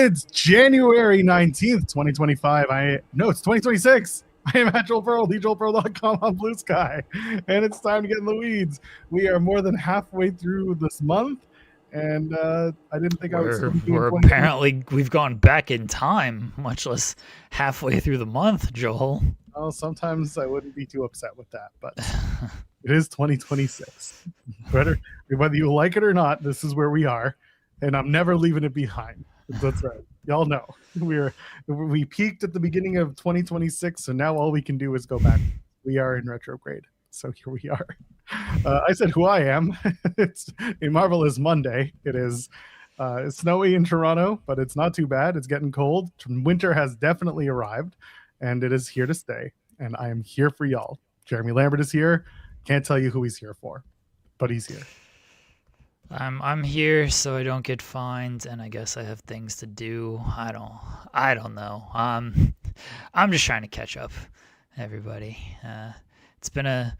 It's January 19th, 2025. It's 2026. I am at Joel Pearl, thejoelpearl.com on Blue Sky, and it's time to get in the weeds. We are more than halfway through this month, and I didn't think I would still be We're apparently we've gone back in time, much less halfway through the month, Joel. Well, sometimes I wouldn't be too upset with that, but it is 2026. Whether you like it or not, this is where we are, and I'm never leaving it behind. That's right. Y'all know we peaked at the beginning of 2026, so now all we can do is go back. We are in retrograde, so here we are. I said who I am. It's a marvelous Monday. It is snowy in Toronto, but it's not too bad. It's getting cold. Winter has definitely arrived, and it is here to stay. And I am here for y'all. Jeremy Lambert is here. Can't tell you who he's here for, but he's here. I'm here so I don't get fined, and I guess I have things to do. I don't know. I'm just trying to catch up, everybody. It's been a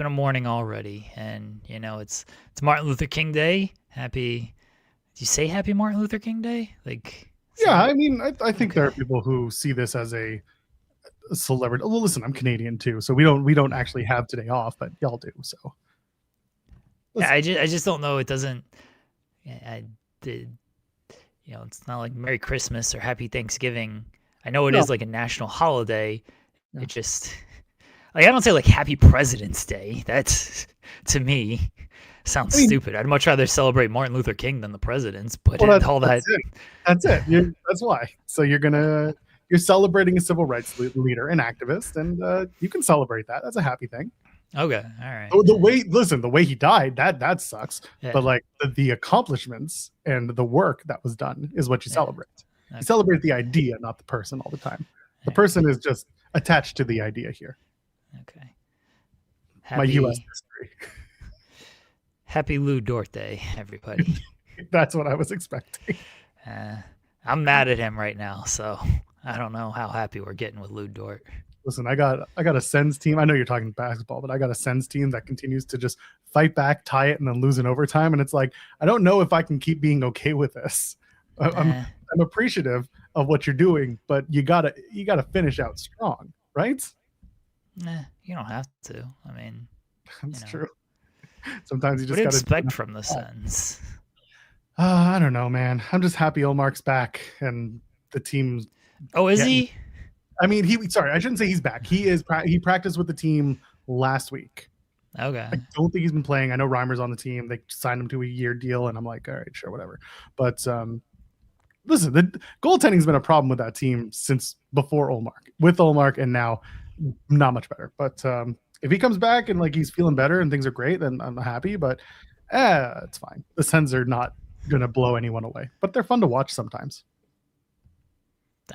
morning already, and you know it's Martin Luther King Day. Do you say Happy Martin Luther King Day? Yeah, I mean, I think there are people who see this as a celebrity. Well, listen, I'm Canadian too, so we don't actually have today off, but y'all do. So. Yeah, I just don't know. It doesn't. It's not like Merry Christmas or Happy Thanksgiving. I know it is like a national holiday. Yeah. It just I don't say like Happy President's Day. That's to me sounds stupid. I'd much rather celebrate Martin Luther King than the presidents. But that's it. That's why. So you're celebrating a civil rights leader, an activist, and you can celebrate that. That's a happy thing. Okay, all right. The way he died, that sucks. Yeah. But like the accomplishments and the work that was done is what you celebrate. Okay. You celebrate the idea, not the person all the time. The person is just attached to the idea here. Okay. My U.S. history. Happy Lou Dort Day, everybody. That's what I was expecting. I'm mad at him right now, so I don't know how happy we're getting with Lou Dort. Listen, I got a Sens team. I know you're talking basketball, but I got a Sens team that continues to just fight back, tie it, and then lose in overtime. And it's like, I don't know if I can keep being okay with this. I'm appreciative of what you're doing, but you gotta finish out strong, right? Nah, you don't have to. I mean, that's true. Sometimes you just gotta expect from the Sens. I don't know, man. I'm just happy Olmark's back and the team's. Oh, is he? I mean, I shouldn't say he's back. He practiced with the team last week. Okay. I don't think he's been playing. I know Reimer's on the team. They signed him to a year deal, and I'm like, all right, sure, whatever. But listen, the goaltending's been a problem with that team since before Olmark. With Olmark, and now not much better. But if he comes back and like he's feeling better and things are great, then I'm happy. But it's fine. The Sens are not gonna blow anyone away, but they're fun to watch sometimes.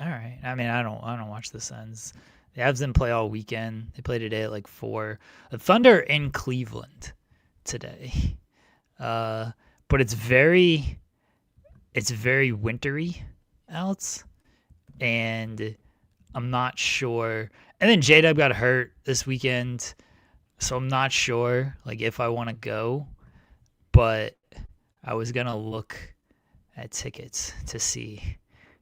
All right. I mean, I don't watch the Suns. The Avs didn't play all weekend. They played today at like 4. The Thunder in Cleveland today. But it's very wintry out. And I'm not sure. And then J-Dub got hurt this weekend. So I'm not sure like if I want to go. But I was going to look at tickets to see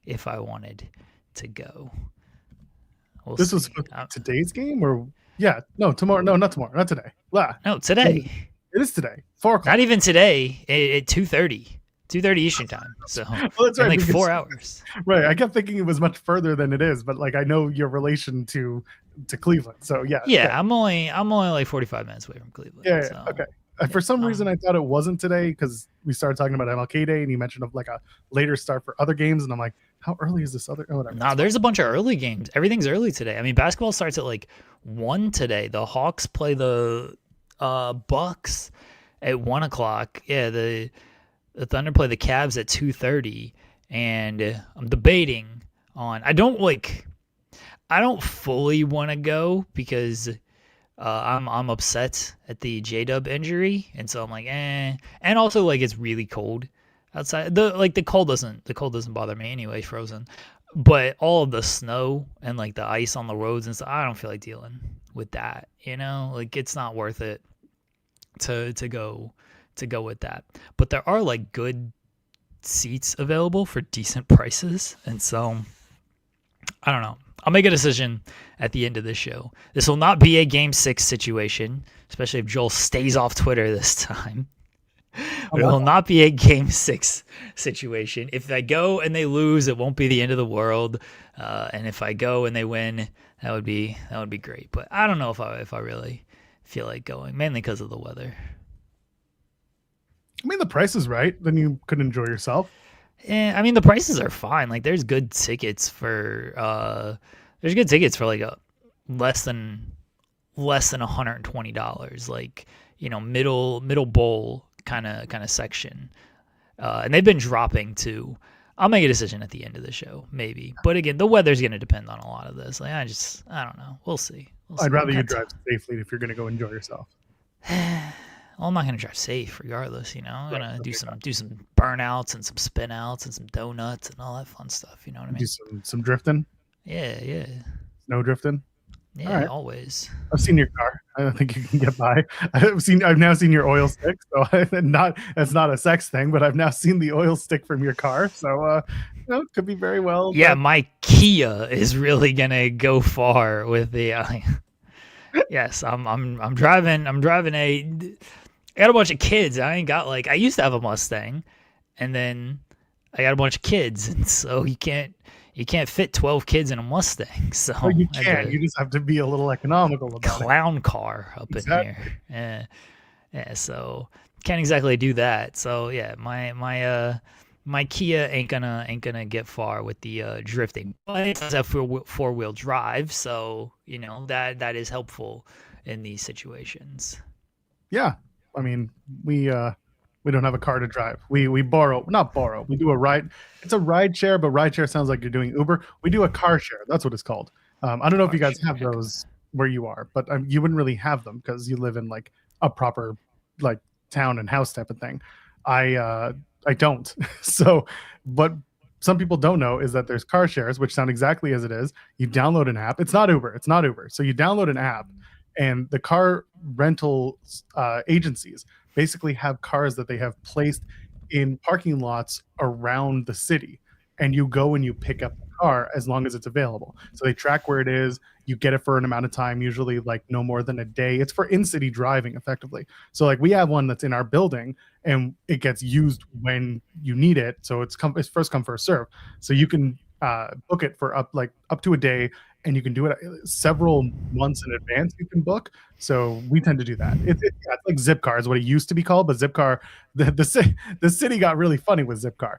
if I wanted to go. This was today's game, or tomorrow. No, not tomorrow. Not today. No, today. It is today. 4 o'clock. Not even today. At 2:30 Eastern time. So that's right, like 4 hours. Right. I kept thinking it was much further than it is, but like I know your relation to Cleveland. So yeah. Yeah, I'm only like 45 minutes away from Cleveland. Yeah. So. Okay. For some reason, I thought it wasn't today because we started talking about MLK Day, and you mentioned of like a later start for other games, and I'm like, how early is this other? Oh, whatever. No, there's a bunch of early games. Everything's early today. I mean, basketball starts at like 1 today. The Hawks play the Bucks at 1 o'clock. Yeah, the Thunder play the Cavs at 2:30, and I'm debating on. I don't fully want to go because. I'm upset at the J-Dub injury, and so I'm like, and also like it's really cold outside. The cold doesn't bother me anyway, frozen, but all of the snow and like the ice on the roads and stuff, I don't feel like dealing with that. Like it's not worth it to go with that. But there are like good seats available for decent prices. And so, I don't know. I'll make a decision at the end of the show. This will not be a Game 6 situation, especially if Joel stays off Twitter this time. But it will not be a Game 6 situation. If I go and they lose, it won't be the end of the world. And if I go and they win, that would be great. But I don't know if I really feel like going, mainly because of the weather. I mean, the price is right. Then you could enjoy yourself. I mean, the prices are fine. Like, there's good tickets for like a less than $120. Like, middle bowl kind of section. And they've been dropping too. I'll make a decision at the end of the show, maybe. But again, the weather's going to depend on a lot of this. Like, I don't know. We'll see. I'd rather you drive safely if you're going to go enjoy yourself. Well, I'm not going to drive safe regardless, I'm going to do some burnouts and some spin outs and some donuts and all that fun stuff, you know what I mean? Do some drifting? Yeah. Snow drifting? Yeah, right. Always. I've seen your car. I don't think you can get by. I've now seen your oil stick. So it's not a sex thing, but I've now seen the oil stick from your car. So it could be very well. Yeah, my Kia is really gonna go far with the. Yes, I'm driving I got a bunch of kids. I used to have a Mustang, and then I got a bunch of kids, and so you can't fit 12 kids in a Mustang. So you can. You just have to be a little economical about clown car up in here. Yeah. So can't exactly do that. So yeah, my Kia ain't gonna get far with the drifting, but it does have four-wheel drive, so that is helpful in these situations. Yeah, I mean we don't have a car to drive. We not borrow. We do a ride. It's a ride share, but ride share sounds like you're doing Uber. We do a car share. That's what it's called. I don't know if you guys have those where you are, but you wouldn't really have them because you live in like a proper like town and house type of thing. I don't. So, but some people don't know is that there's car shares, which sound exactly as it is. You download an app. It's not Uber. So you download an app, and the car rental agencies basically have cars that they have placed in parking lots around the city, and you go and you pick up the car as long as it's available. So they track where it is. You get it for an amount of time, usually like no more than a day. It's for in-city driving effectively. So like we have one that's in our building, and it gets used when you need it. So it's first come, first serve. So you can book it for up to a day, and you can do it several months in advance. You can book. So we tend to do that. It's like Zipcar is what it used to be called, but Zipcar, the city got really funny with Zipcar.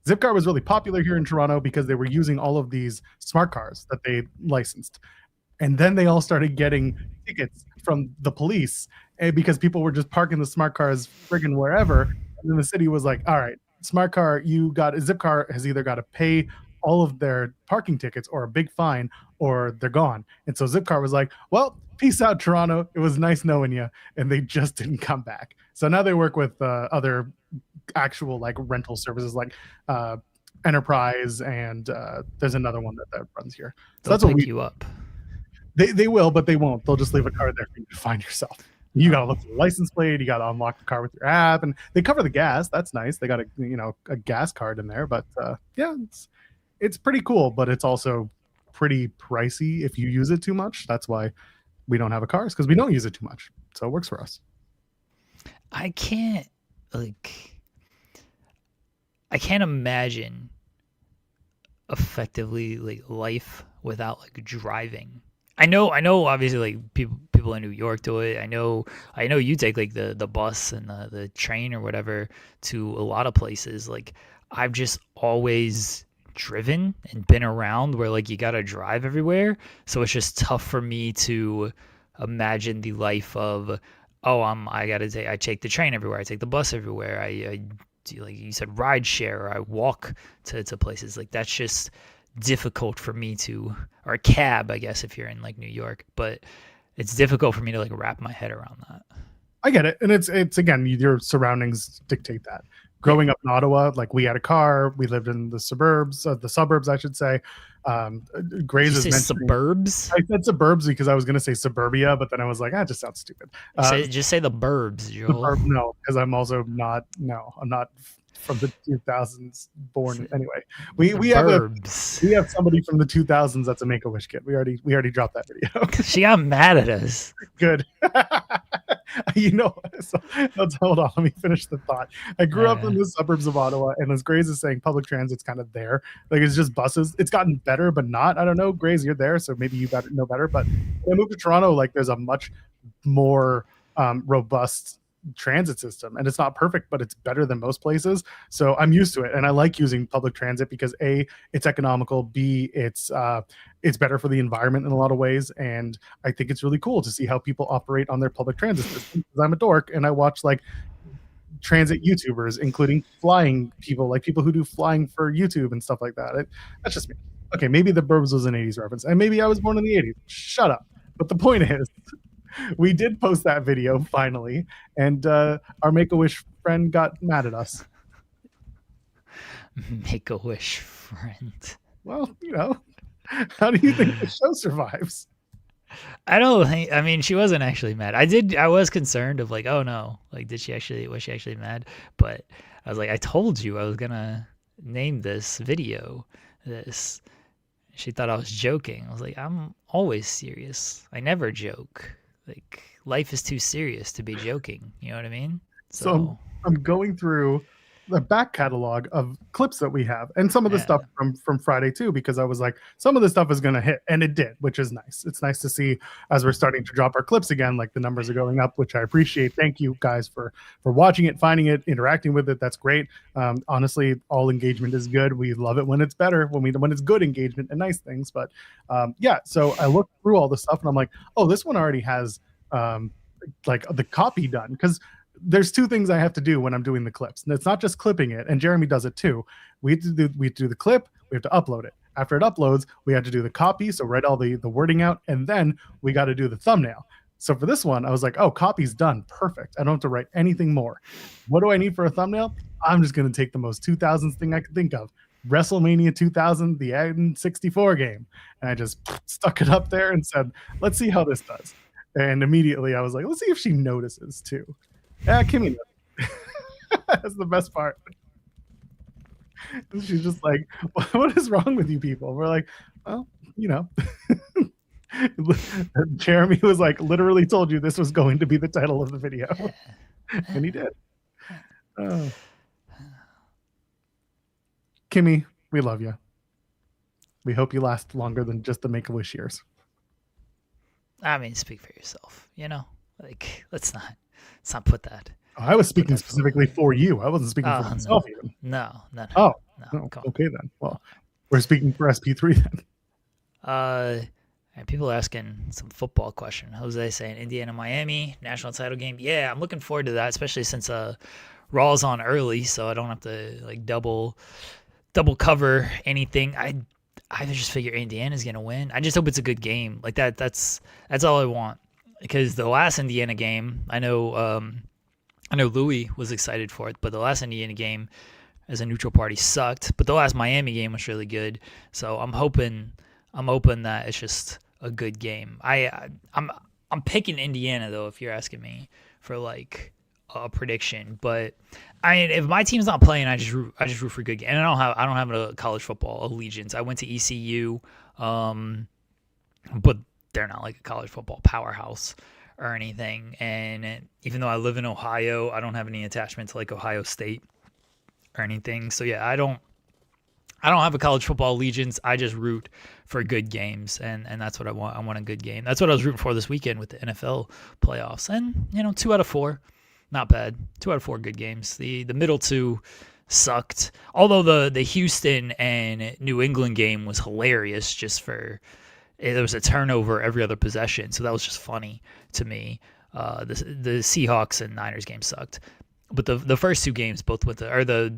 Zipcar was really popular here in Toronto because they were using all of these smart cars that they licensed. And then they all started getting tickets from the police because people were just parking the smart cars friggin' wherever. And then the city was like, all right, smart car, Zipcar has either got to pay all of their parking tickets or a big fine, or they're gone. And so Zipcar was like, well, peace out, Toronto. It was nice knowing you. And they just didn't come back. So now they work with other actual like rental services like Enterprise, and there's another one that runs here. So They'll pick you up. They will, but they won't. They'll just leave a card there for you to find yourself. You got to look for the license plate. You got to unlock the car with your app, and they cover the gas. That's nice. They got a gas card in there, but yeah, it's pretty cool, but it's also pretty pricey if you use it too much. That's why we don't have a car, because we don't use it too much. So it works for us. I can't imagine effectively like life without like driving. I know obviously like people in New York do it. I know you take like the bus and the train or whatever to a lot of places. Like I've just always driven and been around where like you gotta drive everywhere. So it's just tough for me to imagine the life of I take the train everywhere, I take the bus everywhere, I do, like you said, ride share, or I walk to places. Like that's just difficult for me to, or a cab, I guess, if you're in like New York, but it's difficult for me to like wrap my head around that. I get it. And it's again, your surroundings dictate that. Growing up in Ottawa, like we had a car, we lived in the suburbs, I should say. Grays is mentioned. Suburbs? I said suburbs because I was going to say suburbia, but then I was like, it just sounds stupid. Just say the burbs, Joel. No, because I'm also I'm not from the 2000s born. Anyway, we have somebody from the 2000s that's a Make-A-Wish kid. We already dropped that video. She got mad at us. Good. So let's hold on. Let me finish the thought. I grew up in the suburbs of Ottawa, and as Grace is saying, public transit's kind of there. Like, it's just buses. It's gotten better, but not. I don't know, Grace, you're there, so maybe you know better. But when I moved to Toronto, like, there's a much more robust transit system, and it's not perfect, but it's better than most places. So I'm used to it, and I like using public transit because A, it's economical, B, it's better for the environment in a lot of ways, and I think it's really cool to see how people operate on their public transit system, because I'm a dork and I watch like transit YouTubers, including flying people, like people who do flying for YouTube and stuff like that. That's just me. Okay, maybe the Burbs was an 80s reference, and maybe I was born in the 80s. Shut up. But the point is, we did post that video finally, and our Make-A-Wish friend got mad at us. Make-A-Wish friend. Well, how do you think the show survives? I don't think. I mean, she wasn't actually mad. I was concerned of like, oh no, like, was she actually mad? But I was like, I told you I was gonna name this video this. She thought I was joking. I was like, I'm always serious. I never joke. Like, life is too serious to be joking. You know what I mean? So I'm going through the back catalog of clips that we have, and some of the stuff from Friday too, because I was like, some of the stuff is going to hit, and it did, which is nice. It's nice to see as we're starting to drop our clips again, like the numbers are going up, which I appreciate. Thank you guys for watching it, finding it, interacting with it. That's great. Honestly, all engagement is good. We love it when it's better, when it's good engagement and nice things. But so I looked through all the stuff, and I'm like, oh, this one already has like the copy done, because there's two things I have to do when I'm doing the clips, and it's not just clipping it. And Jeremy does it too. We have to do the clip. We have to upload it. After it uploads, we have to do the copy. So write all the wording out, and then we got to do the thumbnail. So for this one, I was like, oh, copy's done. Perfect. I don't have to write anything more. What do I need for a thumbnail? I'm just going to take the most 2000s thing I could think of. WrestleMania 2000, the N64 game. And I just stuck it up there and said, let's see how this does. And immediately I was like, let's see if she notices too. Yeah, Kimmy. That's the best part. She's just like, what is wrong with you people? We're like, well, Jeremy was like, literally told you this was going to be the title of the video. And he did. Kimmy, we love you. We hope you last longer than just the Make-A-Wish years. I mean, speak for yourself, like, let's not put that. Oh, I was speaking specifically for you. I wasn't speaking for myself even. No. Oh, no. Okay then. Well, we're speaking for SP3 then. And people are asking some football question. Jose saying Indiana, Miami, national title game. Yeah, I'm looking forward to that, especially since Raw's on early, so I don't have to like double cover anything. I just figure Indiana's gonna win. I just hope it's a good game. Like that's all I want. Because the last Indiana game, I know Louis was excited for it, but the last Indiana game as a neutral party sucked. But the last Miami game was really good. So I'm hoping that it's just a good game. I'm picking Indiana though, if you're asking me for like a prediction. But if my team's not playing, I just root for good game. And I don't have a college football allegiance. I went to ECU, but they're not like a college football powerhouse or anything. And even though I live in Ohio, I don't have any attachment to like Ohio State or anything. So yeah, I don't have a college football allegiance. I just root for good games, and that's what I want. I want a good game. That's what I was rooting for this weekend with the NFL playoffs. And 2 out of 4, not bad. 2 out of 4 good games. The middle two sucked. Although the Houston and New England game was hilarious, there was a turnover every other possession, so that was just funny to me. The Seahawks and Niners game sucked, but the first 2 games both went to, or the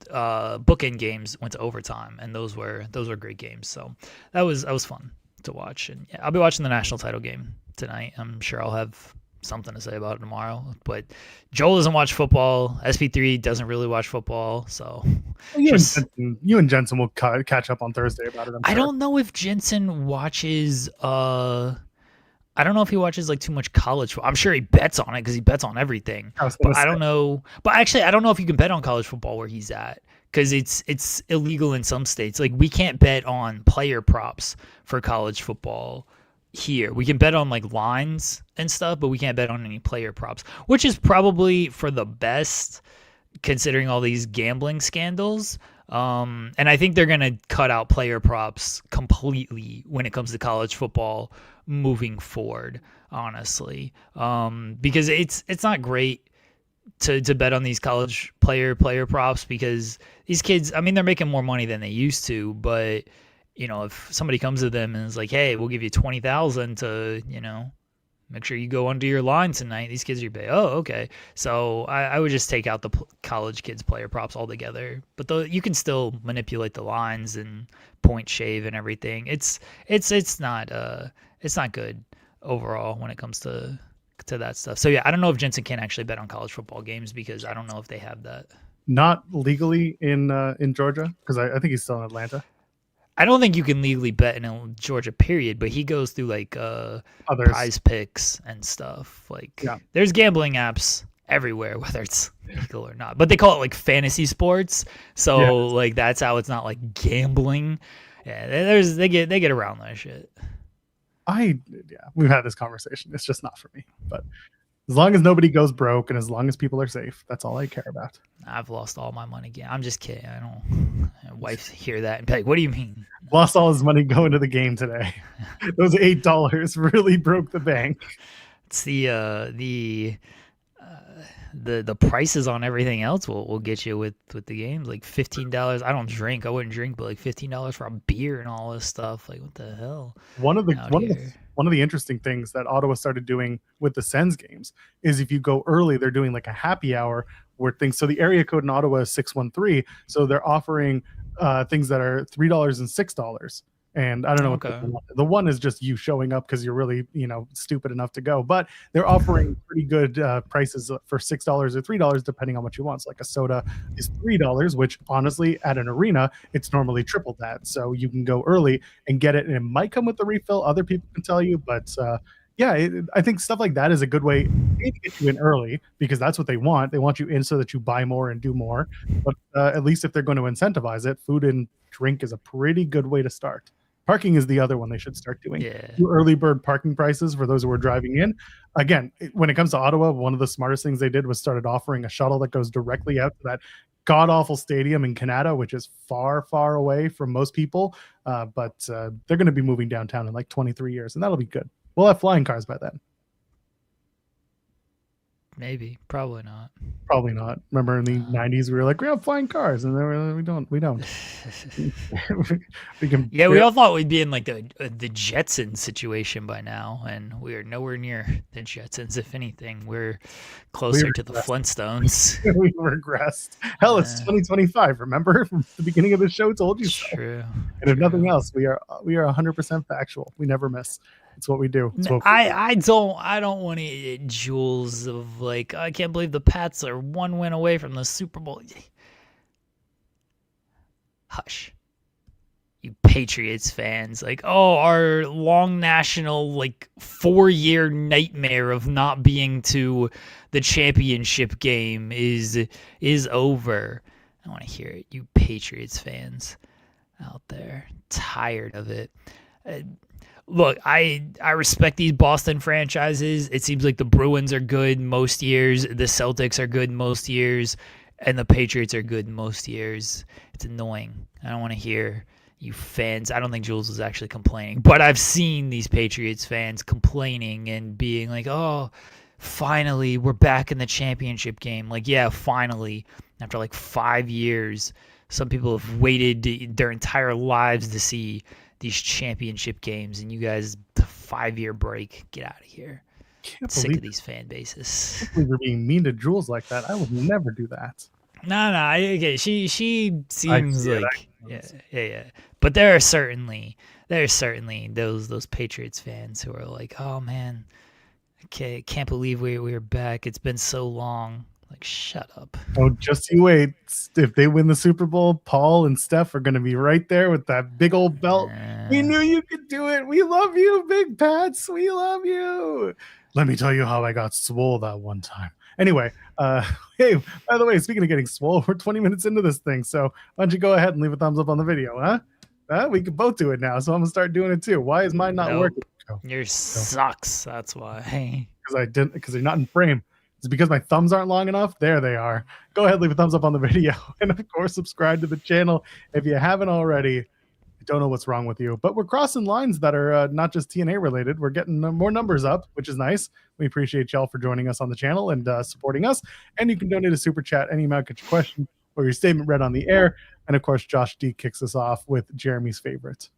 bookend games went to overtime, and those were great games. So that was fun to watch. And yeah, I'll be watching the national title game tonight. I'm sure I'll have something to say about it tomorrow. But Joel doesn't watch football. SP3 doesn't really watch football. So you and Jensen will catch up on Thursday about it. I don't know if Jensen watches. I I don't know if he watches like too much college football. I'm sure he bets on it because he bets on everything. I was gonna But I say. don't know. But actually, I don't know if you can bet on college football where he's at because it's illegal in some states. Like we can't bet on player props for college football here. We can bet on like lines and stuff, but we can't bet on any player props, which is probably for the best considering all these gambling scandals. And I think they're going to cut out player props completely when it comes to college football moving forward, honestly. Because it's not great to bet on these college player props because these kids, I mean, they're making more money than they used to, but you know, if somebody comes to them and is like, "Hey, we'll give you 20,000 to, you know, make sure you go under your line tonight," these kids are pay. Oh, okay. So I would just take out the college kids player props altogether. But you can still manipulate the lines and point shave and everything. It's not good overall when it comes to that stuff. So yeah, I don't know if Jensen can actually bet on college football games because I don't know if they have that. Not legally in Georgia because I think he's still in Atlanta. I don't think you can legally bet in Georgia, period, but he goes through like Prize Picks and stuff. Like there's gambling apps everywhere, whether it's legal or not. But they call it like fantasy sports. So like that's how it's not like gambling. Yeah, they get around that shit. We've had this conversation. It's just not for me. But as long as nobody goes broke and as long as people are safe, that's all I care about. I've lost all my money again. I'm just kidding. I don't. My wife hear that and be like, "What do you mean?" Lost all his money going to the game today. Those $8 really broke the bank. It's the prices on everything else will get you with the games. Like $15. I don't drink. I wouldn't drink, but like $15 for a beer and all this stuff. Like what the hell? One of the interesting things that Ottawa started doing with the Sens games is if you go early, they're doing like a happy hour where things. So the area code in Ottawa is 613. So they're offering things that are $3 and $6. And I don't know what the one is just you showing up because you're really, stupid enough to go. But they're offering pretty good prices for $6 or $3 depending on what you want. So like a soda is $3, which honestly at an arena it's normally triple that. So you can go early and get it, and it might come with the refill. Other people can tell you, but I think stuff like that is a good way to get you in early because that's what they want. They want you in so that you buy more and do more. But at least if they're going to incentivize it, food and drink is a pretty good way to start. Parking is the other one they should start doing. Early bird parking prices for those who are driving in. Again, when it comes to Ottawa, one of the smartest things they did was started offering a shuttle that goes directly out to that god-awful stadium in Canada, which is far, far away from most people. But they're going to be moving downtown in like 23 years, and that'll be good. We'll have flying cars by then. Maybe. Probably not. Probably not. Remember in the 90s, we were like, we have flying cars. And then we don't. We can. Yeah, we all thought we'd be in like the Jetsons situation by now. And we are nowhere near the Jetsons. If anything, we're closer to the Flintstones. We regressed. Hell, it's 2025. Remember from the beginning of the show, told you so. True. And if nothing else, we are 100% factual. We never miss. It's what we do. I don't want to eat jewels of like, I can't believe the Pats are one win away from the Super Bowl. Hush. You Patriots fans. Like, oh, our long national, like 4-year nightmare of not being to the championship game is over. I want to hear it. You Patriots fans out there. Tired of it. Look, I respect these Boston franchises. It seems like the Bruins are good most years, the Celtics are good most years, and the Patriots are good most years. It's annoying. I don't want to hear you fans. I don't think Jules was actually complaining, but I've seen these Patriots fans complaining and being like, oh, finally, we're back in the championship game. Like, yeah, finally, after like 5 years. Some people have waited their entire lives to see these championship games, and you guys, the 5-year break, get out of here. I'm sick of these fan bases. We were being mean to Jules like that. I would never do that. No, okay. She seems like yeah. But there are certainly those Patriots fans who are like, oh man, I can't believe we're back. It's been so long. Like, shut up. Oh, just you wait. If they win the Super Bowl, Paul and Steph are going to be right there with that big old belt. We knew you could do it. We love you, Big Pats. We love you. Let me tell you how I got swole that one time. Anyway, hey, by the way, speaking of getting swole, we're 20 minutes into this thing. So why don't you go ahead and leave a thumbs up on the video, huh? We can both do it now. So I'm going to start doing it too. Why is mine not working? Yours sucks. That's why. Because they're not in frame. It's because my thumbs aren't long enough. There they are. Go ahead, leave a thumbs up on the video. And of course, subscribe to the channel if you haven't already. I don't know what's wrong with you, but we're crossing lines that are not just TNA related. We're getting more numbers up, which is nice. We appreciate y'all for joining us on the channel and supporting us. And you can donate a super chat any amount, get your question or your statement read on the air. And of course, Josh D kicks us off with Jeremy's favorite.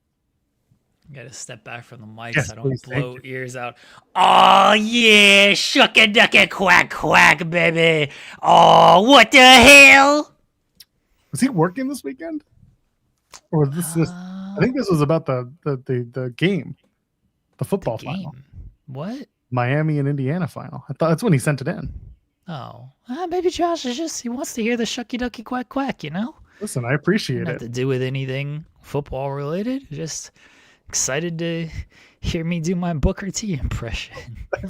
I gotta step back from the mic Yes, so I don't please, blow ears out. Oh yeah, shucka ducka quack quack, baby. Oh, what the hell? Was he working this weekend? Or was this just I think this was about the game. The football final. What? Miami and Indiana final. I thought that's when he sent it in. Oh. Maybe Josh is just he wants to hear the shucky ducky quack quack, you know? Listen, I appreciate it. Not to do with anything football related. Just excited to hear me do my Booker T impression. I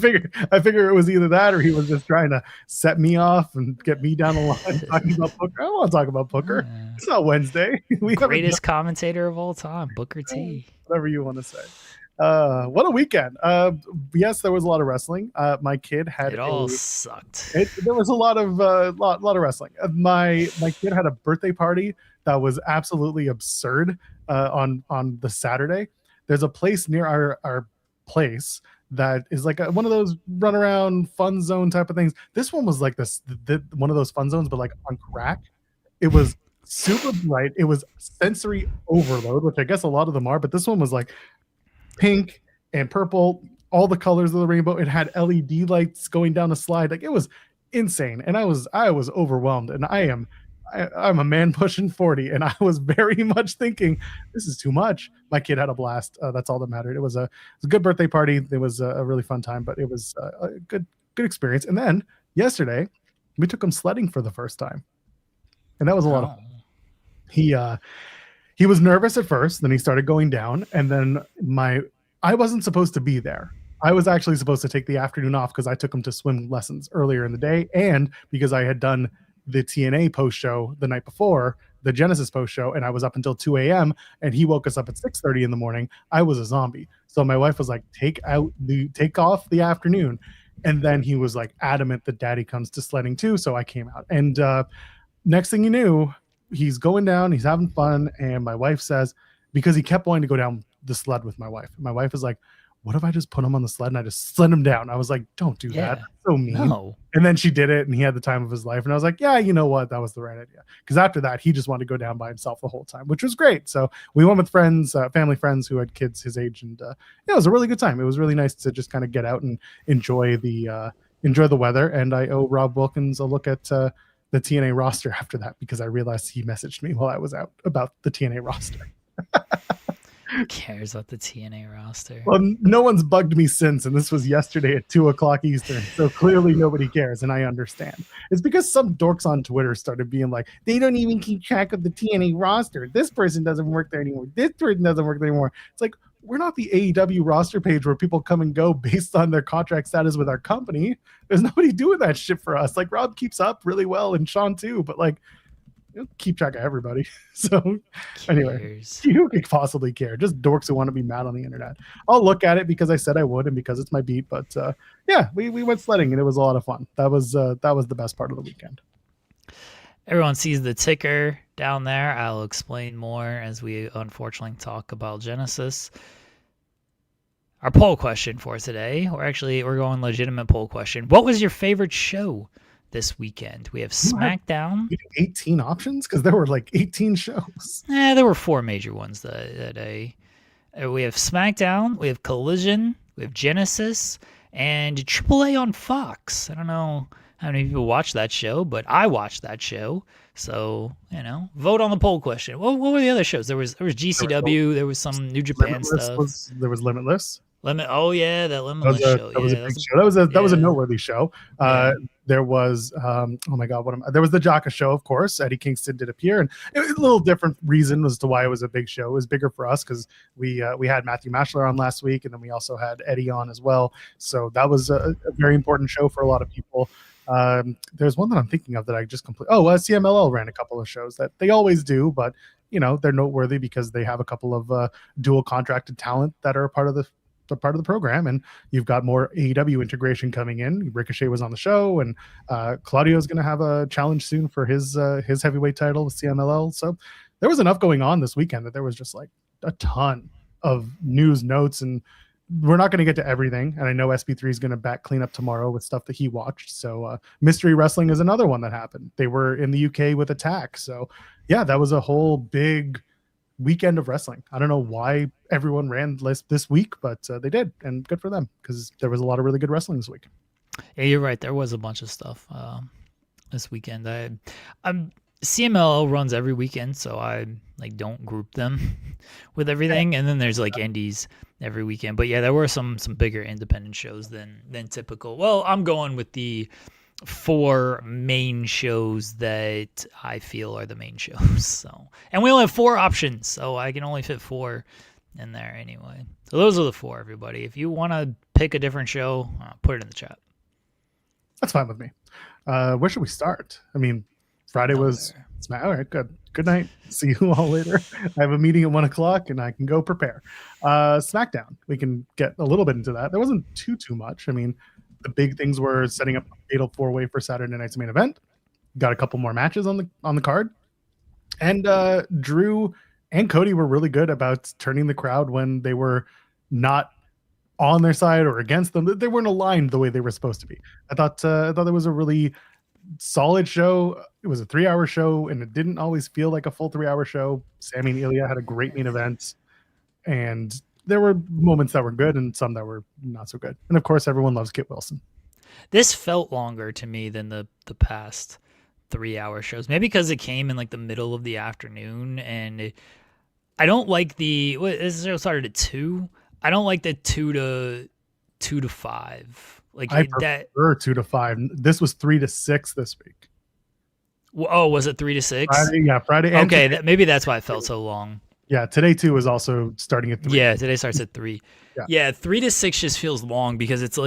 figure it was either that or he was just trying to set me off and get me down the line talking about Booker. I don't want to talk about Booker. It's not Wednesday. Greatest commentator of all time, Booker T. Whatever you want to say. What a weekend. Yes, there was a lot of wrestling. My kid had it all sucked. There was a lot of wrestling. My kid had a birthday party that was absolutely absurd on the Saturday. There's a place near our place that is like one of those run around fun zone type of things. This one was like one of those fun zones, but like on crack. It was super bright. It was sensory overload, which I guess a lot of them are, but this one was like pink and purple, all the colors of the rainbow. It had LED lights going down a slide. Like it was insane. And I was overwhelmed. And I'm a man pushing 40, and I was very much thinking this is too much. My kid had a blast. That's all that mattered. It was a good birthday party. It was a really fun time, but it was a good experience. And then yesterday we took him sledding for the first time, and that was a lot of fun. He was nervous at first, then he started going down, and then I wasn't supposed to be there. I was actually supposed to take the afternoon off because I took him to swim lessons earlier in the day, and because I had done the TNA post show the night before, the Genesis post show, and I was up until 2 a.m. and he woke us up at 6:30 in the morning. I was a zombie. So my wife was like, take off the afternoon. And then he was like adamant that daddy comes to sledding too. So I came out, and next thing you knew, he's going down, he's having fun. And my wife says, because he kept wanting to go down the sled with my wife. My wife is like, what if I just put him on the sled and I just sled him down? I was like, don't do that. That's so mean. No. And then she did it, and he had the time of his life. And I was like, yeah, you know what? That was the right idea. Because after that, he just wanted to go down by himself the whole time, which was great. So we went with friends, family friends who had kids his age. And it was a really good time. It was really nice to just kind of get out and enjoy the weather. And I owe Rob Wilkins a look at the TNA roster after that, because I realized he messaged me while I was out about the TNA roster. Who cares about the TNA roster? Well, no one's bugged me since, and this was yesterday at 2:00 Eastern, so clearly nobody cares, and I understand. It's because some dorks on Twitter started being like, they don't even keep track of the TNA roster. This person doesn't work there anymore. This person doesn't work there anymore. It's like, we're not the AEW roster page where people come and go based on their contract status with our company. There's nobody doing that shit for us. Like, Rob keeps up really well, and Sean too, but like, keep track of everybody. So anyway, who could possibly care? Just dorks who want to be mad on the internet. I'll look at it because I said I would, and because it's my beat. But yeah, we went sledding, and it was a lot of fun. That was the best part of the weekend. Everyone sees the ticker down there. I'll explain more as we unfortunately talk about Genesis. Our poll question for today, we're going legitimate poll question. What was your favorite show this weekend? We have SmackDown. 18 options? Because there were like 18 shows. There were 4 major ones that day. We have SmackDown, we have Collision, we have Genesis, and AAA on Fox. I don't know how many people watch that show, but I watched that show. So, vote on the poll question. What were the other shows? There was GCW, there was some New Japan stuff. There was Limitless. Oh yeah, that Limitless show. That was a Yeah, big show. That was a noteworthy show. There was oh my god, there was the Jaka show, of course. Eddie Kingston did appear, and it was a little different reason as to why it was a big show. It was bigger for us because we had Matthew Mashler on last week, and then we also had Eddie on as well. So that was a very important show for a lot of people. There's one that I'm thinking of that I just completely. CMLL ran a couple of shows that they always do, but they're noteworthy because they have a couple of dual contracted talent that are a part of the program, and you've got more AEW integration coming in. Ricochet was on the show, and Claudio's going to have a challenge soon for his heavyweight title with CMLL. So there was enough going on this weekend that there was just like a ton of news, notes, and we're not going to get to everything. And I know SB3 is going to clean up tomorrow with stuff that he watched. So Mystery Wrestling is another one that happened. They were in the UK with Attack. So yeah, that was a whole big weekend of wrestling. I don't know why everyone ran this week, but they did, and good for them because there was a lot of really good wrestling this week. Yeah, you're right. There was a bunch of stuff this weekend. CMLL runs every weekend, so I don't group them with everything. And then there's indies every weekend. But yeah, there were some bigger independent shows than typical. Well, I'm going with the 4 main shows that I feel are the main shows. So, and we only have 4 options, so I can only fit 4 in there anyway. So those are the 4, everybody. If you want to pick a different show, put it in the chat. That's fine with me. Where should we start? I mean, Friday was all right. Good night. See you all later. I have a meeting at 1:00 and I can go prepare. SmackDown. We can get a little bit into that. There wasn't too much. I mean, the big things were setting up a fatal 4-way for Saturday night's main event. Got a couple more matches on the card, and Drew and Cody were really good about turning the crowd when they were not on their side or against them. They weren't aligned the way they were supposed to be. I thought it was a really solid show. It was a 3-hour show, and it didn't always feel like a full 3-hour show. Sammy and Ilya had a great main event, and there were moments that were good and some that were not so good. And of course, everyone loves Kit Wilson. This felt longer to me than the past 3-hour shows. Maybe because it came in the middle of the afternoon, and I don't like this show started at 2. I don't like the 2 to 5. I prefer 2 to 5. This was 3 to 6 this week. Oh, was it 3 to 6? Friday. Okay, maybe that's why it felt so long. Yeah, today too is also starting at 3. Yeah, today starts at 3. Yeah, 3 to 6 just feels long because it's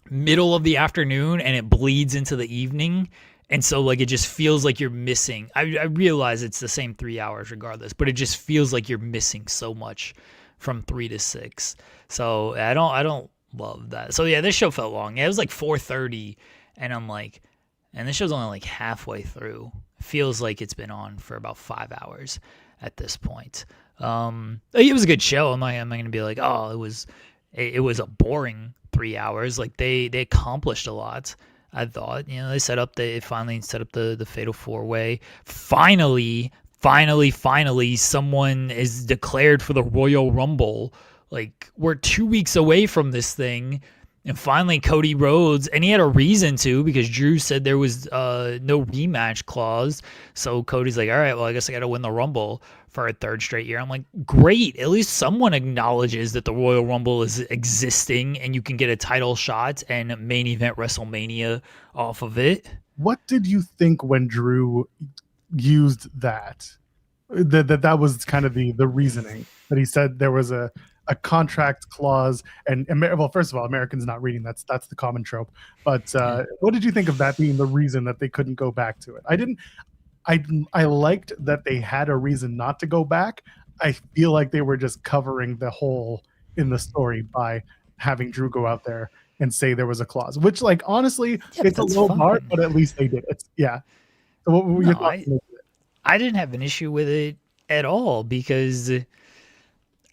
middle of the afternoon and it bleeds into the evening. And so it just feels like you're missing. I realize it's the same 3 hours regardless, but it just feels like you're missing so much from 3 to 6. So I don't love that. So yeah, this show felt long. Yeah, it was 4:30, and I'm and this show's only halfway through. It feels like it's been on for about 5 hours at this point. It was a good show. Am I going to be it was a boring 3 hours? They accomplished a lot. I thought, they finally set up the fatal 4-way. Finally, someone is declared for the Royal Rumble. We're 2 weeks away from this thing. And finally, Cody Rhodes, and he had a reason to, because Drew said there was no rematch clause. So Cody's all right, well, I guess I got to win the Rumble for a 3rd straight year. I'm great. At least someone acknowledges that the Royal Rumble is existing and you can get a title shot and main event WrestleMania off of it. What did you think when Drew used that? That was kind of the reasoning that he said there was a contract clause, and well, first of all, Americans not reading, that's the common trope. But what did you think of that being the reason that they couldn't go back to it? I liked that they had a reason not to go back. I feel like they were just covering the hole in the story by having Drew go out there and say there was a clause, which honestly, it's a low bar, but at least they did it. Yeah. So what were your thoughts? I didn't have an issue with it at all because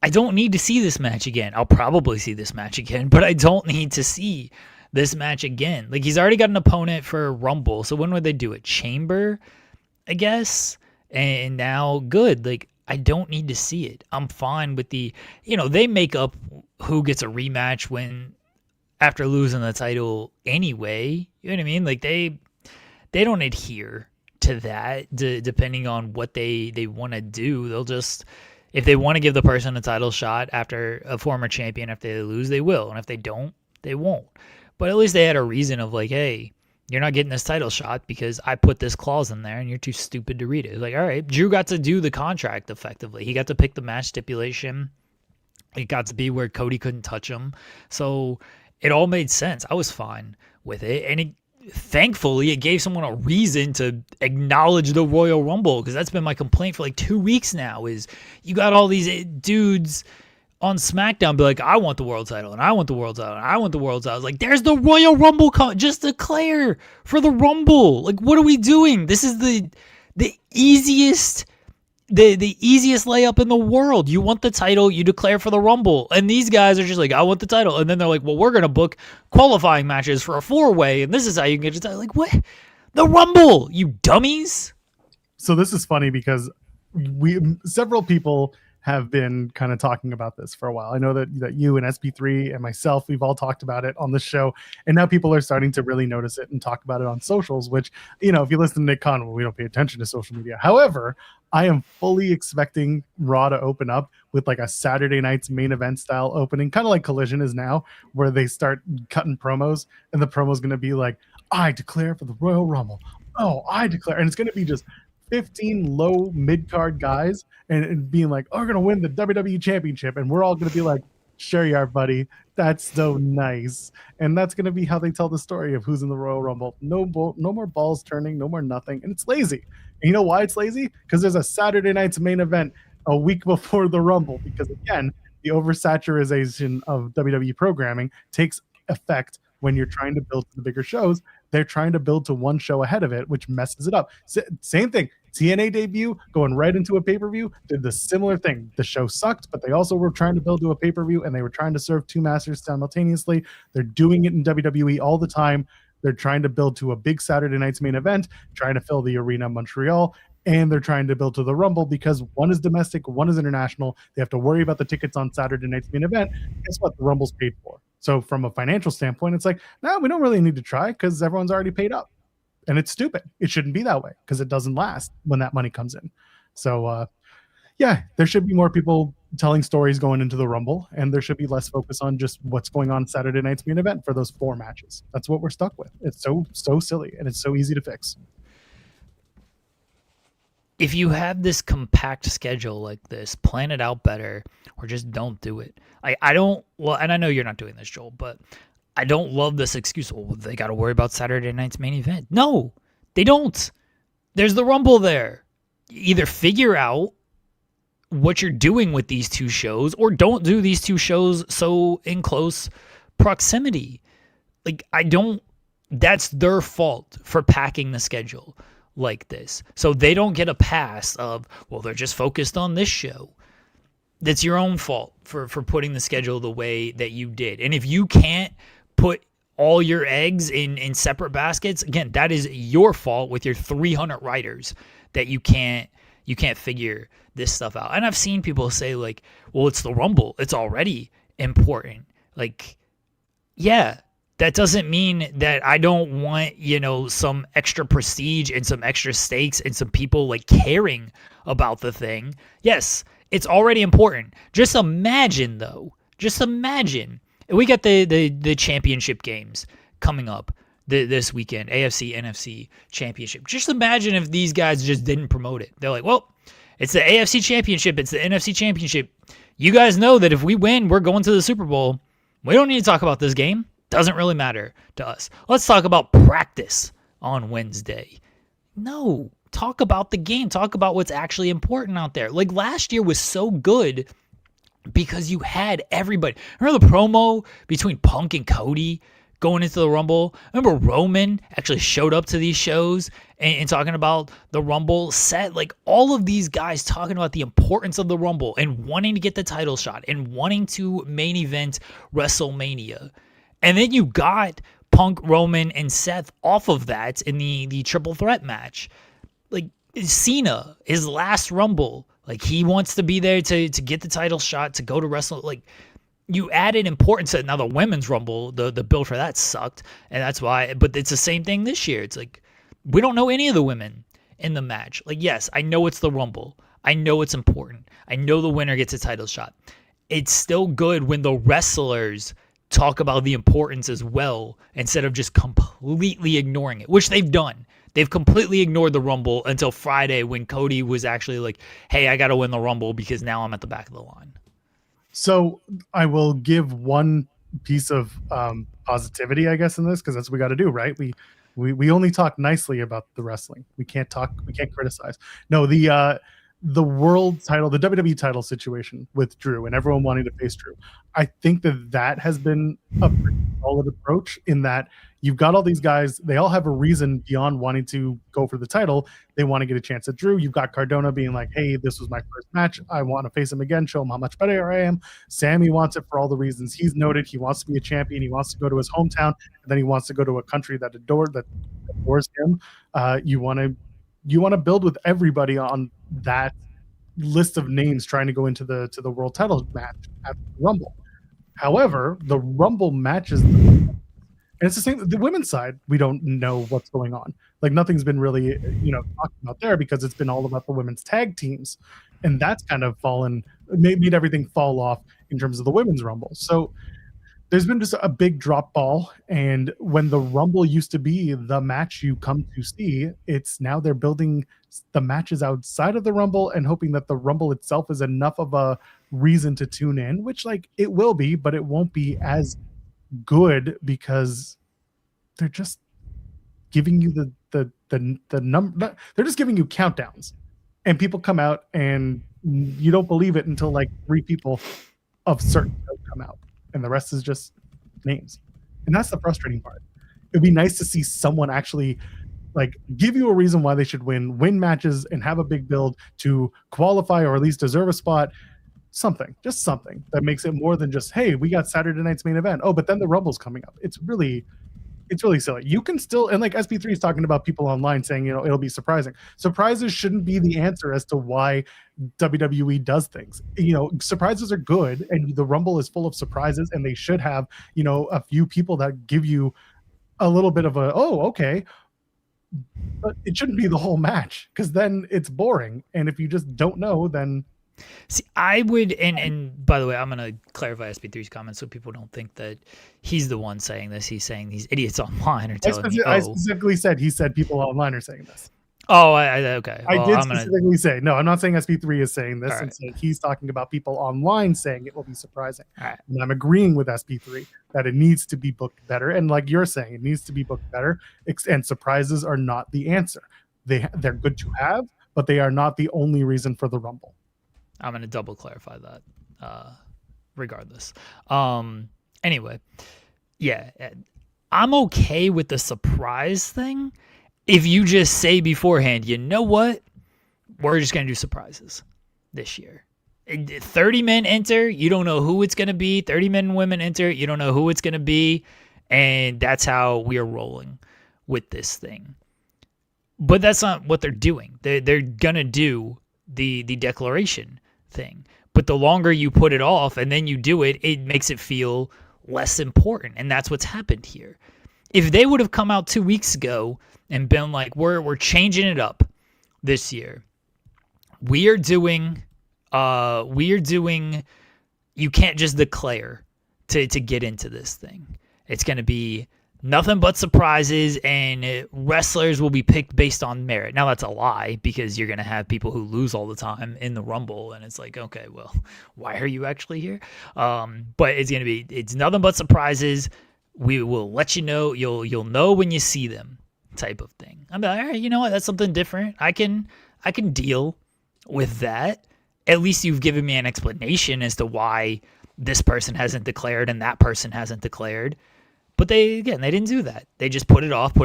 I don't need to see this match again. I'll probably see this match again, but I don't need to see this match again. He's already got an opponent for Rumble. So when would they do it? Chamber, I guess. And now good. I don't need to see it. I'm fine with they make up who gets a rematch after losing the title anyway. You know what I mean? They don't adhere to that depending on what they want to do. They'll just If they want to give the person a title shot after a former champion, if they lose, they will. And if they don't, they won't. But at least they had a reason of like, hey, you're not getting this title shot because I put this clause in there and you're too stupid to read it. Like, all right, Drew got to do the contract effectively. He got to pick the match stipulation. It got to be where Cody couldn't touch him. So it all made sense. I was fine with it. And thankfully, it gave someone a reason to acknowledge the Royal Rumble, because that's been my complaint for like 2 weeks now, is you got all these dudes on SmackDown be like, I want the world title, and I want the world title, and I want the world title. It's like, there's the Royal Rumble. Just declare for the Rumble. Like, what are we doing? This is the easiest... The easiest layup in the world. You want the title, you declare for the Rumble. And these guys are just like, I want the title. And then they're like, well, we're going to book qualifying matches for a 4-way, and this is how you can get your title. Like, what? The Rumble, you dummies. So this is funny because several people have been kind of talking about this for a while. I know that you and SP3 and myself, we've all talked about it on the show, and now people are starting to really notice it and talk about it on socials, which, if you listen to Nick Conwell, we don't pay attention to social media. However, I am fully expecting Raw to open up with like a Saturday night's main event style opening, kind of like Collision is now, where they start cutting promos, and the promo is going to be like, I declare for the Royal Rumble. Oh, I declare. And it's going to be just 15 low mid-card guys and being like, oh, we're going to win the WWE Championship. And we're all going to be like, sure you are, buddy. That's so nice. And that's going to be how they tell the story of who's in the Royal Rumble. No more balls turning, no more nothing. And it's lazy. And you know why it's lazy? Because there's a Saturday night's main event a week before the Rumble. Because again, the oversaturation of WWE programming takes effect when you're trying to build to the bigger shows. They're trying to build to one show ahead of it, which messes it up. Same thing. TNA debut, going right into a pay-per-view, did the similar thing. The show sucked, but they also were trying to build to a pay-per-view, and they were trying to serve two masters simultaneously. They're doing it in WWE all the time. They're trying to build to a big Saturday night's main event, trying to fill the arena in Montreal, and they're trying to build to the Rumble because one is domestic, one is international. They have to worry about the tickets on Saturday night's main event. Guess what? The Rumble's paid for. So from a financial standpoint, it's like, no, we don't really need to try because everyone's already paid up. And it's stupid. It shouldn't be that way because it doesn't last when that money comes in. So, there should be more people telling stories going into the Rumble, and there should be less focus on just what's going on Saturday night's main event for those 4 matches. That's what we're stuck with. It's so silly, and it's so easy to fix. If you have this compact schedule like this, plan it out better, or just don't do it. I don't, well, and I know you're not doing this, Joel, but I don't love this excuse. Well, they got to worry about Saturday night's main event. No, they don't. There's the Rumble there. Either figure out what you're doing with these 2 shows, or don't do these 2 shows so in close proximity. Like, that's their fault for packing the schedule like this. So they don't get a pass of, well, they're just focused on this show. That's your own fault for putting the schedule the way that you did. And if you can't put all your eggs in separate baskets, again, that is your fault with your 300 writers that you can't figure this stuff out. And I've seen people say like, well, it's the Rumble. It's already important. Like, yeah, that doesn't mean that I don't want, some extra prestige and some extra stakes and some people like caring about the thing. Yes, it's already important. Just imagine, though. We got the championship games coming up this weekend, AFC, NFC championship. Just imagine if these guys just didn't promote it. They're like, well, it's the AFC championship. It's the NFC championship. You guys know that if we win, we're going to the Super Bowl. We don't need to talk about this game. Doesn't really matter to us. Let's talk about practice on Wednesday. No, talk about the game. Talk about what's actually important out there. Like last year was so good because you had everybody. Remember the promo between Punk and Cody going into the Rumble? Remember Roman actually showed up to these shows and talking about the Rumble set? Like all of these guys talking about the importance of the Rumble and wanting to get the title shot and wanting to main event WrestleMania. And then you got Punk, Roman, and Seth off of that in the triple threat match. Like Cena, his last Rumble, like he wants to be there to get the title shot, to go to wrestle. Like you added importance to now the women's Rumble. The build for that sucked, and that's why. But it's the same thing this year. It's like we don't know any of the women in the match. Like yes, I know it's the Rumble. I know it's important. I know the winner gets a title shot. It's still good when the wrestlers talk about the importance as well instead of just completely ignoring it, which they've done. They've completely ignored the Rumble until Friday when Cody was actually like, hey, I got to win the Rumble because now I'm at the back of the line. So I will give one piece of positivity, I guess, in this, because that's what we got to do, right? We only talk nicely about the wrestling. We can't criticize. No, the world title, the WWE title situation with Drew and everyone wanting to face Drew. I think that has been a pretty solid approach in that you've got all these guys. They all have a reason beyond wanting to go for the title. They want to get a chance at Drew. You've got Cardona being like, hey, this was my first match. I want to face him again, show him how much better I am. Sammy wants it for all the reasons he's noted. He wants to be a champion. He wants to go to his hometown, and then he wants to go to a country that adores him. You want to build with everybody on that list of names trying to go into the world title match at the Rumble. However, the Rumble matches, and it's the same. The women's side, we don't know what's going on. Like nothing's been really, talked about there because it's been all about the women's tag teams, and that's kind of made everything fall off in terms of the women's Rumble. So there's been just a big drop ball, and when the Rumble used to be the match you come to see, it's now they're building the matches outside of the Rumble and hoping that the Rumble itself is enough of a reason to tune in, which like it will be, but it won't be as good because they're just giving you the number. They're just giving you countdowns, and people come out and you don't believe it until like 3 people of certain come out. And the rest is just names. And that's the frustrating part. It'd be nice to see someone actually like give you a reason why they should win matches and have a big build to qualify or at least deserve a spot. Just something that makes it more than just, hey, we got Saturday night's main event. Oh, but then the Rumble's coming up. It's really silly. You can still, and like SP3 is talking about people online saying, it'll be surprising. Surprises shouldn't be the answer as to why WWE does things. Surprises are good, and the Rumble is full of surprises, and they should have, a few people that give you a little bit of a, oh, okay. But it shouldn't be the whole match because then it's boring. And if you just don't know, then. See, I would, and by the way, I'm going to clarify SP3's comments so people don't think that he's the one saying this. He's saying these idiots online are telling me, I specifically said, he said people online are saying this. Oh, okay. Well, I did specifically say, no, I'm not saying SP3 is saying this. Right. I'm saying he's talking about people online saying it will be surprising. Right. And I'm agreeing with SP3 that it needs to be booked better. And like you're saying, it needs to be booked better. And surprises are not the answer. They're good to have, but they are not the only reason for the Rumble. I'm going to double clarify that regardless. Anyway, yeah, I'm okay with the surprise thing. If you just say beforehand, you know what? We're just going to do surprises this year. 30 men enter. You don't know who it's going to be. 30 men and women enter. You don't know who it's going to be. And that's how we are rolling with this thing. But that's not what they're doing. They're going to do the declaration thing. But the longer you put it off and then you do it, it makes it feel less important. And that's what's happened here. If they would have come out 2 weeks ago and been like, we're changing it up this year. We are doing you can't just declare to get into this thing. It's going to be nothing but surprises, and wrestlers will be picked based on merit. Now that's a lie because you're going to have people who lose all the time in the Rumble, and it's like, okay, well, why are you actually here? But it's nothing but surprises. We will let you know. You'll know when you see them, type of thing. I'm like, all right, you know what? That's something different. I can deal with that. At least you've given me an explanation as to why this person hasn't declared and that person hasn't declared. But they didn't do that. They just put it off.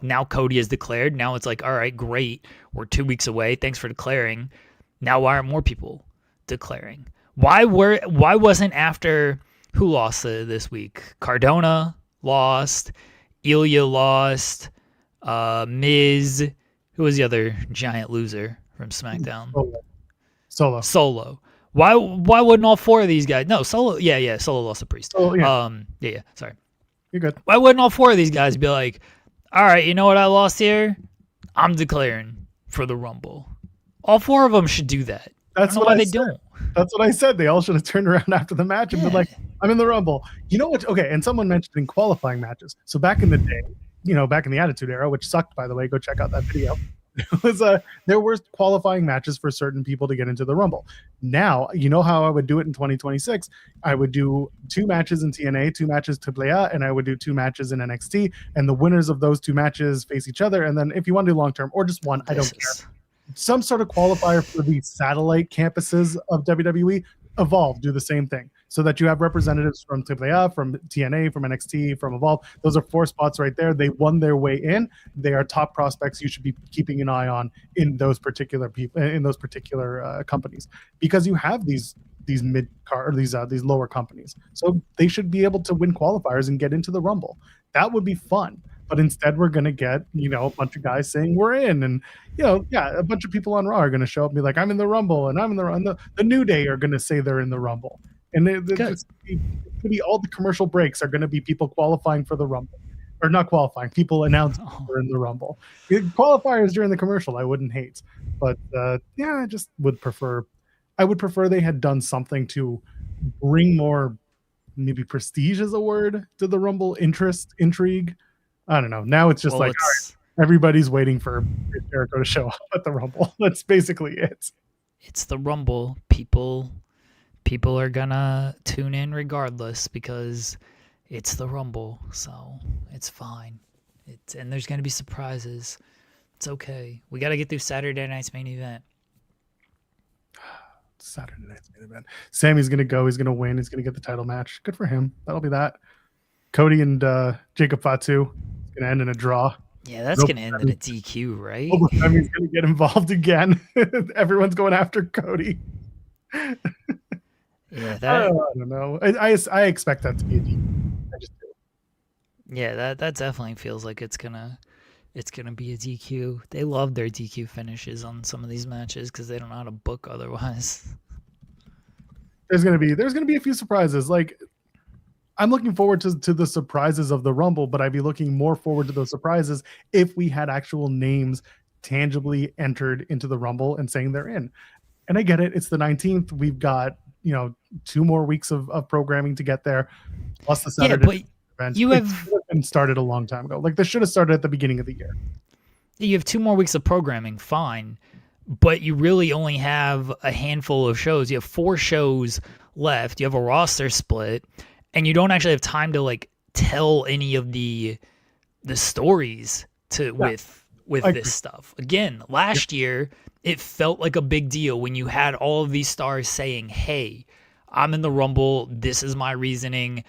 Now Cody has declared. Now it's like, all right, great. We're 2 weeks away. Thanks for declaring. Now why aren't more people declaring? Why wasn't after who lost this week? Cardona lost. Ilya lost. Miz. Who was the other giant loser from SmackDown? Solo. Why wouldn't all 4 of these guys? No, Solo. Yeah. Solo lost to Priest. Oh yeah. Yeah. Sorry. You're good. Why wouldn't all 4 of these guys be like, all right, you know what I lost here? I'm declaring for the Rumble. All 4 of them should do that. That's what I said. Don't. That's what I said. They all should have turned around after the match and been like, I'm in the Rumble. You know what? Okay, and someone mentioned in qualifying matches. So back in the day, back in the Attitude Era, which sucked, by the way, go check out that video. There were qualifying matches for certain people to get into the Rumble. Now, you know how I would do it in 2026? I would do 2 matches in TNA, 2 matches AAA, and I would do 2 matches in NXT, and the winners of those 2 matches face each other. And then if you want to do long term or just one, I don't care. Some sort of qualifier for the satellite campuses of WWE. Evolve, do the same thing, so that you have representatives from AAA, from TNA, from NXT, from Evolve. Those are 4 spots right there. They won their way in. They are top prospects you should be keeping an eye on in those particular people, in those particular companies, because you have these mid card or these lower companies, so they should be able to win qualifiers and get into the Rumble. That would be fun. But instead, we're going to get, a bunch of guys saying we're in. And, a bunch of people on Raw are going to show up and be like, I'm in the Rumble. And I'm in the New Day are going to say they're in the Rumble. And all the commercial breaks are going to be people qualifying for the Rumble. Or not qualifying, people announcing they're in the Rumble. Qualifiers during the commercial, I wouldn't hate. But, I just would prefer. I would prefer they had done something to bring more, maybe prestige is a word, to the Rumble, interest, intrigue. I don't know. Now it's just all right, everybody's waiting for Jericho to show up at the Rumble. That's basically it. It's the Rumble. People are gonna tune in regardless because it's the Rumble. So it's fine. And there's gonna be surprises. It's okay. We got to get through Saturday night's main event. Saturday night's main event. Sammy's gonna go. He's gonna win. He's gonna get the title match. Good for him. That'll be that. Cody and Jacob Fatu. Gonna end in a draw. Yeah, that's gonna end in a DQ, right? He's gonna get involved again. Everyone's going after Cody. Yeah, I don't know. I expect that to be a DQ. I just do. Yeah, that definitely feels like it's gonna be a DQ. They love their DQ finishes on some of these matches because they don't know how to book otherwise. There's gonna be a few surprises. Like, I'm looking forward to the surprises of the Rumble, but I'd be looking more forward to those surprises if we had actual names tangibly entered into the Rumble and saying they're in. And I get it. It's the 19th. We've got, 2 more weeks of programming to get there, plus the Saturday event. You have been started a long time ago. Like, this should have started at the beginning of the year. You have 2 more weeks of programming, fine. But you really only have a handful of shows. You have 4 shows left. You have a roster split. And you don't actually have time to tell any of the stories with this stuff. Again, last year it felt like a big deal when you had all of these stars saying, "Hey, I'm in the Rumble. This is my reasoning,"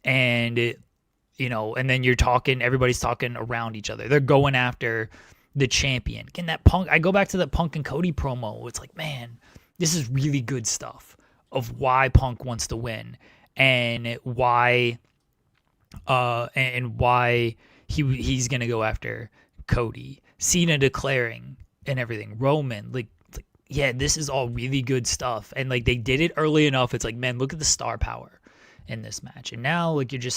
and and then everybody's talking around each other. They're going after the champion. Again, that Punk. I go back to that Punk and Cody promo. It's like, man, this is really good stuff of why Punk wants to win. And why he's gonna go after Cody, Cena declaring and everything, Roman, yeah, this is all really good stuff, and they did it early enough. It's like, man, look at the star power in this match, and now you're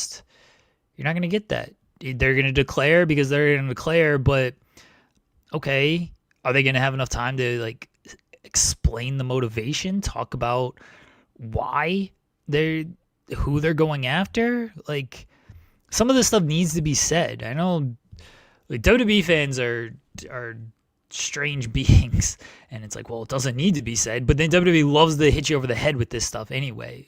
not gonna get that. They're gonna declare because they're gonna declare, but okay, are they gonna have enough time to explain the motivation, talk about why who they're going after? Some of this stuff needs to be said. I know WWE fans are strange beings, and it's like, well, it doesn't need to be said, but then WWE loves to hit you over the head with this stuff anyway.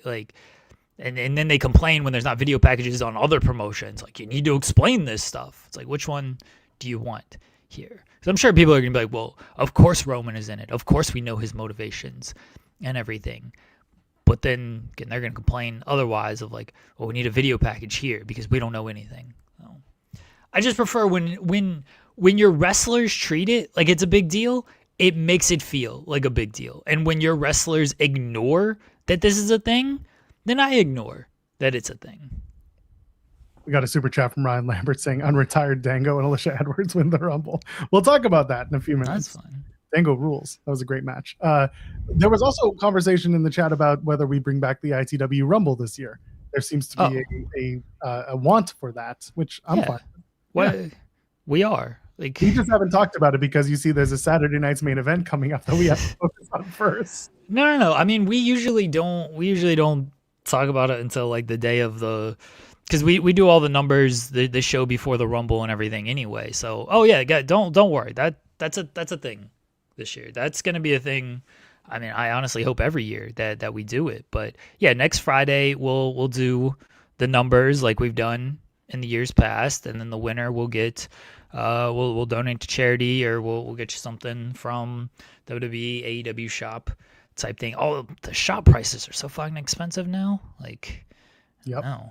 And then they complain when there's not video packages on other promotions. You need to explain this stuff. It's like, which one do you want here? Because I'm sure people are going to be like, well, of course Roman is in it. Of course we know his motivations and everything. But then again, they're going to complain otherwise of we need a video package here because we don't know anything. So, I just prefer when your wrestlers treat it like it's a big deal, it makes it feel like a big deal. And when your wrestlers ignore that this is a thing, then I ignore that it's a thing. We got a super chat from Ryan Lambert saying unretired Dango and Alicia Edwards win the Rumble. We'll talk about that in a few minutes. That's fine. Dango rules. That was a great match. There was also conversation in the chat about whether we bring back the ITW Rumble this year. There seems to be a want for that, which I'm fine with. Well, we are. Like, we just haven't talked about it because you see there's a Saturday night's main event coming up that we have to focus on first. No. I mean, we usually don't talk about it until like the day of the, because we do all the numbers, the show before the Rumble and everything anyway. So, oh yeah, don't worry. That's a thing this year. That's gonna be a thing. I mean, I honestly hope every year that we do it. But yeah, next Friday we'll do the numbers like we've done in the years past, and then the winner will get we'll donate to charity, or we'll get you something from WWE AEW shop type thing. Oh, the shop prices are so fucking expensive now. Like, Yep. no.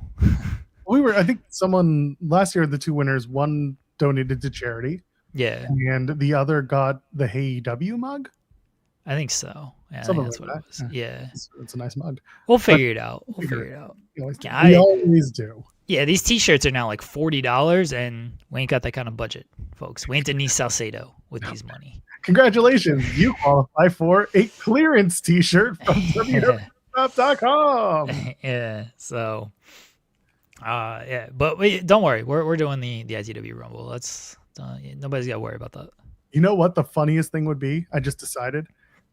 I think someone last year, the two winners, one donated to charity. Yeah. And the other got the AEW mug. I think so. Yeah, Something that's like what that. it was. Yeah. It's a nice mug. We'll figure it out. We'll figure it out. We always do. Yeah, these t-shirts are now like $40, and we ain't got that kind of budget, folks. We ain't Denise Salcedo with these money. Congratulations. You qualify for a clearance t-shirt from www.com. Yeah, so yeah, but don't worry. We're doing the ITW Rumble. That's nobody's got to worry about that. You know what the funniest thing would be? I just decided.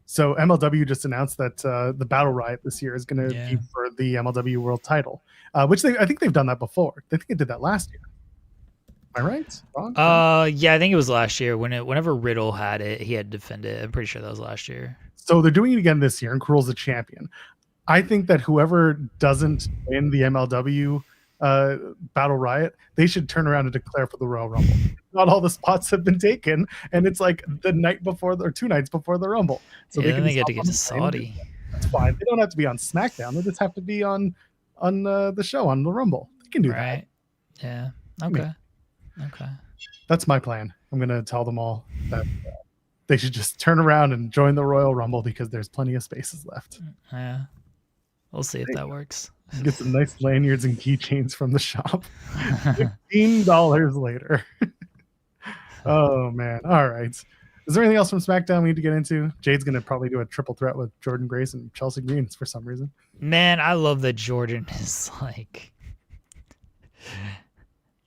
So MLW just announced that the Battle Riot this year is going to be for the MLW World Title, which I think they've done that before. I think they did that last year. Am I right? Wrong? Yeah, I think it was last year whenever Riddle had it, he had to defend it. I'm pretty sure that was last year. So they're doing it again this year, and Cruel's the champion. I think that whoever doesn't win the MLW Battle Riot, they should turn around and declare for the Royal Rumble. Not all the spots have been taken, and it's like the night before or 2 nights before the Rumble. So they get to get to Saudi. That's fine. They don't have to be on SmackDown. They just have to be on the show, on the Rumble. They can do that. Yeah. Okay. Okay. That's my plan. I'm gonna tell them all that they should just turn around and join the Royal Rumble because there's plenty of spaces left. Yeah. We'll see if that works. Get some nice lanyards and keychains from the shop. $15 later. Oh man. All right. Is there anything else from SmackDown we need to get into? Jade's gonna probably do a triple threat with Jordan Grace and Chelsea Green for some reason. Man, I love that Jordan is like,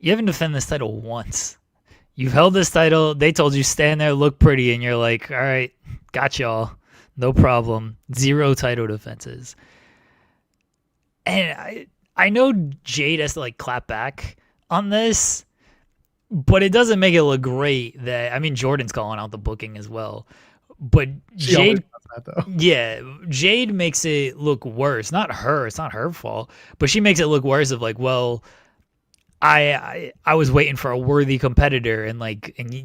you haven't defended this title once. You've held this title. They told you stand there, look pretty, and you're like, all right, got y'all. No problem. 0 title defenses. And I know Jade has to like clap back on this, but it doesn't make it look great that, I mean, Jordan's calling out the booking as well. But Jade, Jade makes it look worse. Not her. It's not her fault. But she makes it look worse of like, well, I was waiting for a worthy competitor, and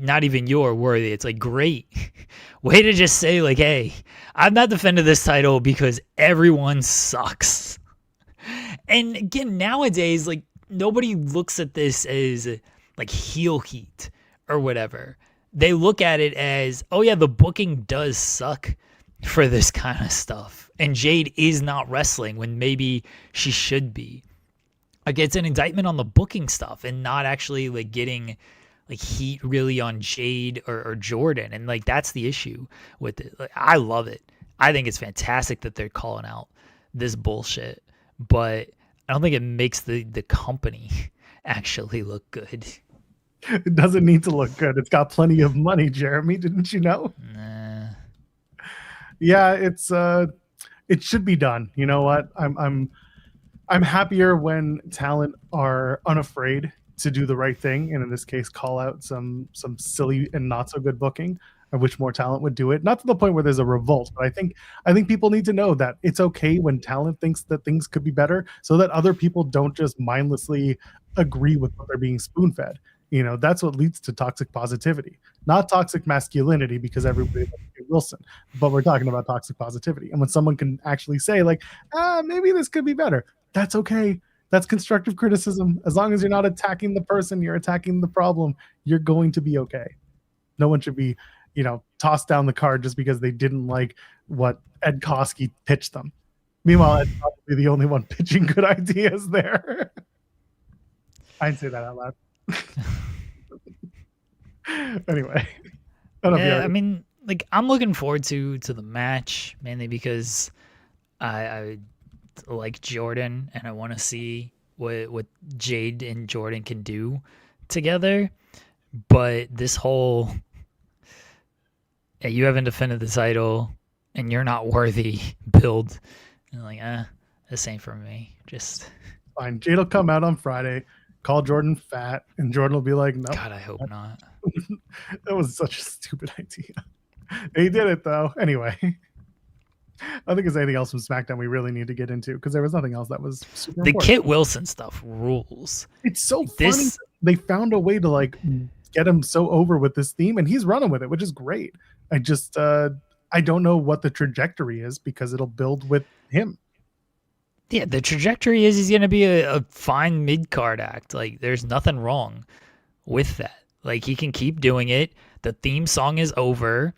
not even you're worthy. It's like, great. Way to just say like, hey, I've not defended this title because everyone sucks. And again, nowadays, like, nobody looks at this as like heel heat or whatever. They look at it as, oh yeah, the booking does suck for this kind of stuff. And Jade is not wrestling when maybe she should be. Like, it's an indictment on the booking stuff and not actually like getting like heat really on Jade or Jordan. And like, that's the issue with it. Like, I love it. I think it's fantastic that they're calling out this bullshit, but I don't think it makes the company actually look good. It doesn't need to look good. It's got plenty of money, Jeremy. Didn't you know? Nah. Yeah, it should be done. You know what? I'm happier when talent are unafraid to do the right thing, and in this case, call out some silly and not so good booking. I wish more talent would do it. Not to the point where there's a revolt, but I think people need to know that it's okay when talent thinks that things could be better, so that other people don't just mindlessly agree with what they're being spoon-fed. You know, that's what leads to toxic positivity, not toxic masculinity, because everybody loves Wilson, but we're talking about toxic positivity. And when someone can actually say like, maybe this could be better, that's okay. That's constructive criticism. As long as you're not attacking the person, you're attacking the problem, you're going to be okay. No one should be, tossed down the card just because they didn't like what Ed Koski pitched them. Meanwhile, Ed's probably the only one pitching good ideas there. I'd say that out loud. Anyway, I mean, like, I'm looking forward to the match mainly because I like Jordan and I want to see what Jade and Jordan can do together. But this whole, you haven't defended the title and you're not worthy build, and like, this ain't for me. Just fine. Jade will come out on Friday, call Jordan fat, and Jordan will be like, "No, God, I hope not." That was such a stupid idea." He did it though. Anyway, I think there's anything else from SmackDown we really need to get into because there was nothing else that was super The important. Kit Wilson stuff rules. It's so funny. They found a way to like get him so over with this theme, and he's running with it, which is great. I just I don't know what the trajectory is because it'll build with him. Yeah, the trajectory is he's going to be a fine mid-card act. Like, there's nothing wrong with that. Like, he can keep doing it. The theme song is over.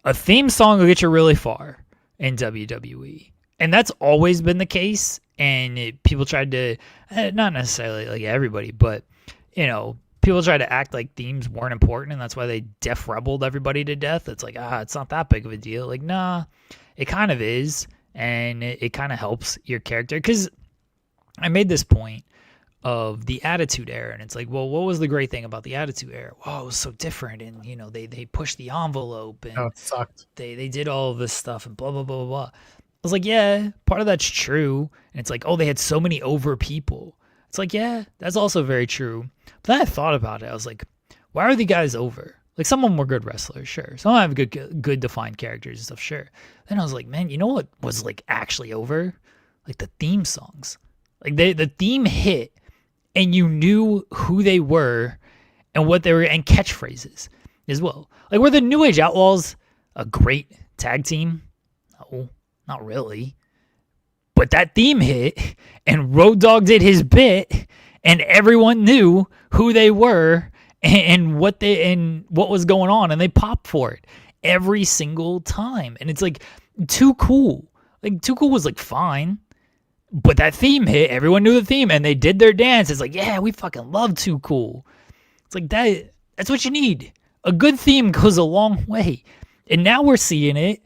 A theme song will get you really far in WWE. And that's always been the case. And people tried to, not necessarily like everybody, but, you know, people tried to act like themes weren't important. And that's why they Def Rebelled everybody to death. It's like, it's not that big of a deal. Like, nah, it kind of is. And it kind of helps your character. Because I made this point of the Attitude Era, and it's like, well, what was the great thing about the Attitude Era? Well, it was so different, and you know, they pushed the envelope, and it sucked. They did all of this stuff, and blah blah blah blah. I was like, yeah, part of that's true, and it's like, oh, they had so many over people. It's like, yeah, that's also very true. But then I thought about it. I was like, why are the guys over? Like, some of them were good wrestlers, sure. Some of them have good defined characters and stuff, sure. Then I was like, man, you know what was like actually over? Like the theme songs. Like the theme hit, and you knew who they were and what they were, and catchphrases as well. Like, were the New Age Outlaws a great tag team? No, not really. But that theme hit, and Road Dogg did his bit, and everyone knew who they were and what was going on, and they popped for it every single time. And it's like, Too Cool. Like, Too Cool was like fine. But that theme hit, everyone knew the theme, and they did their dance. It's like, yeah, we fucking love Too Cool. It's like, that's what you need. A good theme goes a long way. And now we're seeing it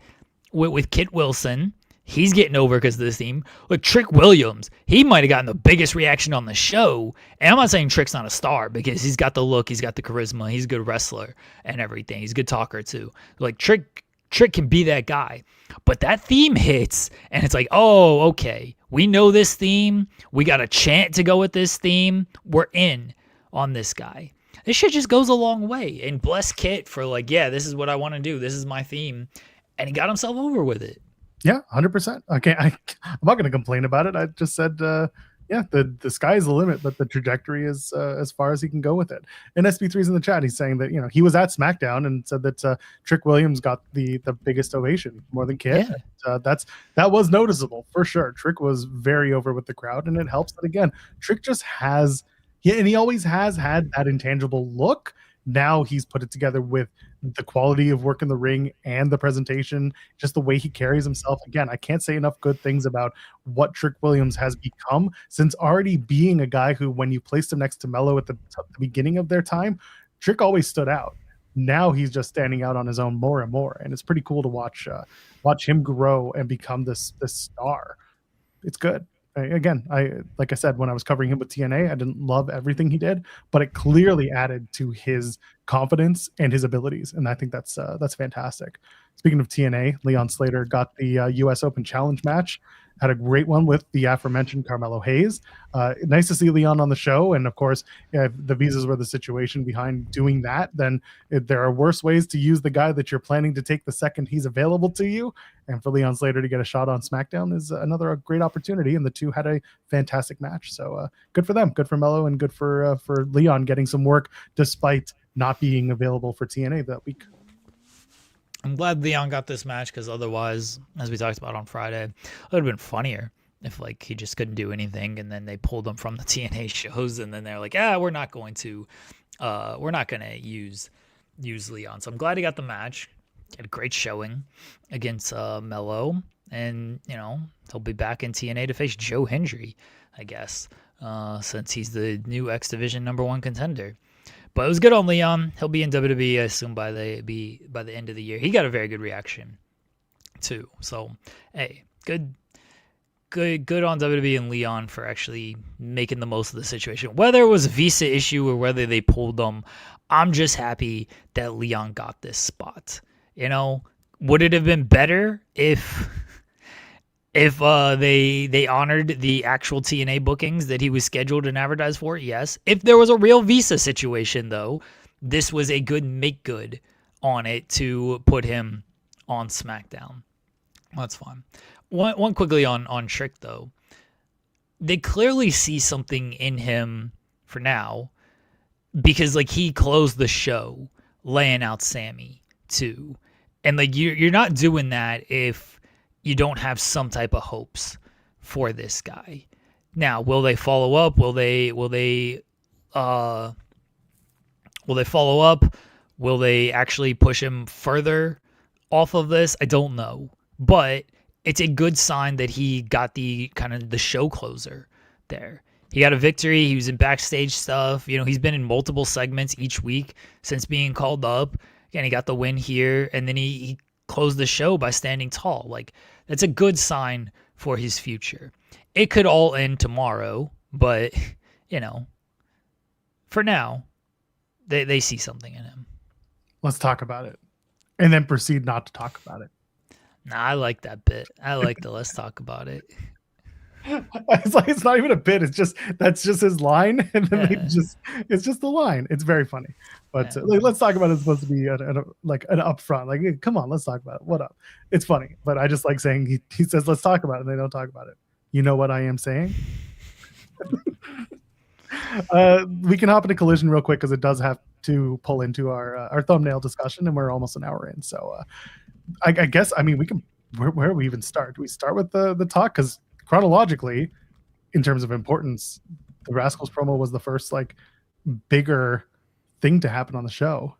with Kit Wilson. He's getting over because of this theme. Like, Trick Williams, he might have gotten the biggest reaction on the show. And I'm not saying Trick's not a star, because he's got the look, he's got the charisma, he's a good wrestler and everything. He's a good talker too. Like, Trick can be that guy. But that theme hits, and it's like, oh, okay, we know this theme. We got a chant to go with this theme. We're in on this guy. This shit just goes a long way. And bless Kit for like, yeah, this is what I want to do. This is my theme. And he got himself over with it. Yeah, 100%. Okay, I'm not going to complain about it. I just said, yeah, the sky's the limit, but the trajectory is as far as he can go with it. And SB3's in the chat. He's saying that, you know, he was at SmackDown and said that Trick Williams got the biggest ovation, more than Kit. Yeah. That was noticeable for sure. Trick was very over with the crowd, and it helps that, again, Trick just has, and he always has had that intangible look. Now he's put it together with the quality of work in the ring and the presentation, just the way he carries himself. Again, I can't say enough good things about what Trick Williams has become since already being a guy who, when you placed him next to Mello at the beginning of their time, Trick always stood out. Now he's just standing out on his own more and more, and it's pretty cool to watch him grow and become this star. It's good. Again, like I said, when I was covering him with TNA, I didn't love everything he did, but it clearly added to his confidence and his abilities, and I think that's fantastic. Speaking of TNA, Leon Slater got the U.S. Open Challenge match. Had a great one with the aforementioned Carmelo Hayes. Nice to see Leon on the show, and of course, if the visas were the situation behind doing that, then there are worse ways to use the guy that you're planning to take the second he's available to you. And for Leon Slater to get a shot on SmackDown is another great opportunity, and the two had a fantastic match. So good for them, good for Mello, and good for Leon getting some work despite not being available for TNA that week. I'm glad Leon got this match, because otherwise, as we talked about on Friday, it would have been funnier if like he just couldn't do anything, and then they pulled him from the TNA shows, and then they're like, we're not going to use Leon. So I'm glad he got the match. He had a great showing against Mello, and you know, he'll be back in TNA to face Joe Hendry, I guess, since he's the new X Division #1 contender. But it was good on Leon. He'll be in WWE, I assume, by the end of the year. He got a very good reaction too. So, hey, good good on WWE and Leon for actually making the most of the situation. Whether it was a visa issue or whether they pulled them, I'm just happy that Leon got this spot. You know, would it have been better if they honored the actual TNA bookings that he was scheduled and advertised for? Yes. If there was a real visa situation, though, this was a good make good on it to put him on SmackDown. That's fine. One quickly on Trick, though. They clearly see something in him for now because, like, he closed the show laying out Sammy, too. And, like, you're not doing that if you don't have some type of hopes for this guy. Now, will they follow up? Will they follow up? Will they actually push him further off of this? I don't know. But it's a good sign that he got the kind of the show closer there. He got a victory. He was in backstage stuff. You know, he's been in multiple segments each week since being called up. Again, he got the win here, and then he closed the show by standing tall. Like, that's a good sign for his future. It could all end tomorrow, but, you know, for now, they see something in him. Let's talk about it. And then proceed not to talk about it. Nah, I like that bit. I like the let's talk about it. It's like it's not even a bit. It's just that's just his line, and then it's just the line. It's very funny. But like, let's talk about it. It's supposed to be like an upfront. Like, hey, come on, let's talk about it. What up? It's funny, but I just like saying he says let's talk about it, and they don't talk about it. You know what I am saying? We can hop into Collision real quick because it does have to pull into our thumbnail discussion, and we're almost an hour in. So I guess we can. Where do we even start? Do we start with the talk? Because chronologically, in terms of importance, the Rascals promo was the first like bigger thing to happen on the show.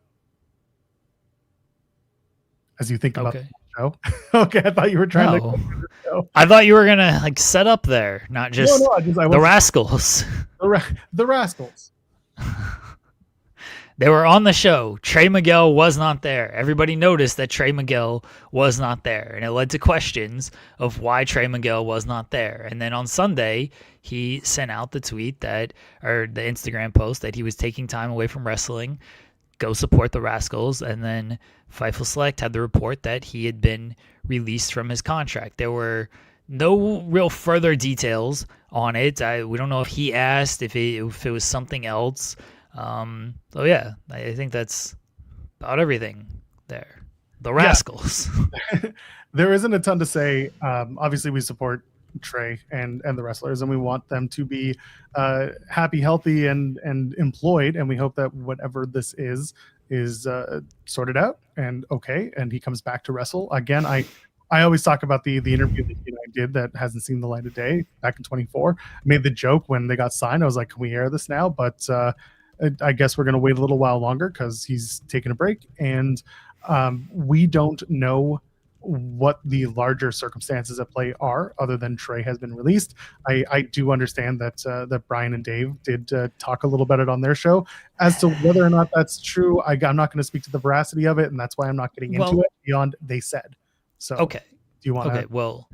As you think about the show, okay, I thought you were trying to. I thought you were gonna like set up there, not just the Rascals. The Rascals. They were on the show. Trey Miguel was not there. Everybody noticed that Trey Miguel was not there, and it led to questions of why Trey Miguel was not there. And then on Sunday, he sent out the tweet or the Instagram post that he was taking time away from wrestling, go support the Rascals, and then Fightful Select had the report that he had been released from his contract. There were no real further details on it. We don't know if he asked, if it was something else. So yeah, I think that's about everything there. The Rascals. Yeah. There isn't a ton to say. Obviously, we support Trey and the wrestlers, and we want them to be happy, healthy, and employed. And we hope that whatever this is sorted out and okay, and he comes back to wrestle again. I always talk about the interview that I did that hasn't seen the light of day back in 24. I made the joke when they got signed. I was like, can we air this now? But I guess we're going to wait a little while longer because he's taking a break, and we don't know what the larger circumstances at play are other than Trey has been released. I do understand that Brian and Dave did talk a little bit on their show as to whether or not that's true. I'm not going to speak to the veracity of it, and that's why I'm not getting into it beyond they said. So okay, do you want to? Okay, well,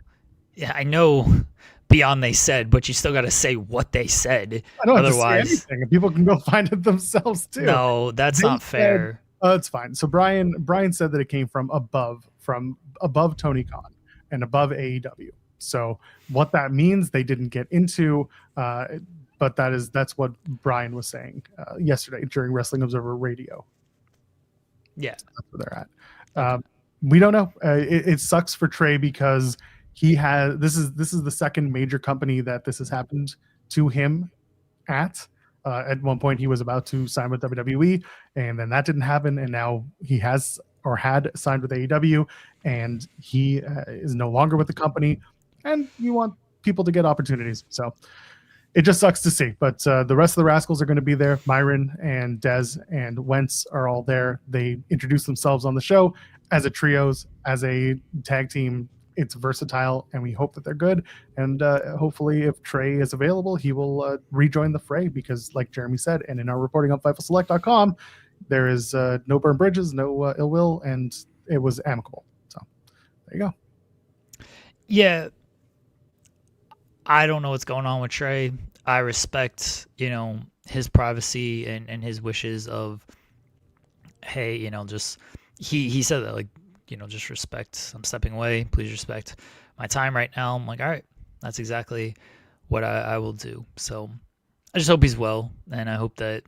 yeah, I know beyond they said, but you still got to say what they said. I don't have to say anything. People can go find it themselves too. No, that's not fair. It's fine. So Brian said that it came from above Tony Khan and above AEW. So what that means, they didn't get into, but that's what Brian was saying yesterday during Wrestling Observer Radio. Yeah, that's where they're at. We don't know. It sucks for Trey because he has this is the second major company that this has happened to him at. At one point, he was about to sign with WWE, and then that didn't happen. And now he has or had signed with AEW, and he is no longer with the company. And you want people to get opportunities, so it just sucks to see. But the rest of the Rascals are going to be there. Myron and Dez and Wentz are all there. They introduce themselves on the show as a trios, as a tag team. It's versatile, and we hope that they're good. And hopefully, if Trey is available, he will rejoin the fray because, like Jeremy said, and in our reporting on FightfulSelect.com, there is no burn bridges, no ill will, and it was amicable. So there you go. Yeah. I don't know what's going on with Trey. I respect, his privacy and his wishes of, hey, just he said that, like, just respect. I'm stepping away. Please respect my time right now. I'm like, all right, that's exactly what I will do. So I just hope he's well, and I hope that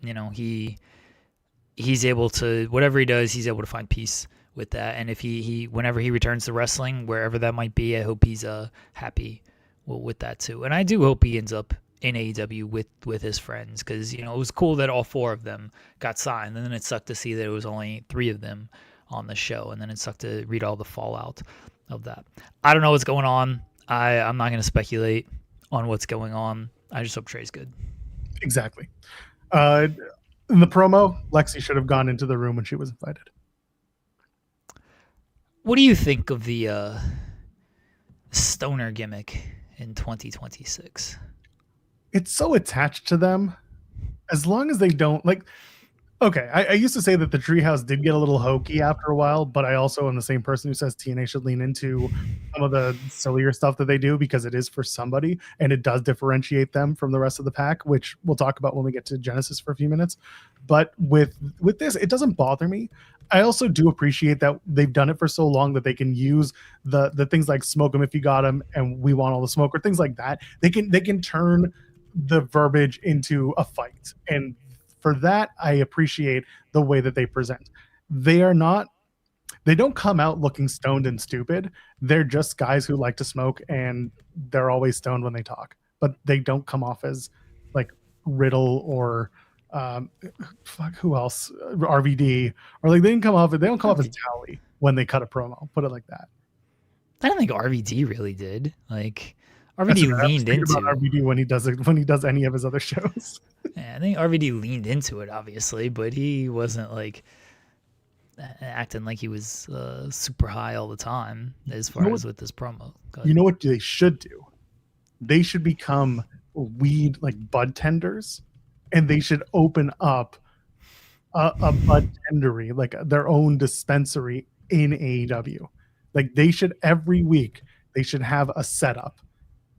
he's able to, whatever he does, he's able to find peace with that. And if he whenever he returns to wrestling, wherever that might be, I hope he's happy with that too. And I do hope he ends up in AEW with his friends, because it was cool that all 4 of them got signed, and then it sucked to see that it was only 3 of them on the show, and then it sucked to read all the fallout of that. I don't know what's going on. I'm not going to speculate on what's going on. I just hope Trey's good. Exactly. In the promo, Lexi should have gone into the room when she was invited. What do you think of the stoner gimmick in 2026? It's so attached to them. As long as they don't, like, okay, I used to say that the Treehouse did get a little hokey after a while, but I also am the same person who says TNA should lean into some of the sillier stuff that they do, because it is for somebody and it does differentiate them from the rest of the pack, which we'll talk about when we get to Genesis for a few minutes. But with this, it doesn't bother me. I also do appreciate that they've done it for so long that they can use the things like smoke them if you got them and we want all the smoke, or things like that. They can turn the verbiage into a fight, and for that, I appreciate the way that they present. They don't come out looking stoned and stupid. They're just guys who like to smoke, and they're always stoned when they talk. But they don't come off as like Riddle or who else? RVD, or like they don't come off as Tally when they cut a promo. Put it like that. I don't think RVD really did. Like, RVD leaned into RVD when he does any of his other shows. Yeah, I think RVD leaned into it, obviously, but he wasn't like acting like he was super high all the time as far as with this promo. You know what they should do? They should become weed, like bud tenders, and they should open up a bud tendery, like their own dispensary in AEW. Like they should, every week they should have a setup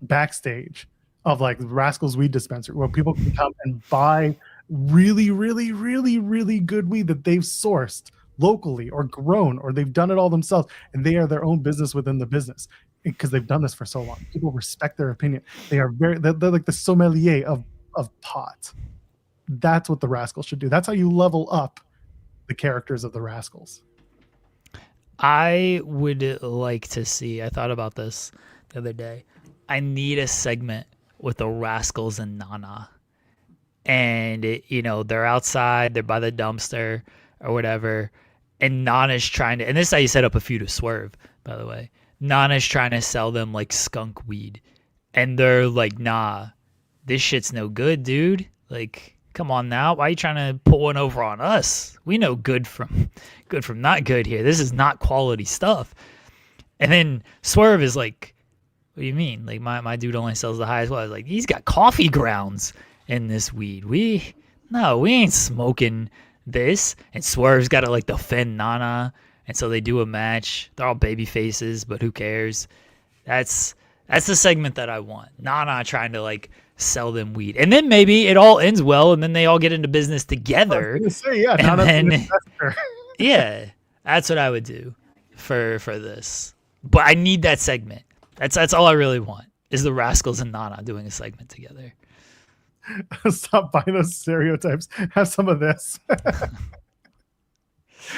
backstage of like Rascals Weed Dispensary where people can come and buy really, really, really, really good weed that they've sourced locally or grown, or they've done it all themselves, and they are their own business within the business because they've done this for so long. People respect their opinion. They're like the sommelier of pot. That's what the Rascals should do. That's how you level up the characters of the Rascals. I would like to see, I thought about this the other day, I need a segment with the Rascals and Nana. And, they're outside, they're by the dumpster or whatever. And Nana's trying to, and this is how you set up a feud with Swerve, by the way. Nana's trying to sell them like skunk weed. And they're like, nah, this shit's no good, dude. Like, come on now. Why are you trying to put one over on us? We know good from not good here. This is not quality stuff. And then Swerve is like, what do you mean? Like, my dude only sells the highest one. I was like, he's got coffee grounds in this weed. We ain't smoking this. And Swerve's got to like defend Nana. And so they do a match. They're all baby faces, but who cares? That's the segment that I want. Nana trying to like sell them weed. And then maybe it all ends well and then they all get into business together. I was gonna say, yeah, Nana's an investor. Yeah, that's what I would do for this. But I need that segment. That's all I really want, is the Rascals and Nana doing a segment together. Stop buying those stereotypes. Have some of this.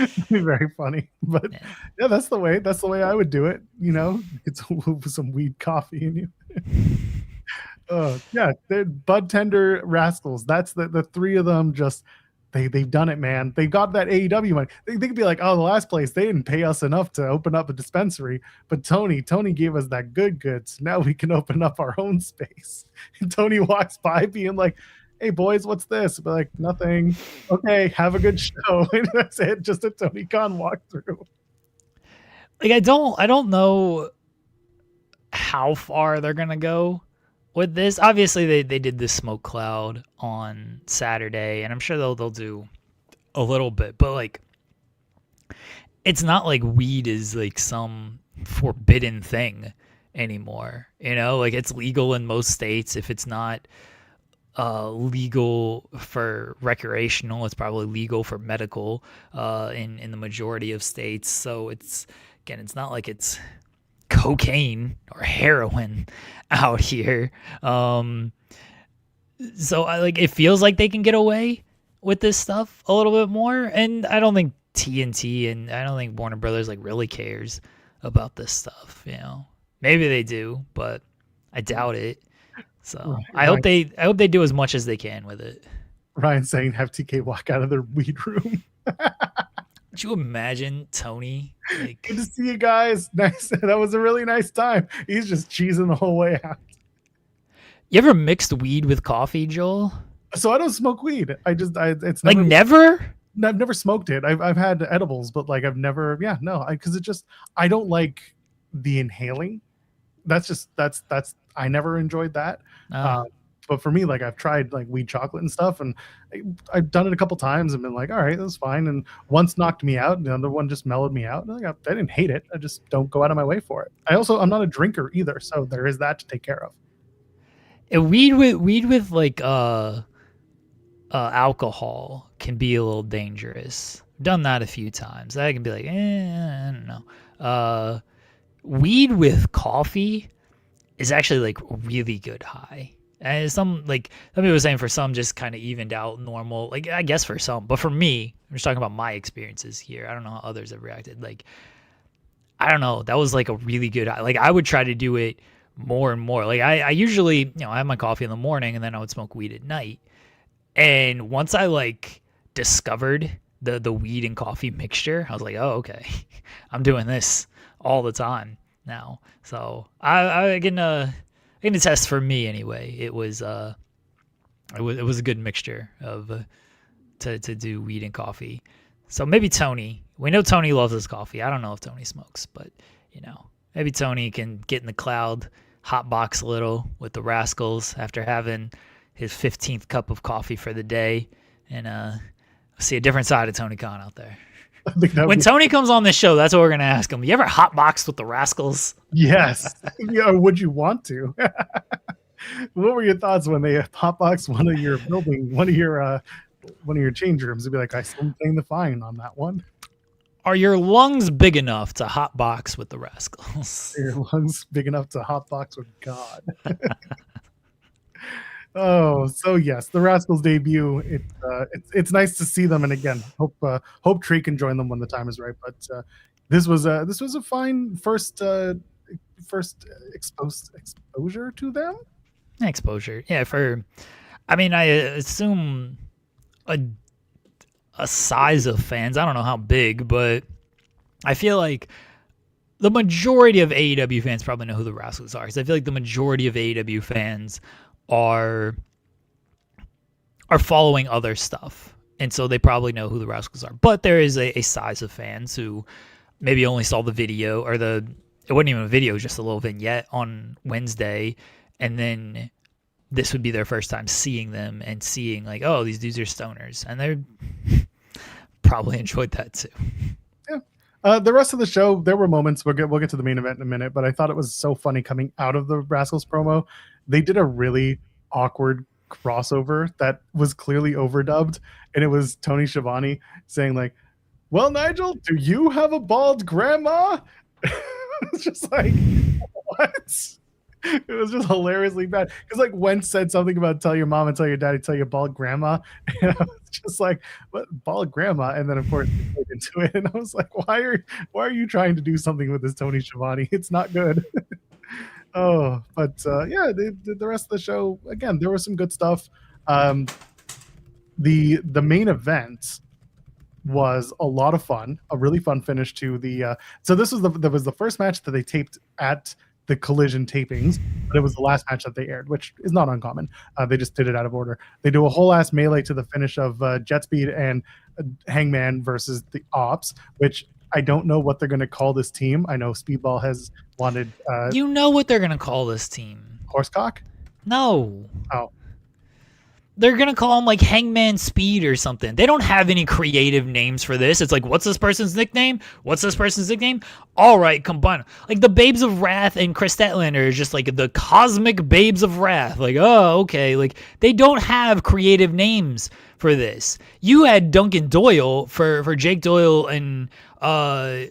It'd be very funny. But yeah, that's the way I would do it. Get some weed coffee in you. Yeah, they're bud tender Rascals. That's the 3 of them. Just they've done it, man. They've got that AEW money. They could be like, oh, the last place they didn't pay us enough to open up a dispensary, but Tony gave us that goods. Now we can open up our own space. And Tony walks by being like, hey boys, what's this? But like, nothing. Okay, have a good show. And that's it. Just a Tony Khan walkthrough. Like, I don't know how far they're gonna go with this. Obviously they did the smoke cloud on Saturday, and I'm sure they'll do a little bit, but like, it's not like weed is like some forbidden thing anymore. You know, like it's legal in most states. If it's not legal for recreational, it's probably legal for medical in the majority of states. So it's not like it's cocaine or heroin out here. So I like it feels like they can get away with this stuff a little bit more, and I don't think TNT and I don't think Warner Brothers like really cares about this stuff. You know, maybe they do, but I doubt it. So I hope they do as much as they can with it. Ryan saying have TK walk out of their weed room. Could you imagine Tony? Like, good to see you guys. Nice. That was a really nice time. He's just cheesing the whole way out. You ever mixed weed with coffee, Joel? So I don't smoke weed. It's like never. I've never smoked it. I've had edibles, but like I've never. Yeah, no. Because I don't like the inhaling. That's I never enjoyed that. But for me, like I've tried like weed chocolate and stuff, and I've done it a couple times and been like, all right, that's fine. And once knocked me out, the other one just mellowed me out. And I didn't hate it. I just don't go out of my way for it. I'm not a drinker either, so there is that to take care of. And weed with like alcohol can be a little dangerous. I've done that a few times. I can be like, I don't know. Weed with coffee is actually like really good high. And some people were saying for some just kind of evened out normal. Like I guess for some, but for me, I'm just talking about my experiences here. I don't know how others have reacted. Like I don't know. That was like a really good. Like I would try to do it more and more. Like I usually, I have my coffee in the morning and then I would smoke weed at night. And once I like discovered the weed and coffee mixture, I was like, oh okay, I'm doing this all the time now. So I can attest for me anyway. It was a good mixture of to do weed and coffee. So maybe Tony. We know Tony loves his coffee. I don't know if Tony smokes, but maybe Tony can get in the cloud, hotbox a little with the Rascals after having his 15th cup of coffee for the day, and see a different side of Tony Khan out there. When Tony comes on this show, that's what we're going to ask him. You ever hotboxed with the Rascals? Yes. Yeah, would you want to? What were your thoughts when they hotboxed one of your change rooms? It'd be like, I still paying the fine on that one. Are your lungs big enough to hotbox with the Rascals? Are your lungs big enough to hotbox with God? Oh, so yes, the Rascals debut. It's nice to see them, and again, hope Trey can join them when the time is right. But this was a fine first exposure to them. Exposure, yeah. I assume a size of fans. I don't know how big, but I feel like the majority of AEW fans probably know who the Rascals are. Because I feel like the majority of AEW fans are following other stuff, and so they probably know who the Rascals are. But there is a size of fans who maybe only saw the video, or it wasn't even a video, it was just a little vignette on Wednesday, and then this would be their first time seeing them and seeing like, oh, these dudes are stoners, and they probably enjoyed that too. Yeah. The rest of the show, there were moments. We'll get to the main event in a minute, but I thought it was so funny coming out of the Rascals promo. They did a really awkward crossover that was clearly overdubbed, and it was Tony Schiavone saying like, well, Nigel, do you have a bald grandma? It's just like, what? It was just hilariously bad because like Wentz said something about tell your mom and tell your daddy, tell your bald grandma, and I was just like, what, bald grandma? And then of course we played into it, and I was like, why are you trying to do something with this Tony Schiavone? It's not good. Oh, but yeah, the rest of the show, again, there was some good stuff. The main event was a lot of fun, a really fun finish to the. So this was the first match that they taped at the Collision tapings, but it was the last match that they aired, which is not uncommon. They just did it out of order. They do a whole ass melee to the finish of JetSpeed and Hangman versus the Ops, which I don't know what they're going to call this team. I know Speedball has wanted. You know what they're going to call this team? Horsecock? No. Oh. They're going to call him like Hangman Speed or something. They don't have any creative names for this. It's like, what's this person's nickname? What's this person's nickname? All right, combine. Like the Babes of Wrath and Chris Statlander is just like the cosmic Babes of Wrath. Like, oh, okay. Like they don't have creative names for this. You had Duncan Doyle for Jake Doyle and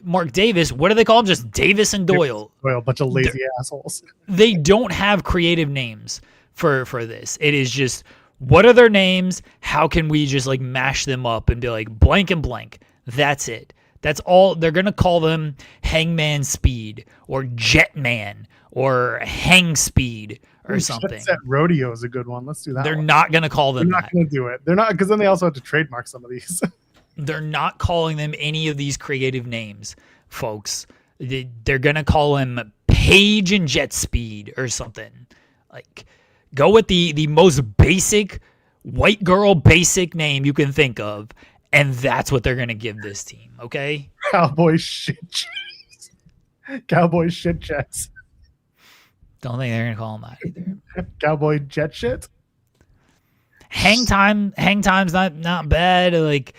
Mark Davis. What do they call them? Just Davis and Doyle. Well, a bunch of lazy assholes. They don't have creative names for this. It is just, what are their names? How can we just like mash them up and be like blank and blank? That's it. That's all. They're going to call them Hangman Speed or Jetman or Hang Speed or something. Jet Set Rodeo is a good one. Let's do that. They're not going to call them They're not going to do it. They're not, because then they also have to trademark some of these. They're not calling them any of these creative names, folks. They're going to call him Paige and Jet Speed or something. Like, go with the most basic white girl basic name you can think of, and that's what they're going to give this team, okay? Cowboy shit jets. Cowboy shit jets. Don't think they're going to call them that either. Cowboy jet shit. Hangtime's not bad, like,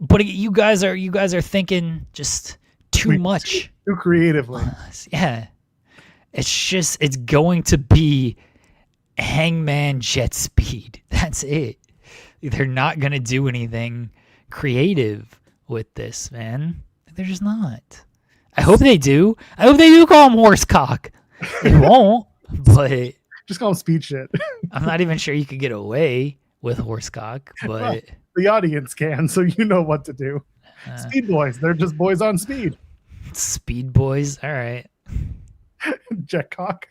but you guys are thinking just too much. Too creatively. Yeah. It's going to be Hangman Jet Speed. That's it. They're not going to do anything creative with this, man. They're just not. I hope they do. I hope they do call him Horsecock. They won't, but just call him Speed Shit. I'm not even sure you could get away with Horsecock, but well, the audience can, so you know what to do. Speed boys. They're just boys on speed. Speed boys. All right. Jetcock.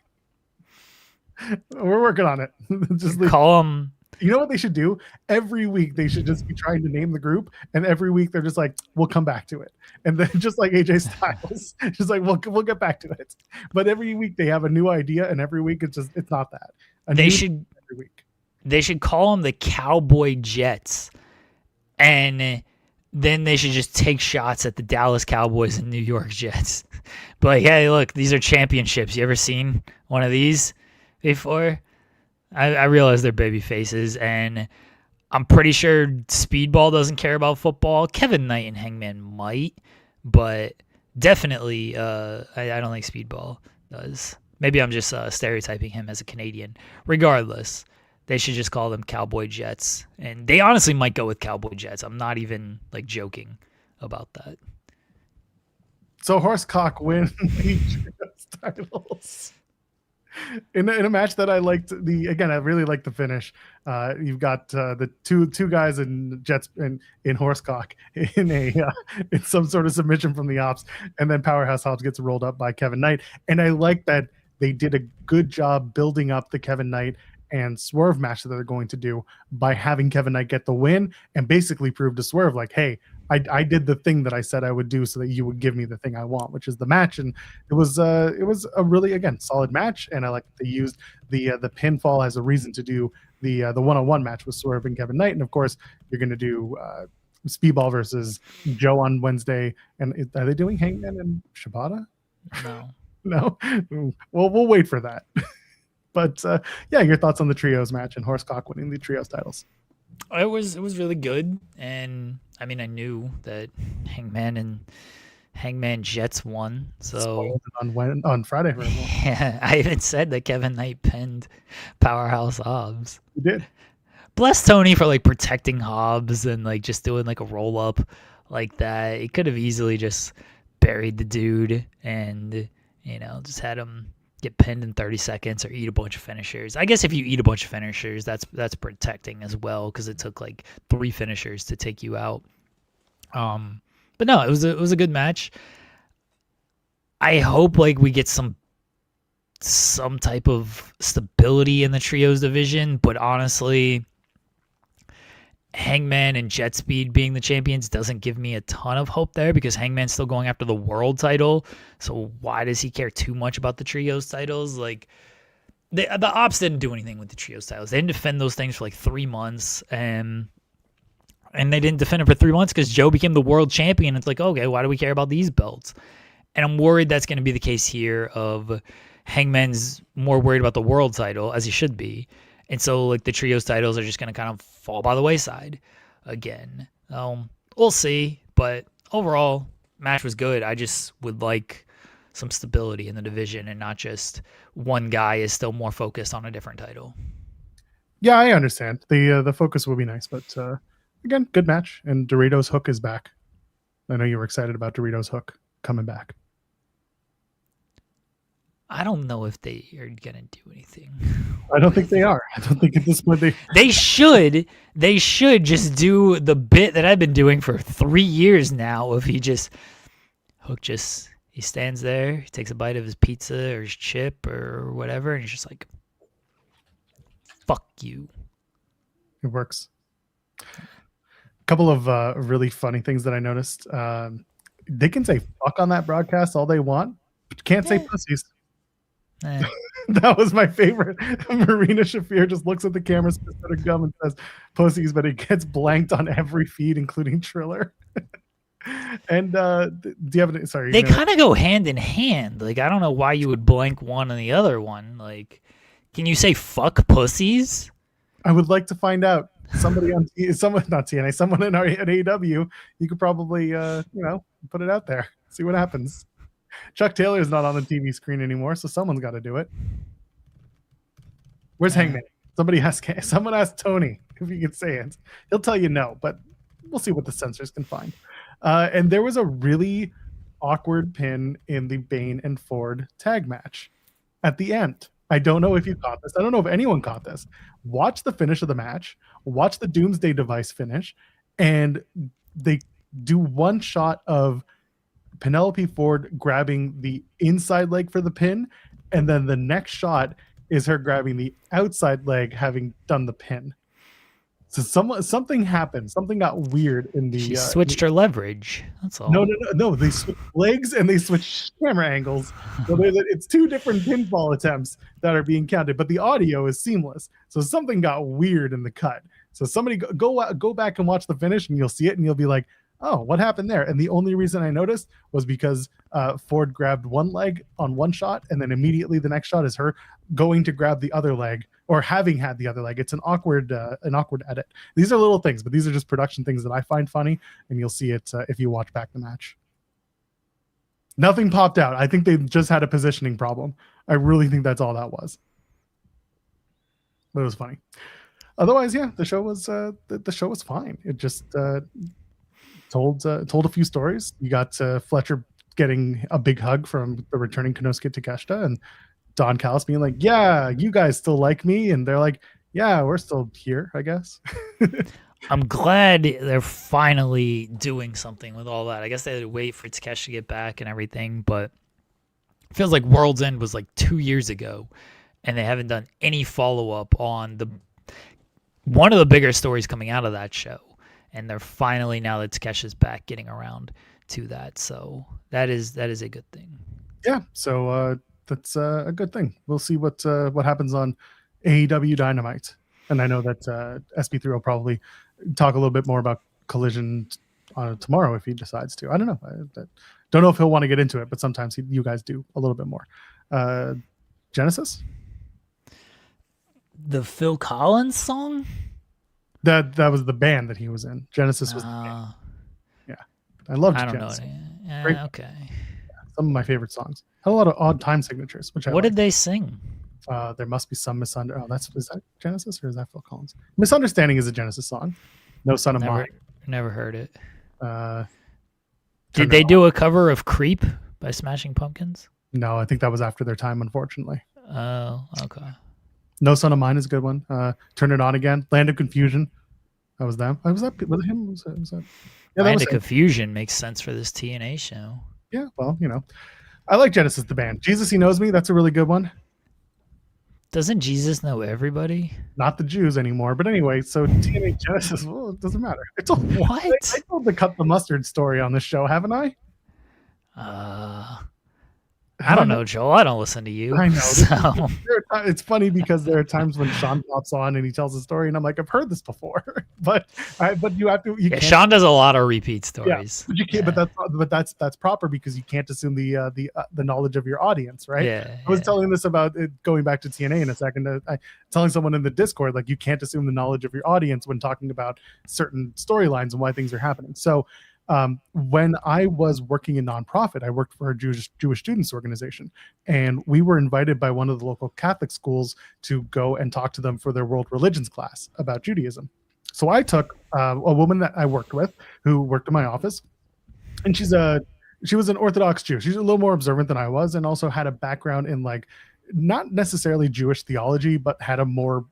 We're working on it. Just call them. You know what they should do? Every week they should just be trying to name the group, and every week they're just like, "We'll come back to it." And then just like AJ Styles, just like we'll get back to it. But every week they have a new idea, and every week it's not that. They should every week. They should call them the Cowboy Jets, and then they should just take shots at the Dallas Cowboys and New York Jets. But like, hey, look, these are championships. You ever seen one of these before? I realize they're baby faces, and I'm pretty sure Speedball doesn't care about football. Kevin Knight and Hangman might, but definitely I don't think Speedball does. Maybe I'm just stereotyping him as a Canadian. Regardless, they should just call them Cowboy Jets, and they honestly might go with Cowboy Jets. I'm not even like joking about that. So Horsecock win the titles. In a match that I liked, I really liked the finish. You've got the two guys in Jets in Horsecock in some sort of submission from the ops, and then Powerhouse Hobbs gets rolled up by Kevin Knight. And I like that they did a good job building up the Kevin Knight and Swerve match that they're going to do by having Kevin Knight get the win and basically prove to Swerve like, hey, I did the thing that I said I would do so that you would give me the thing I want, which is the match. And it was a really, again, solid match. And I like that they used the pinfall as a reason to do the one-on-one match with Swerve and Kevin Knight. And of course, you're going to do Speedball versus Joe on Wednesday. And are they doing Hangman and Shibata? No. No? Well, we'll wait for that. But yeah, your thoughts on the trios match and Horsecock winning the trios titles? It was really good, and I mean I knew that Hangman Jets won, so on Friday for everyone. Yeah, I even said that Kevin Knight pinned Powerhouse Hobbs. You did. Bless Tony for like protecting Hobbs and like just doing like a roll up like that. He could have easily just buried the dude and just had him get pinned in 30 seconds or eat a bunch of finishers. I guess if you eat a bunch of finishers, that's protecting as well, because it took like 3 finishers to take you out. But no, it was a good match. I hope like we get some type of stability in the trios division, but honestly, Hangman and JetSpeed being the champions doesn't give me a ton of hope there, because Hangman's still going after the world title. So why does he care too much about the trios titles? Like the ops didn't do anything with the trios titles. They didn't defend those things for like 3 months, and they didn't defend it for 3 months because Joe became the world champion. It's like, okay, why do we care about these belts? And I'm worried that's going to be the case here. Of Hangman's more worried about the world title, as he should be, And so like the trios titles are just going to kind of fall by the wayside again. We'll see, but overall match was good. I just would like some stability in the division and not just one guy is still more focused on a different title. Yeah, I understand. The focus will be nice, but again, good match. And Doritos Hook is back. I know you were excited about Doritos Hook coming back. I don't know if they are gonna do anything. I don't think they are. I don't think at this point they should. They should just do the bit that I've been doing for 3 years now. If Hook he stands there, he takes a bite of his pizza or his chip or whatever, and he's just like, "Fuck you." It works. A couple of really funny things that I noticed. They can say "fuck" on that broadcast all they want, but you can't say pussies. That was my favorite. Marina Shafir just looks at the camera, spits out a gum, and says "pussies," but it gets blanked on every feed, including Triller. And do you have any? Sorry, they kind of go hand in hand. Like I don't know why you would blank one and the other one. Like, can you say "fuck pussies"? I would like to find out. Somebody on someone not TNA, someone in at AEW. You could probably put it out there, see what happens. Chuck Taylor is not on the TV screen anymore, so someone's got to do it. Where's Hangman? Someone asked Tony if he could say it. He'll tell you no, but we'll see what the censors can find. And there was a really awkward pin in the Bane and Ford tag match at the end. I don't know if you caught this. I don't know if anyone caught this. Watch the finish of the match. Watch the Doomsday Device finish, and they do one shot of Penelope Ford grabbing the inside leg for the pin, and then the next shot is her grabbing the outside leg, having done the pin. So something happened. Something got weird in the. She switched her leverage. That's all. No. They switched legs and they switched camera angles. So it's two different pinfall attempts that are being counted, but the audio is seamless. So something got weird in the cut. So somebody go back and watch the finish, and you'll see it, and you'll be like, "Oh, what happened there?" And the only reason I noticed was because Ford grabbed one leg on one shot, and then immediately the next shot is her going to grab the other leg, or having had the other leg. It's an awkward edit. These are little things, but these are just production things that I find funny, and you'll see it if you watch back the match. Nothing popped out. I think they just had a positioning problem. I really think that's all that was. But it was funny. Otherwise, yeah, the show was fine. It just told a few stories. You got Fletcher getting a big hug from the returning Konosuke Takeshita, and Don Callis being like, "Yeah, you guys still like me," and they're like, "Yeah, we're still here, I guess." I'm glad they're finally doing something with all that. I guess they had to wait for Takeshi to get back and everything, but it feels like World's End was like 2 years ago, and they haven't done any follow-up on one of the bigger stories coming out of that show. And they're finally, now that Takeshi's back, getting around to that. So that is a good thing. Yeah, so that's a good thing. We'll see what happens on AEW Dynamite. And I know that SB3 will probably talk a little bit more about Collision tomorrow if he decides to. I don't know. I don't know if he'll want to get into it, but sometimes you guys do a little bit more. Genesis? The Phil Collins song? That was the band that he was in. Genesis was the band. Yeah. I loved Genesis. Know. Okay. Some of my favorite songs. Had a lot of odd time signatures, which What did they sing? There must be some misunderstanding. Is that Genesis or is that Phil Collins? Misunderstanding is a Genesis song. No Son of Mine. Never heard it. Did they do a cover of Creep by Smashing Pumpkins? No, I think that was after their time, unfortunately. Oh, okay. No Son of Mine is a good one. Turn It On Again. Land of Confusion. That was them. Was that him? Was that? Yeah, Land of Confusion makes sense for this TNA show. Yeah, well, I like Genesis, the band. Jesus, He Knows Me. That's a really good one. Doesn't Jesus know everybody? Not the Jews anymore. But anyway, so TNA Genesis, well, it doesn't matter. I told the Cut the Mustard story on this show, haven't I? I don't know, Joel. I don't listen to you. I know. So. It's funny because there are times when Sean pops on and he tells a story, and I'm like, I've heard this before, but you have to. Sean does a lot of repeat stories. Yeah, but you can't. Yeah. But that's proper because you can't assume the knowledge of your audience, right? Yeah. I was telling this about it, going back to TNA in a second. Telling someone in the Discord, like, you can't assume the knowledge of your audience when talking about certain storylines and why things are happening. So. When I was working in nonprofit, I worked for a Jewish students organization, and we were invited by one of the local Catholic schools to go and talk to them for their world religions class about Judaism. So I took a woman that I worked with who worked in my office, and she was an Orthodox Jew. She's a little more observant than I was, and also had a background in, like, not necessarily Jewish theology, but had a more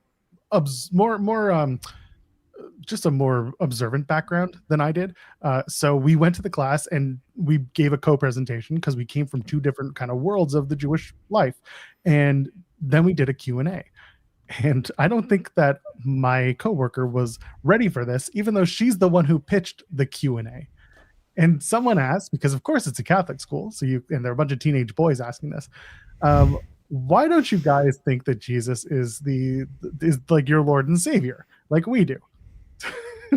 just a more observant background than I did. So we went to the class and we gave a co-presentation because we came from two different kind of worlds of the Jewish life. And then we did a Q&A. And I don't think that my coworker was ready for this, even though she's the one who pitched the Q&A. And someone asked, because of course it's a Catholic school, and there are a bunch of teenage boys asking this, why don't you guys think that Jesus is like your Lord and Savior, like we do?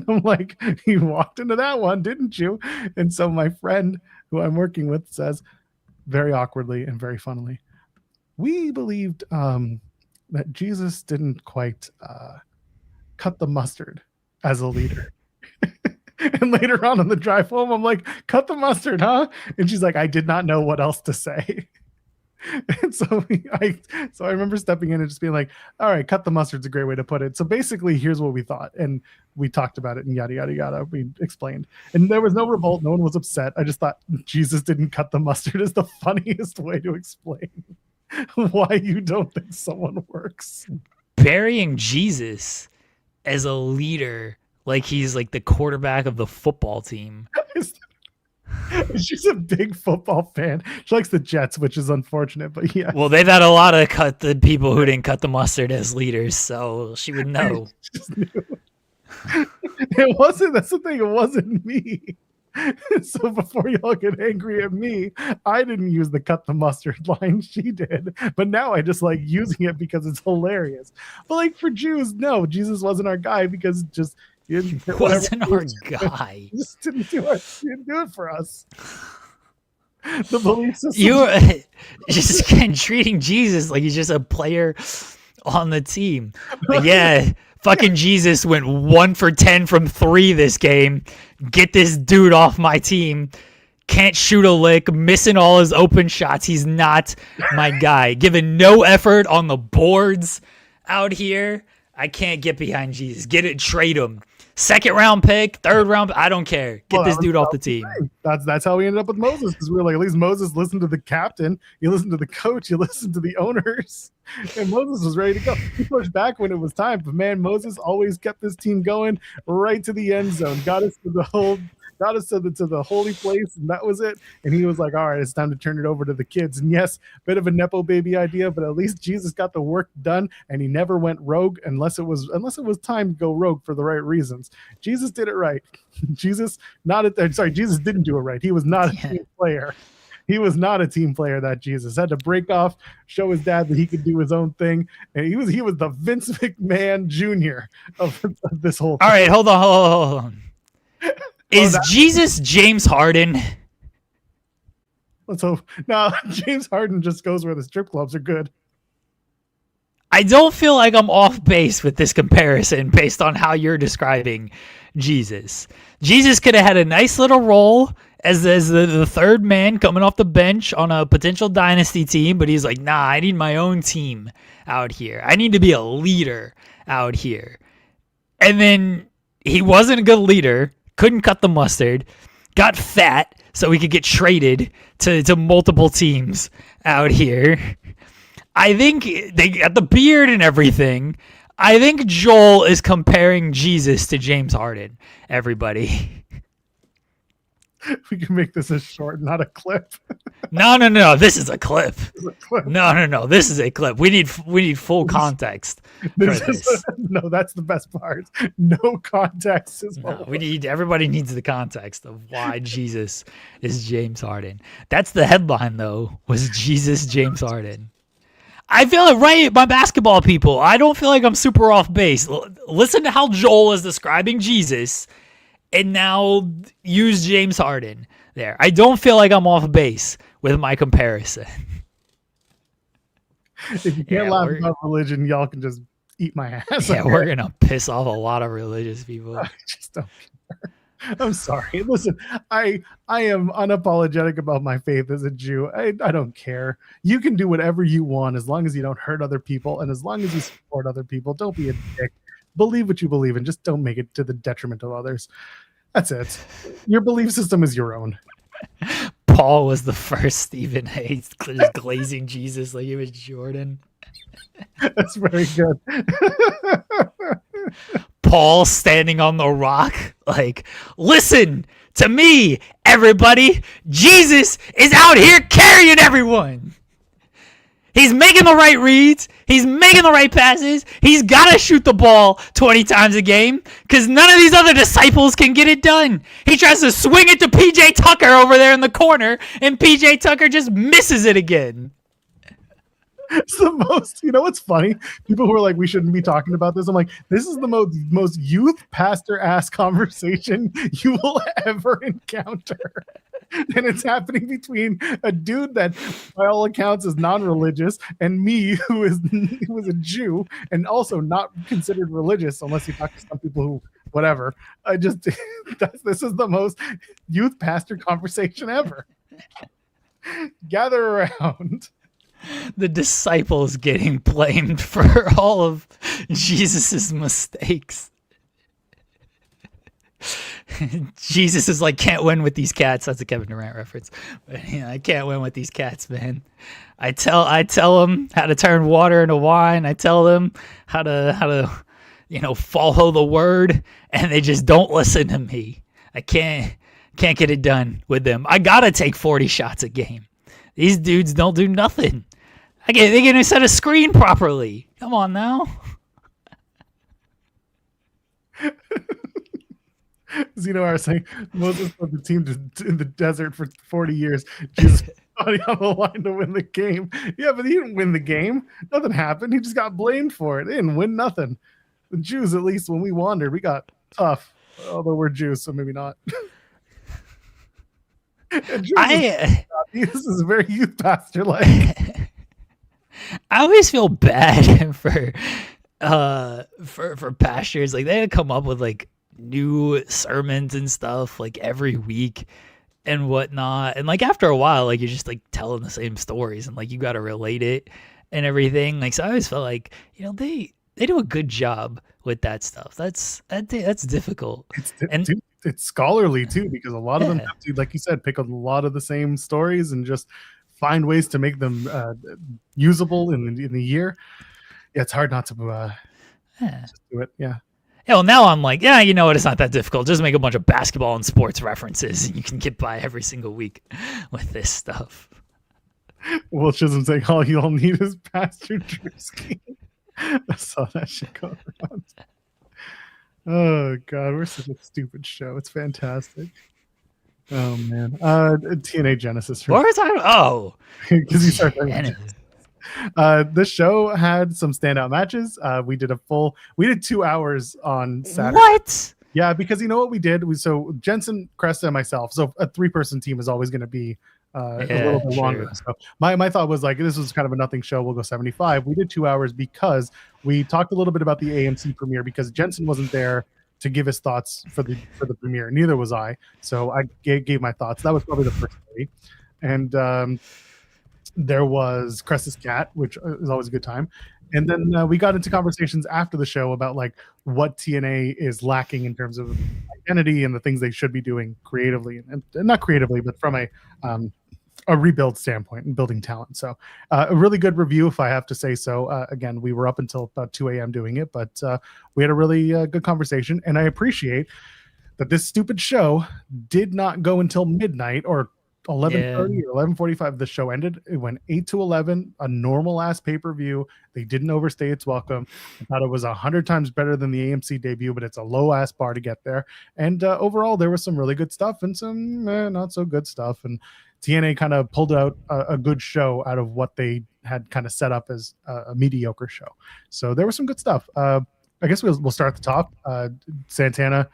I'm like, you walked into that one, didn't you? And so my friend who I'm working with says, very awkwardly and very funnily, we believed that Jesus didn't quite cut the mustard as a leader. And later on the drive home, I'm like, cut the mustard, huh? And she's like, I did not know what else to say. And so I remember stepping in and just being like, all right, cut the mustard's a great way to put it. So basically, here's what we thought. And we talked about it and yada, yada, yada. We explained. And there was no revolt. No one was upset. I just thought Jesus didn't cut the mustard is the funniest way to explain why you don't think someone works. Burying Jesus as a leader, like he's like the quarterback of the football team. She's a big football fan. She likes the Jets, which is unfortunate, but yeah. Well, they've had a lot of cut the people who didn't cut the mustard as leaders, so she would know. It wasn't. That's the thing. It wasn't me. So before y'all get angry at me, I didn't use the cut the mustard line. She did. But now I just like using it because it's hilarious. But like for Jews, no, Jesus wasn't our guy because just he wasn't our guy. He just didn't do it. He didn't do it for us. The belief system. You're just treating Jesus like he's just a player on the team. Like, yeah, fucking Jesus went 1 for 10 from 3 this game. Get this dude off my team. Can't shoot a lick, missing all his open shots. He's not my guy. Giving no effort on the boards out here. I can't get behind Jesus. Get it, trade him. 2nd round pick, 3rd round, I don't care. Get this dude off the team. That's how we ended up with Moses, because we were like, at least Moses listened to the captain, you listened to the coach, you listened to the owners, and Moses was ready to go. He pushed back when it was time, but man, Moses always kept this team going right to the end zone. Got us to the holy place, and that was it. And he was like, all right, it's time to turn it over to the kids. And yes, bit of a nepo baby idea, but at least Jesus got the work done, and he never went rogue unless it was time to go rogue for the right reasons. Jesus did it right. Jesus didn't do it right. He was not a team player. He was not a team player, that Jesus. Had to break off, show his dad that he could do his own thing. And he was the Vince McMahon Jr. of this whole thing. All right, hold on. Is Jesus James Harden? Let's hope. No, James Harden just goes where the strip clubs are good. I don't feel like I'm off base with this comparison based on how you're describing Jesus. Jesus could have had a nice little role as the third man coming off the bench on a potential dynasty team, but he's like, nah, I need my own team out here. I need to be a leader out here. And then he wasn't a good leader. Couldn't cut the mustard, got fat so he could get traded to multiple teams out here. I think they got the beard and everything. I think Joel is comparing Jesus to James Harden, everybody. We can make this a short, not a clip. No. This is a clip. Clip. No. This is a clip. We need full context for this. No, that's the best part. No context is no, everybody needs the context of why Jesus is James Harden. That's the headline though, was Jesus James Harden. I feel it right, my basketball people. I don't feel like I'm super off base. Listen to how Joel is describing Jesus and now use James Harden there. I don't feel like I'm off base with my comparison. If you can't laugh about religion, y'all can just eat my ass. Yeah, we're going to piss off a lot of religious people. I just don't care. I'm sorry. Listen, I am unapologetic about my faith as a Jew. I don't care. You can do whatever you want as long as you don't hurt other people and as long as you support other people. Don't be a dick. Believe what you believe and just don't make it to the detriment of others. That's it. Your belief system is your own. Paul was the first Stephen A. just glazing Jesus like he was Jordan. That's very good. Paul standing on the rock like, listen to me, everybody. Jesus is out here carrying everyone. He's making the right reads. He's making the right passes. He's got to shoot the ball 20 times a game because none of these other disciples can get it done. He tries to swing it to PJ Tucker over there in the corner, and PJ Tucker just misses it again. It's the most, you know what's funny? People who are like, we shouldn't be talking about this. I'm like, this is the most youth pastor ass conversation you will ever encounter. And it's happening between a dude that by all accounts is non-religious and me who was a Jew and also not considered religious unless you talk to some people who whatever. This is the most youth pastor conversation ever. Gather around. The disciples getting blamed for all of Jesus's mistakes. Jesus is like, can't win with these cats. That's a Kevin Durant reference. But I can't win with these cats, man. I tell them how to turn water into wine. I tell them how to follow the word, and they just don't listen to me. I can't get it done with them. I gotta take 40 shots a game. These dudes don't do nothing. They can't even set a screen properly. Come on now. Zeno are saying Moses led the team in the desert for 40 years. Jesus body on the line to win the game. Yeah, but he didn't win the game. Nothing happened. He just got blamed for it. They didn't win nothing. The Jews, at least when we wandered, we got tough. Although we're Jews, so maybe not. This is a very youth pastor like. I always feel bad for pastors. Like they come up with like new sermons and stuff like every week and whatnot. And like after a while, like you're just like telling the same stories and like you got to relate it and everything. Like so, I always felt like they do a good job with that stuff. That's difficult. It's scholarly too, because a lot of them have to, like you said, pick a lot of the same stories and just find ways to make them usable in the year. Yeah, it's hard not to just do it. Yeah. Well, now I'm like, yeah, you know what? It's not that difficult. Just make a bunch of basketball and sports references, and you can get by every single week with this stuff. Will Chisholm saying, all you'll need is Pastor Drewski. I saw that shit go around. Oh God, we're such a stupid show. It's fantastic. Oh man, TNA Genesis. What are we talking about? Oh, because you started talking about this show had some standout matches. We did 2 hours on Saturday. What? Yeah, because you know what we did? So Jensen, Cresta, and myself. So a 3-person team is always going to be a little bit longer. So my thought was like, this was kind of a nothing show. We'll go 75. We did 2 hours because we talked a little bit about the AMC premiere because Jensen wasn't there to give his thoughts for the premiere. Neither was I. So I gave my thoughts. That was probably the first movie. And there was Cresta's Cat, which is always a good time. And then we got into conversations after the show about like what TNA is lacking in terms of identity and the things they should be doing creatively, and not creatively, but from a rebuild standpoint and building talent. So a really good review, if I have to say so. Again, we were up until about 2 a.m. doing it, but we had a really good conversation, and I appreciate that this stupid show did not go until midnight or 11:30 or 11:45. The show ended. It went 8 to 11, a normal ass pay-per-view. They didn't overstay its welcome. I thought it was 100 times better than the AMC debut, but it's a low ass bar to get there. And overall, there was some really good stuff and some not so good stuff. And TNA kind of pulled out a good show out of what they had kind of set up as a mediocre show. So there was some good stuff. I guess we'll start at the top. Santana,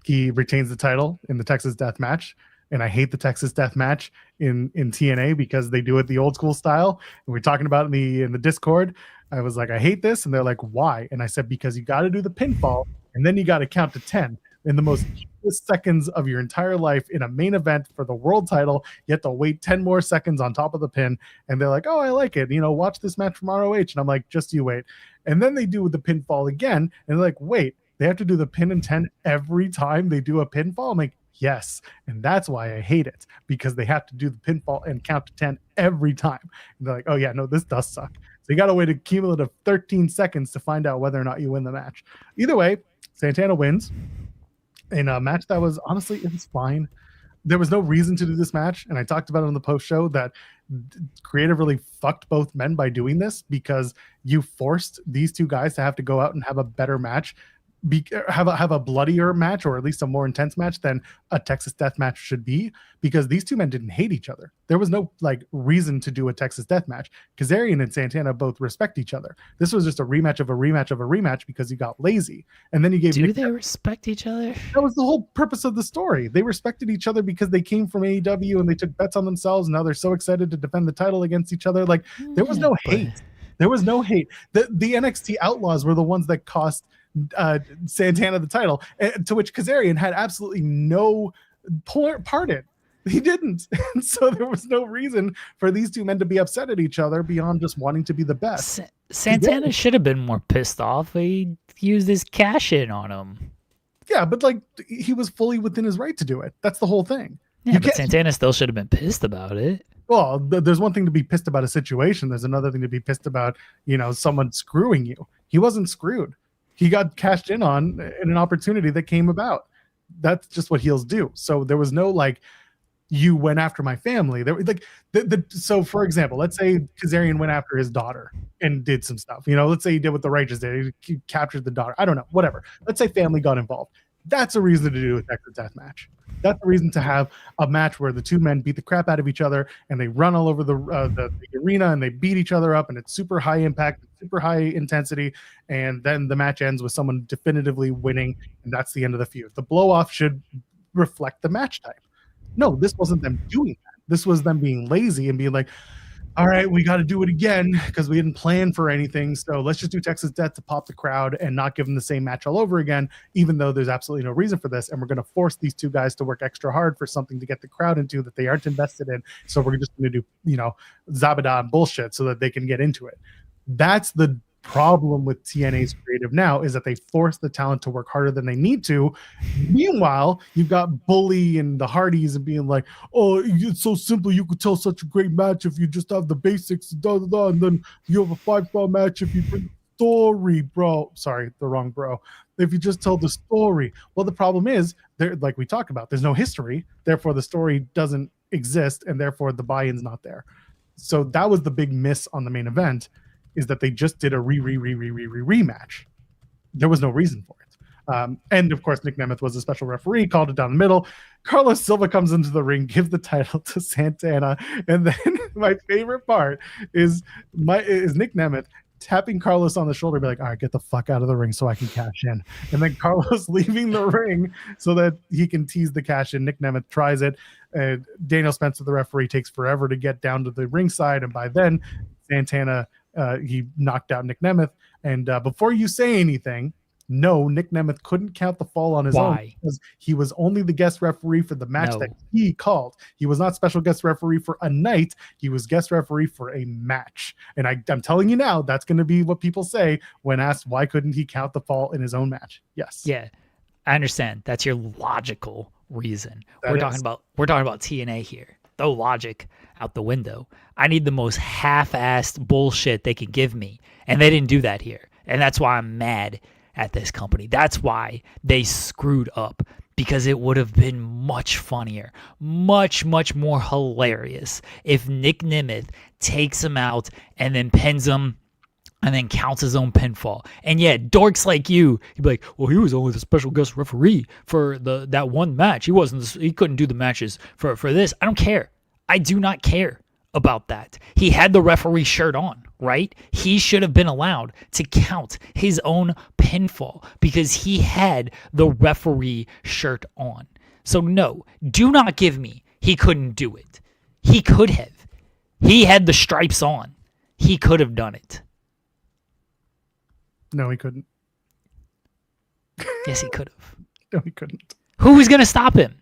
he retains the title in the Texas Death Match. And I hate the Texas Death Match in TNA because they do it the old school style. And we're talking about it in the Discord. I was like, I hate this. And they're like, why? And I said, because you got to do the pinfall and then you got to count to 10. In the most seconds of your entire life in a main event for the world title, you have to wait 10 more seconds on top of the pin. And they're like, oh, I like it. Watch this match from ROH. And I'm like, just you wait. And then they do the pinfall again. And they're like, wait, they have to do the pin and 10 every time they do a pinfall? I'm like, yes. And that's why I hate it, because they have to do the pinfall and count to 10 every time. And they're like, oh yeah, no, this does suck. So you got to wait a cumulative 13 seconds to find out whether or not you win the match. Either way, Santana wins in a match that was, honestly, it was fine. There was no reason to do this match. And I talked about it on the post show that creative really fucked both men by doing this, because you forced these two guys to have to go out and have a better match, have a bloodier match, or at least a more intense match than a Texas Death Match should be, because these two men didn't hate each other. There was no reason to do a Texas Death Match. Kazarian and Santana both respect each other. This was just a rematch of a rematch of a rematch because you got lazy. And then you gave they respect each other? That was the whole purpose of the story. They respected each other because they came from AEW and they took bets on themselves, and now they're so excited to defend the title against each other. There was no hate. There was no hate. The NXT Outlaws were the ones that cost Santana the title, to which Kazarian had absolutely no part in. He didn't. And so there was no reason for these two men to be upset at each other beyond just wanting to be the best. Santana should have been more pissed off. He used his cash in on him. Yeah, but he was fully within his right to do it. That's the whole thing. Yeah, but Santana still should have been pissed about it. Well, there's one thing to be pissed about a situation. There's another thing to be pissed about, someone screwing you. He wasn't screwed. He got cashed in on in an opportunity that came about. That's just what heels do. So there was no you went after my family. There, so for example, let's say Kazarian went after his daughter and did some stuff. Let's say he did what the Righteous did. He captured the daughter. I don't know, whatever. Let's say family got involved. That's a reason to do a Texas Death Match. That's a reason to have a match where the two men beat the crap out of each other and they run all over the arena and they beat each other up, and it's super high impact, super high intensity, and then the match ends with someone definitively winning, and that's the end of the feud. The blow-off should reflect the match type. No, this wasn't them doing that. This was them being lazy and being like, all right, we got to do it again because we didn't plan for anything. So let's just do Texas Death to pop the crowd and not give them the same match all over again, even though there's absolutely no reason for this. And we're going to force these two guys to work extra hard for something to get the crowd into that they aren't invested in. So we're just going to do, Zabada and bullshit so that they can get into it. That's the problem with TNA's creative now, is that they force the talent to work harder than they need to. Meanwhile, you've got Bully and the Hardys and being like, oh, it's so simple, you could tell such a great match if you just have the basics, and then you have a 5-star match if you bring the story, bro. Sorry, the wrong bro. If you just tell the story. Well, the problem is, there, like we talked about, there's no history, therefore the story doesn't exist, and therefore the buy-in's not there. So that was the big miss on the main event, is that they just did a rematch. There was no reason for it. And of course, Nic Nemeth was a special referee, called it down the middle. Carlos Silva comes into the ring, gives the title to Santana. And then my favorite part is Nic Nemeth tapping Carlos on the shoulder, be like, all right, get the fuck out of the ring so I can cash in. And then Carlos leaving the ring so that he can tease the cash in. Nic Nemeth tries it. Daniel Spencer, the referee, takes forever to get down to the ringside. And by then, Santana, he knocked out Nic Nemeth. And before you say anything, no, Nic Nemeth couldn't count the fall on his own because he was only the guest referee for the match that he called. He was not special guest referee for a night. He was guest referee for a match. And I'm telling you now, that's going to be what people say when asked why couldn't he count the fall in his own match. Yes. Yeah, I understand. That's your logical reason. We're talking about TNA here. The logic out the window. I need the most half-assed bullshit they can give me, and they didn't do that here. And that's why I'm mad at this company. That's why they screwed up, because it would have been much funnier, much, much more hilarious if Nic Nemeth takes him out and then pins him and then counts his own pinfall. And yeah, dorks like you, he'd be like, well, he was only the special guest referee for that one match. He couldn't do the matches for this. I don't care. I do not care about that. He had the referee shirt on, right? He should have been allowed to count his own pinfall because he had the referee shirt on. So no, do not give me he couldn't do it. He could have. He had the stripes on. He could have done it. No, he couldn't. Yes, he could have. No, he couldn't. Who was going to stop him?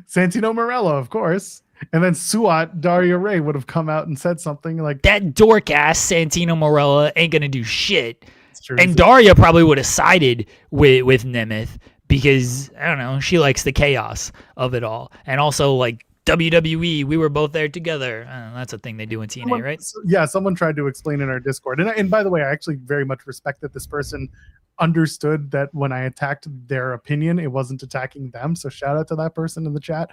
Santino Marella, of course. And then Suat, Daria Ray would have come out and said something like... That dork-ass Santino Marella ain't going to do shit. It's true. And Daria probably would have sided with Nemeth because, I don't know, she likes the chaos of it all. And also, like, WWE, we were both there together. I don't know, that's a thing they do in TNA, right? Yeah, someone tried to explain in our Discord. And by the way, I actually very much respect that this person understood that when I attacked their opinion, it wasn't attacking them. So shout out to that person in the chat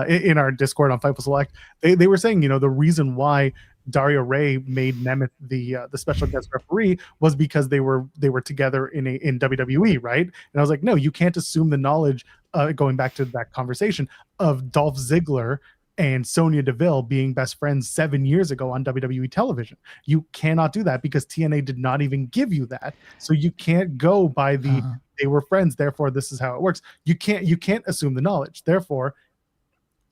in our Discord on Fightful Select. They were saying, the reason why Daria Ray made Nemeth the special guest referee was because they were together in WWE, right? And I was like, no, you can't assume the knowledge, going back to that conversation, of Dolph Ziggler and Sonya Deville being best friends 7 years ago on WWE television. You cannot do that because TNA did not even give you that. So you can't go by the they were friends, therefore this is how it works. You can't assume the knowledge. Therefore,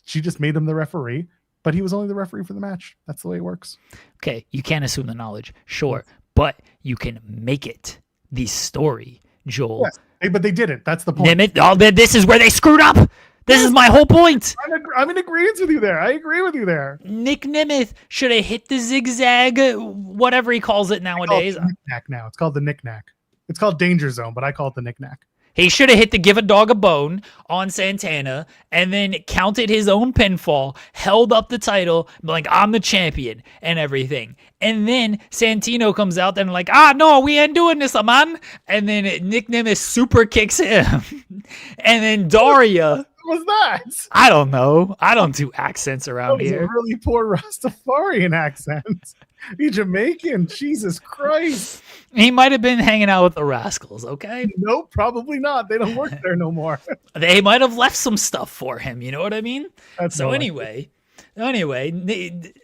she just made him the referee, but he was only the referee for the match. That's the way it works. Okay, you can't assume the knowledge, sure, but you can make it the story, Joel. Yes, but they didn't. That's the point. This is where they screwed up. This is my whole point. I'm in agreement with you there. I agree with you there. Nic Nemeth should have hit the zigzag, whatever he calls it nowadays. It's called the knick-knack. It's called Danger Zone, but I call it the knick-knack. He should have hit the give a dog a bone on Santana and then counted his own pinfall, held up the title, like, I'm the champion and everything. And then Santino comes out and like, no, we ain't doing this, man. And then Nic Nemeth super kicks him. And then Daria... What was that? I don't know. I don't do accents around here. A really poor Rastafarian accent. You Jamaican, Jesus Christ. He might have been hanging out with the Rascals, okay? Nope, probably not. They don't work there no more. They might have left some stuff for him, you know what I mean? Anyway,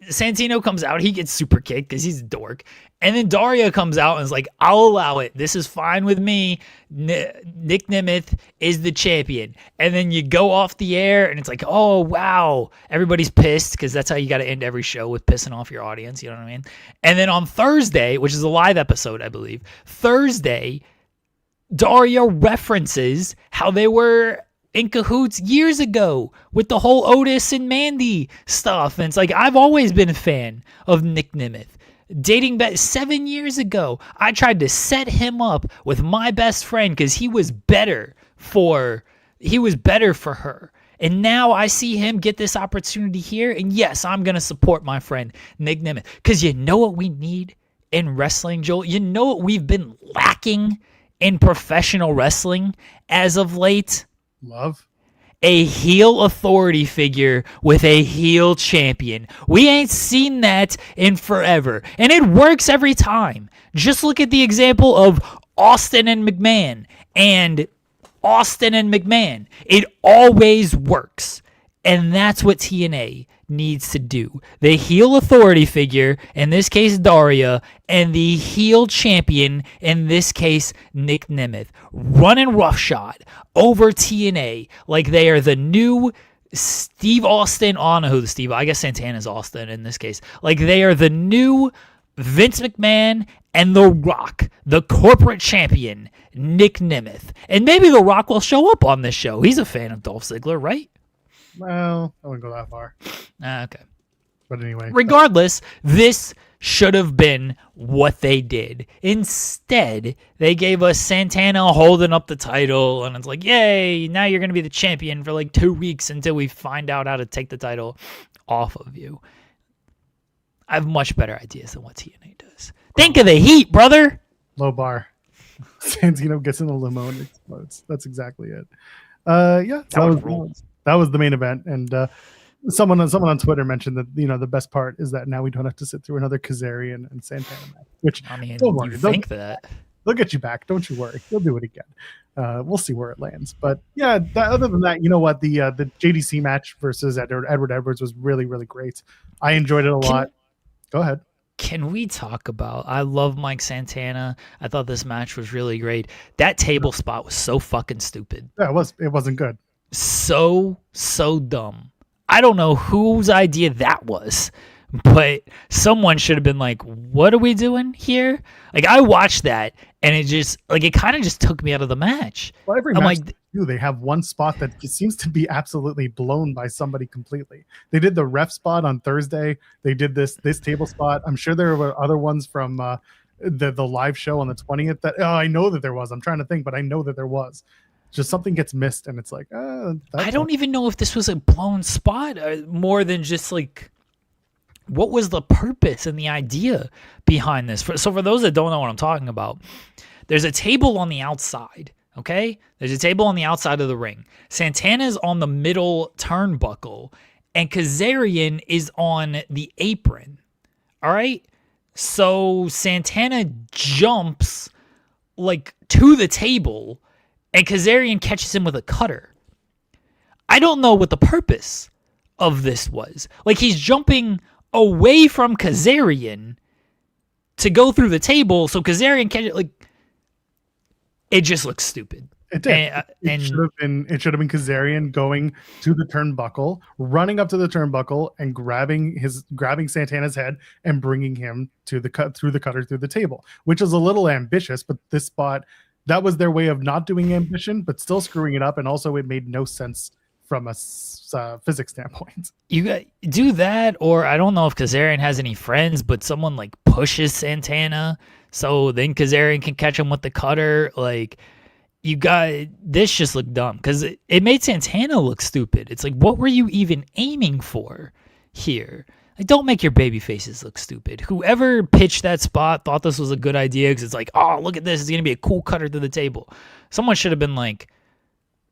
Santino comes out. He gets super kicked because he's a dork. And then Daria comes out and is like, I'll allow it. This is fine with me. Nic Nemeth is the champion. And then you go off the air and it's like, oh, wow. Everybody's pissed because that's how you got to end every show, with pissing off your audience. You know what I mean? And then on Thursday, which is a live episode, I believe, Thursday, Daria references how they were in cahoots years ago with the whole Otis and Mandy stuff. And it's like, I've always been a fan of Nic Nemeth. Dating back 7 years ago, I tried to set him up with my best friend because he was better for her. And now I see him get this opportunity here. And yes, I'm going to support my friend Nic Nemeth. Because you know what we need in wrestling, Joel? You know what we've been lacking in professional wrestling as of late? Love. A heel authority figure with a heel champion. We ain't seen that in forever. And it works every time. Just look at the example of Austin and McMahon. And Austin and McMahon. It always works. And that's what TNA needs to do. The heel authority figure, in this case Daria, and the heel champion, in this case Nic Nemeth, running roughshod over TNA like they are the new Steve Austin. I don't know who the Steve, I guess Santana's Austin in this case. Like they are the new Vince McMahon and The Rock, the corporate champion, Nic Nemeth. And maybe The Rock will show up on this show. He's a fan of Dolph Ziggler, right? Well, I wouldn't go that far. Okay. But anyway. Regardless, this should have been what they did. Instead, they gave us Santana holding up the title, and it's like, yay, now you're going to be the champion for like 2 weeks until we find out how to take the title off of you. I have much better ideas than what TNA does. Think of the heat, brother. Low bar. Santino gets in the limo and explodes. That's exactly it. Yeah, That that was the main event, and someone on Twitter mentioned that the best part is that now we don't have to sit through another Kazarian and Santana match. Which I mean, don't worry, you think that. they'll get you back. Don't you worry. They'll do it again. We'll see where it lands. But yeah, other than that, you know what? The JDC match versus Edward Edwards was really, really great. I enjoyed it a lot. Go ahead. Can we talk about? I love Mike Santana. I thought this match was really great. That table spot was so fucking stupid. Yeah, it wasn't good. So dumb. I don't know whose idea that was, but someone should have been like, what are we doing here? Like, I watched that and it kind of just took me out of the match. Well, every match they have one spot that seems to be absolutely blown by somebody completely. They did the ref spot on Thursday. They did this table spot. I'm sure there were other ones from the live show on the 20th that I know that there was. I'm trying to think, but I know that there was. Just something gets missed and it's like, I don't even know if this was a blown spot more than just like, what was the purpose and the idea behind this? So for those that don't know what I'm talking about, there's a table on the outside, okay? There's a table on the outside of the ring. Santana's on the middle turnbuckle, and Kazarian is on the apron, all right? So Santana jumps like to the table, and Kazarian catches him with a cutter. I don't know what the purpose of this was. Like, he's jumping away from Kazarian to go through the table, so Kazarian catches it. Like, it just looks stupid. It did. It should have been Kazarian going to the turnbuckle, running up to the turnbuckle, and grabbing Santana's head and bringing him through the cutter through the table, which is a little ambitious. But this spot, that was their way of not doing ambition, but still screwing it up, and also it made no sense from a physics standpoint. You do that, or I don't know if Kazarian has any friends, but someone like pushes Santana, so then Kazarian can catch him with the cutter. Like, this just looked dumb because it made Santana look stupid. It's like, what were you even aiming for here? Like, don't make your baby faces look stupid. Whoever pitched that spot thought this was a good idea because it's like, oh, look at this. It's going to be a cool cutter to the table. Someone should have been like,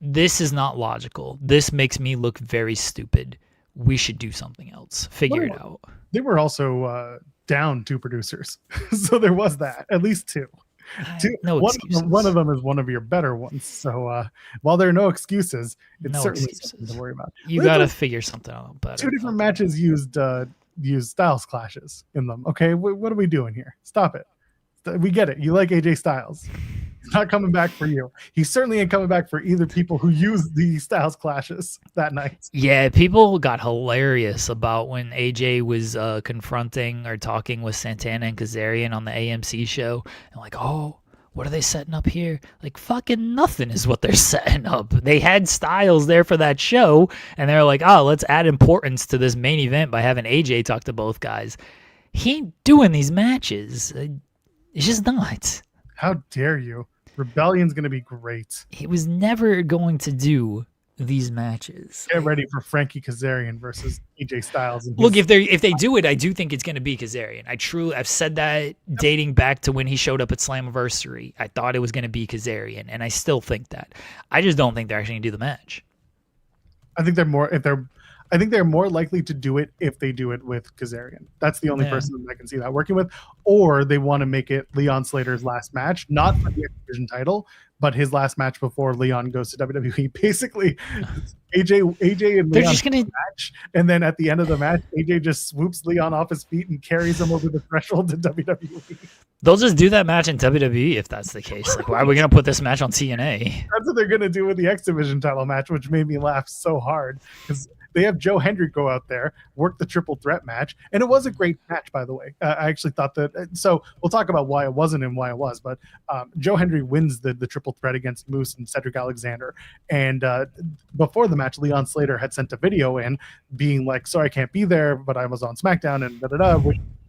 this is not logical. This makes me look very stupid. We should do something else. Figure it out. They were also down 2 producers. So there was that. At least 2. No excuses. One of them is one of your better ones. So while there are no excuses, it's certainly something to worry about. You got to figure something out better. 2 different matches used Styles clashes in them. Okay, what are we doing here? Stop it. We get it. You like AJ Styles. He's not coming back for you. He certainly ain't coming back for either people who used the Styles clashes that night. Yeah, people got hilarious about when AJ was confronting or talking with Santana and Kazarian on the AMC show. And like, oh, what are they setting up here? Like, fucking nothing is what they're setting up. They had Styles there for that show, and they're like, oh, let's add importance to this main event by having AJ talk to both guys. He ain't doing these matches. It's just not. How dare you? Rebellion's going to be great. He was never going to do these matches. Get ready for Frankie Kazarian versus AJ Styles. Look, if they do it, I do think it's going to be Kazarian. I've said that dating back to when he showed up at Slammiversary. I thought it was going to be Kazarian, and I still think that. I just don't think they're actually going to do the match. I think they're more likely to do it if they do it with Kazarian. That's the only person I can see that working with. Or they want to make it Leon Slater's last match, not for the X Division title, but his last match before Leon goes to WWE. Basically, AJ and Leon just gonna match, and then at the end of the match, AJ just swoops Leon off his feet and carries him over the threshold to WWE. They'll just do that match in WWE if that's the case. Like, why are we going to put this match on TNA? That's what they're going to do with the X Division title match, which made me laugh so hard because they have Joe Hendry go out there, work the triple threat match, and it was a great match, by the way. I actually thought that. So we'll talk about why it wasn't and why it was, but Joe Hendry wins the triple threat against Moose and Cedric Alexander. And before the match, Leon Slater had sent a video in being like, sorry, I can't be there, but I was on SmackDown and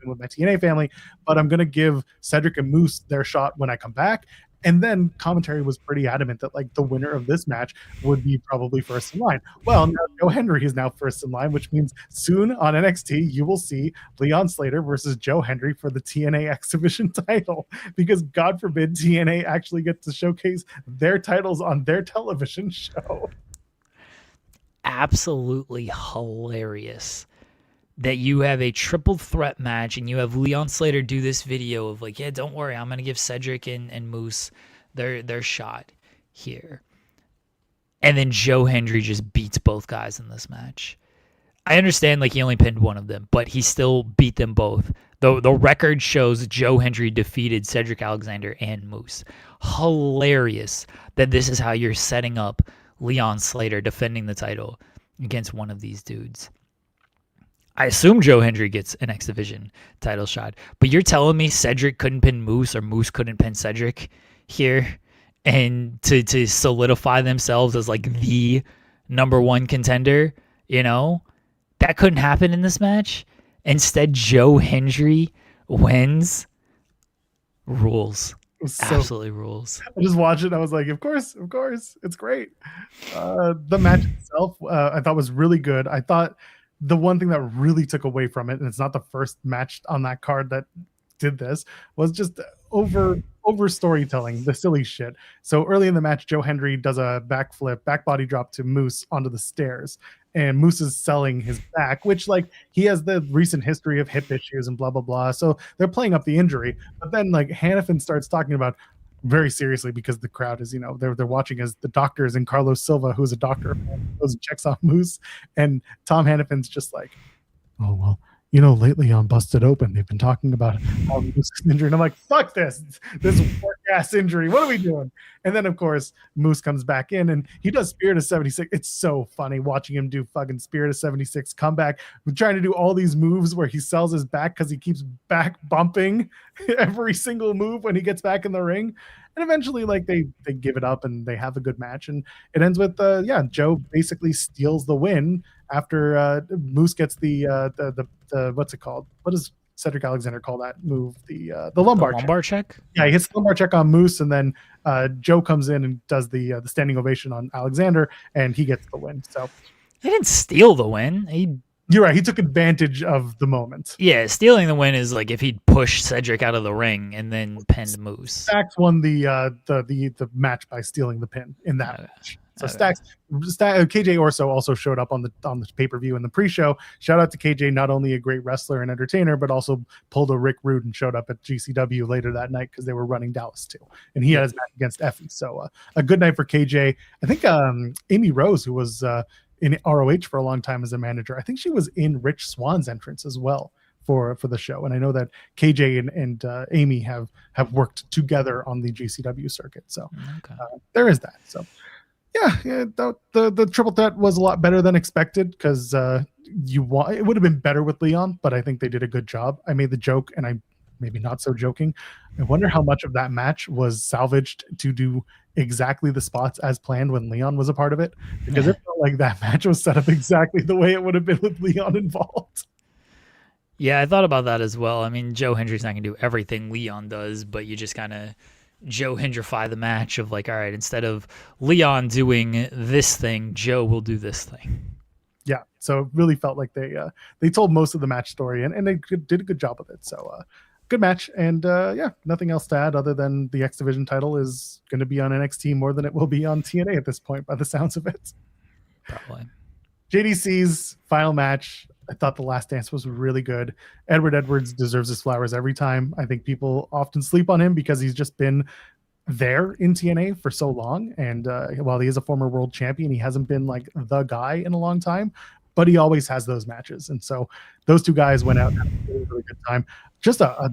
with my TNA family, but I'm going to give Cedric and Moose their shot when I come back. And then commentary was pretty adamant that like the winner of this match would be probably first in line. Well, now Joe Hendry is now first in line, which means soon on NXT you will see Leon Slater versus Joe Hendry for the TNA X Division title, because God forbid TNA actually gets to showcase their titles on their television show. Absolutely hilarious that you have a triple threat match and you have Leon Slater do this video of like, yeah, don't worry, I'm going to give Cedric and Moose their shot here. And then Joe Hendry just beats both guys in this match. I understand like he only pinned one of them, but he still beat them both. The record shows Joe Hendry defeated Cedric Alexander and Moose. Hilarious that this is how you're setting up Leon Slater defending the title against one of these dudes. I assume Joe Hendry gets an X Division title shot, but you're telling me Cedric couldn't pin Moose or Moose couldn't pin Cedric here and to solidify themselves as like the number one contender, you know? That couldn't happen in this match. Instead, Joe Hendry wins. Rules. Absolutely rules. I just watched it and I was like, of course, it's great. The match itself, I thought was really good. I thought the one thing that really took away from it, and it's not the first match on that card that did this, was just over storytelling, the silly shit. So early in the match, Joe Hendry does a backflip, back body drop to Moose onto the stairs. And Moose is selling his back, which like he has the recent history of hip issues and blah, blah, blah. So they're playing up the injury. But then like Hannafin starts talking about very seriously, because the crowd is, you know, they're watching as the doctors and Carlos Silva, who's a doctor, goes and checks on Moose. And Tom Hannafin's just like, oh, well, you know, lately on Busted Open, they've been talking about how Moose is injured. And I'm like, fuck this work ass injury. What are we doing? And then, of course, Moose comes back in and he does Spirit of 76. It's so funny watching him do fucking Spirit of 76 comeback. We're trying to do all these moves where he sells his back because he keeps back bumping every single move when he gets back in the ring. And eventually, like, they give it up and they have a good match. And it ends with, Joe basically steals the win after Moose gets the what's it called? What does Cedric Alexander call that move? The lumbar check? Yeah, he hits the lumbar check on Moose, and then Joe comes in and does the standing ovation on Alexander, and he gets the win. So he didn't steal the win. You're right. He took advantage of the moment. Yeah, stealing the win is like if he'd pushed Cedric out of the ring and then pinned Moose. Stacks won the match by stealing the pin in that match. So Stacks, KJ Orso also showed up on the pay-per-view in the pre-show. Shout out to KJ, not only a great wrestler and entertainer, but also pulled a Rick Rude and showed up at GCW later that night because they were running Dallas too. And he had his match against Effie. So a good night for KJ. I think Amy Rose, who was in ROH for a long time as a manager, I think she was in Rich Swann's entrance as well for the show. And I know that KJ and Amy have worked together on the GCW circuit. So there is that. So yeah, the triple threat was a lot better than expected because it would have been better with Leon, but I think they did a good job. I made the joke, and I'm maybe not so joking. I wonder how much of that match was salvaged to do exactly the spots as planned when Leon was a part of it, because it felt like that match was set up exactly the way it would have been with Leon involved. Yeah, I thought about that as well. I mean, Joe Hendry's not going to do everything Leon does, but you just kind of Joe Hendrify the match of like, all right, instead of Leon doing this thing, Joe will do this thing. Yeah, so it really felt like they told most of the match story, and they did a good job with it. So good match, and nothing else to add other than the X Division title is going to be on NXT more than it will be on TNA at this point, by the sounds of it. Probably. JDC's final match, I thought the Last Dance was really good. Edward Edwards deserves his flowers every time. I think people often sleep on him because he's just been there in TNA for so long. And while he is a former world champion, he hasn't been like the guy in a long time, but he always has those matches. And so those two guys went out and had a really, really good time. Just a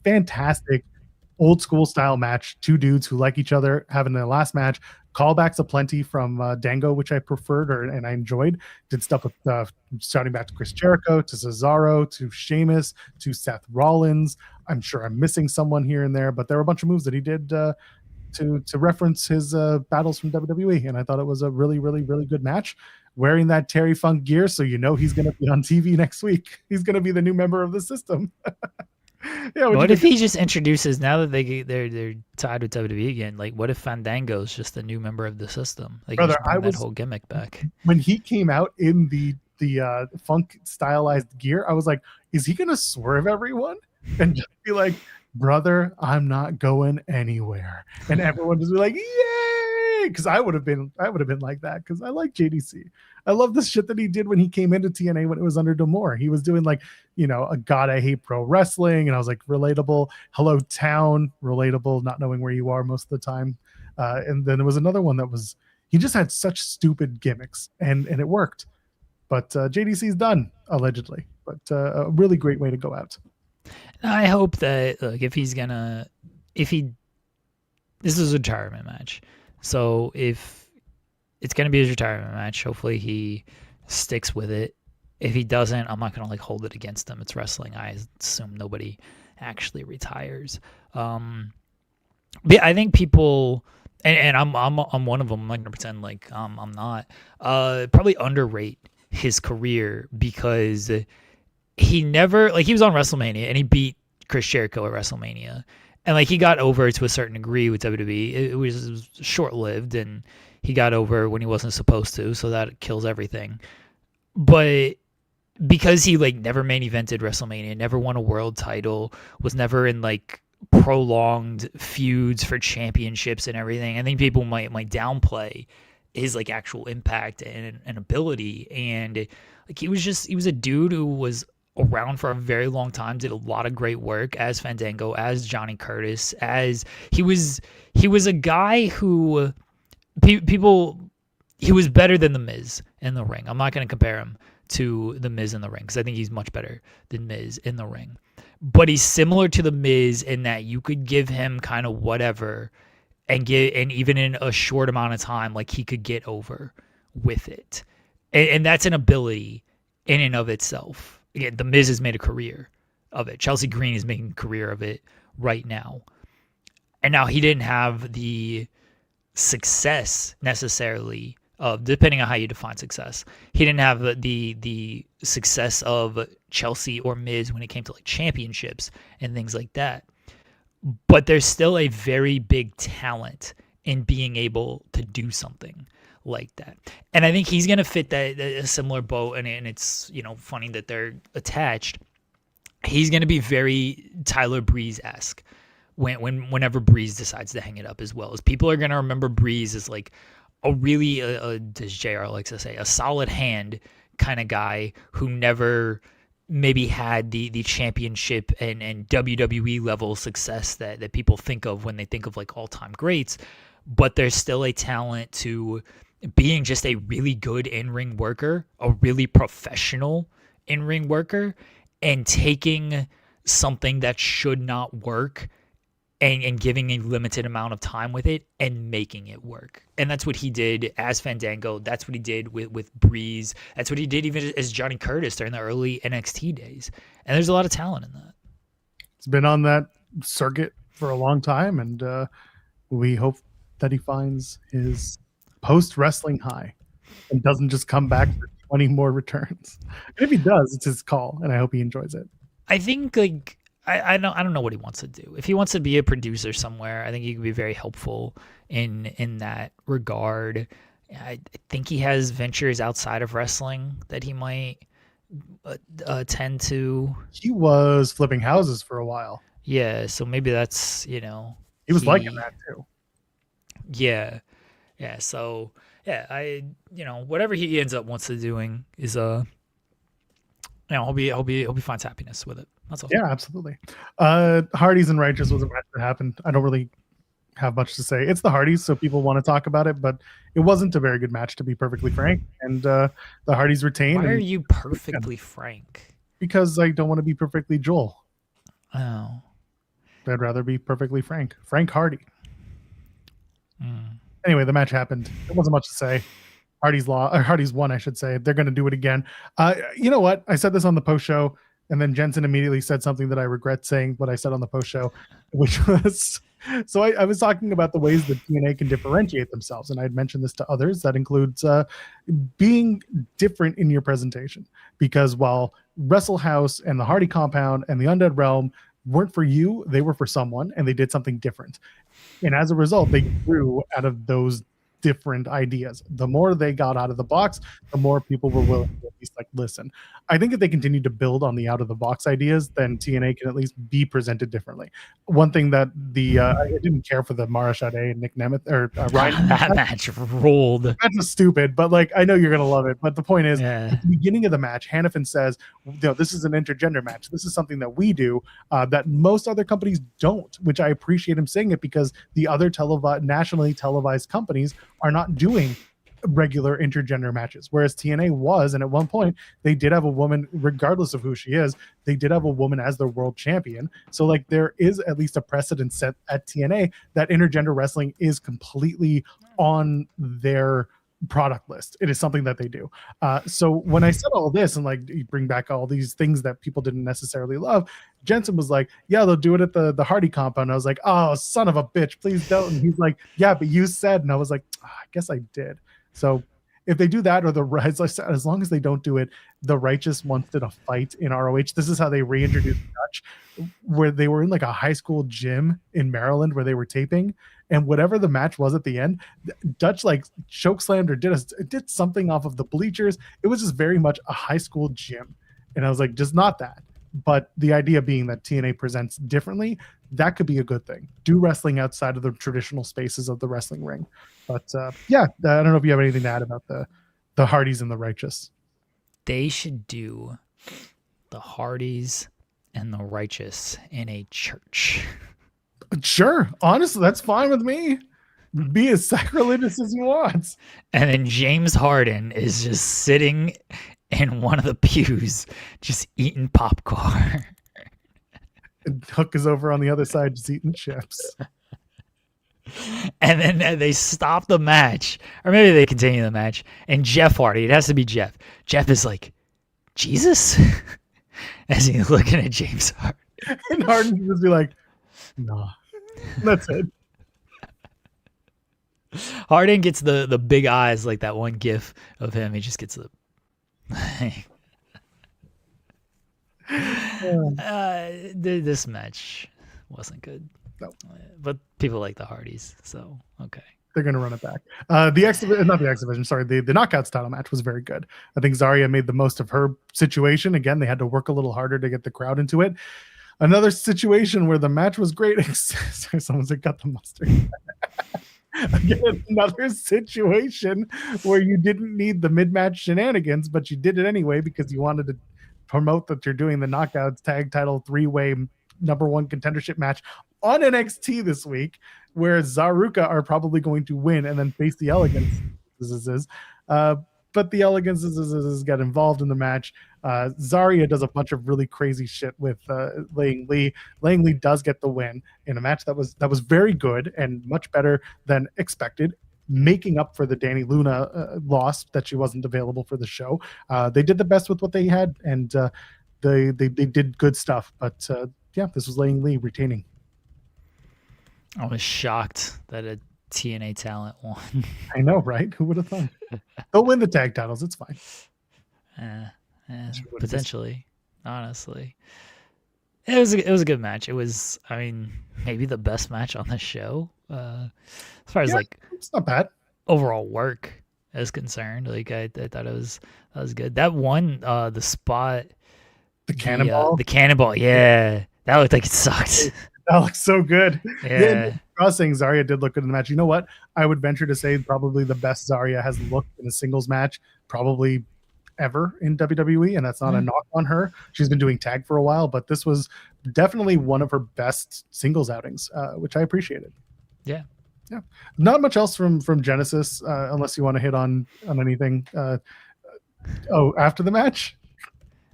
fantastic old school style match. Two dudes who like each other having their last match. Callbacks aplenty from Dango, which I preferred and I enjoyed. Did stuff with starting back to Chris Jericho, to Cesaro, to Sheamus, to Seth Rollins. I'm sure I'm missing someone here and there, but there were a bunch of moves that he did to reference his battles from WWE, and I thought it was a really, really, really good match. Wearing that Terry Funk gear, so you know he's going to be on TV next week. He's going to be the new member of the system. Yeah. What if he just introduces, now that they're tied with WWE again? Like, what if Fandango's just a new member of the system? Like, Brother, just bring that whole gimmick back. When he came out in the funk stylized gear, I was like, is he gonna swerve everyone and just be like, brother, I'm not going anywhere, and everyone just be like, yay, because I would have been like that, because I like JDC. I love the shit that he did when he came into TNA when it was under Demore. He was doing like, a God, I hate pro wrestling, and I was like, relatable. Hello Town, relatable, not knowing where you are most of the time. And then there was another one that was, he just had such stupid gimmicks, and it worked. But JDC's done, allegedly. But a really great way to go out. I hope that, look, this is a retirement match. So if it's going to be his retirement match, hopefully he sticks with it. If he doesn't, I'm not going to hold it against him. It's wrestling. I assume nobody actually retires. But I think people, and I'm one of them. I'm not going to pretend like I'm not. Probably underrate his career, because he never, he was on WrestleMania and he beat Chris Jericho at WrestleMania, and he got over to a certain degree with WWE. It was short-lived, and he got over when he wasn't supposed to, so that kills everything. But because he never main evented WrestleMania, never won a world title, was never in prolonged feuds for championships and everything, I think people might downplay his actual impact and ability. And he was a dude who was around for a very long time, did a lot of great work as Fandango, as Johnny Curtis, as he was a guy who he was better than The Miz in the ring. I'm not going to compare him to The Miz in the ring, because I think he's much better than Miz in the ring. But he's similar to The Miz in that you could give him kind of whatever, and even in a short amount of time, he could get over with it. And that's an ability in and of itself. Again, The Miz has made a career of it. Chelsea Green is making a career of it right now. And now he didn't have the success necessarily of, depending on how you define success, he didn't have the success of Chelsea or Miz when it came to championships and things like that. But there's still a very big talent in being able to do something like that. And I think he's going to fit that a similar boat. And it's, funny that they're attached. He's going to be very Tyler Breeze-esque whenever Breeze decides to hang it up as well. As people are going to remember Breeze as a really, as JR likes to say, a solid hand kind of guy who never maybe had the championship and WWE level success that people think of when they think of all-time greats. But there's still a talent to being just a really good in-ring worker, a really professional in-ring worker, and taking something that should not work and giving a limited amount of time with it and making it work. And that's what he did as Fandango. That's what he did with Breeze. That's what he did even as Johnny Curtis during the early NXT days. And there's a lot of talent in that. It's been on that circuit for a long time, and we hope that he finds his post-wrestling high and doesn't just come back for 20 more returns. And if he does, it's his call, and I hope he enjoys it. I think I don't know what he wants to do. If he wants to be a producer somewhere, I think he could be very helpful in that regard. I think he has ventures outside of wrestling that he might tend to. He was flipping houses for a while. Yeah, so maybe that's, he was liking that too. Yeah. So I whatever he ends up wants to doing is he'll finds happiness with it. That's all. Yeah, absolutely. Hardys and Righteous was a match that happened. I don't really have much to say. It's the Hardys, so people want to talk about it, but it wasn't a very good match, to be perfectly frank. And the Hardys retained. Why are you perfectly frank? Because I don't want to be perfectly Joel. Oh. I'd rather be perfectly Frank. Frank Hardy. Mm. Anyway, the match happened. There wasn't much to say. Hardys won, I should say. They're going to do it again. You know what? I said this on the post show, and then Jensen immediately said something that I regret saying what I said on the post show, which was, so I was talking about the ways that TNA can differentiate themselves. And I'd mentioned this to others. That includes being different in your presentation, because while Wrestle House and the Hardy Compound and the Undead Realm weren't for you, they were for someone, and they did something different. And as a result, they grew out of those different ideas. The more they got out of the box, the more people were willing to at least like listen. I think if they continue to build on the out of the box ideas, then TNA can at least be presented differently. One thing that I didn't care for the Mara Sade and Nic Nemeth or Ryan. That match rolled. That was stupid, but like I know you're gonna love it. But the point is, at the beginning of the match, Hannafin says, this is an intergender match. This is something that we do that most other companies don't, which I appreciate him saying it because the other nationally televised companies are not doing regular intergender matches, whereas TNA was, and at one point they did have a woman, regardless of who she is, they did have a woman as their world champion. So like there is at least a precedent set at TNA that intergender wrestling is completely on their product list. It is something that they do. So when I said all this and like you bring back all these things that people didn't necessarily love, Jensen was like, yeah, they'll do it at the Hardy compound. I was like, oh, son of a bitch, please don't. And he's like, yeah, but you said. And I was like, I guess I did. So if they do that, or as long as they don't do it, the Righteous once did a fight in ROH. This is how they reintroduced Dutch, where they were in like a high school gym in Maryland where they were taping, and whatever the match was at the end, Dutch like chokeslammed or did something off of the bleachers. It was just very much a high school gym, and I was like, just not that. But the idea being that TNA presents differently, that could be a good thing. Do wrestling outside of the traditional spaces of the wrestling ring. But yeah, I don't know if you have anything to add about the Hardys and the Righteous. They should do the Hardys and the Righteous in a church. Sure. Honestly, that's fine with me. Be as sacrilegious as you want. And then James Harden is just sitting in one of the pews, just eating popcorn. And Hook is over on the other side, just eating chips. And then they stop the match, or maybe they continue the match. And Jeff Hardy, it has to be Jeff. Jeff is like, Jesus? As he's looking at James Harden. And Harden can just be like, nah. That's it. Harden gets the big eyes, like that one gif of him. He just gets the... this match wasn't good. No. But people like the Hardys, so okay. They're going to run it back. Not the X-Division, sorry. The Knockouts title match was very good. I think Zarya made the most of her situation. Again, they had to work a little harder to get the crowd into it. Another situation where the match was great. Someone said, cut the mustard. Again, another situation where you didn't need the mid-match shenanigans, but you did it anyway because you wanted to promote that you're doing the Knockouts tag title 3-way number one contendership match on NXT this week, where Zaruka are probably going to win and then face the Elegance. But the Elegance got involved in the match. Zarya does a bunch of really crazy shit with Lang Lee. Lang Lee does get the win in a match that was very good and much better than expected, making up for the Danny Luna loss that she wasn't available for the show. They did the best with what they had, and they did good stuff. But yeah, this was Lang Lee retaining. I was shocked that a TNA talent won. I know, right? Who would have thought? They'll win the tag titles. It's fine. Potentially, honestly. It was a good match. It was, I mean, maybe the best match on the show. As far as like, it's not bad. Overall work is concerned. Like I thought that was good. That one, the spot, the cannonball, yeah, that looked like it sucked. That looks so good. Yeah. I was saying Zarya did look good in the match. You know what? I would venture to say probably the best Zarya has looked in a singles match probably ever in WWE, and that's not a knock on her. She's been doing tag for a while, but this was definitely one of her best singles outings, which I appreciated. Yeah. Yeah. Not much else from Genesis, unless you want to hit on anything. After the match?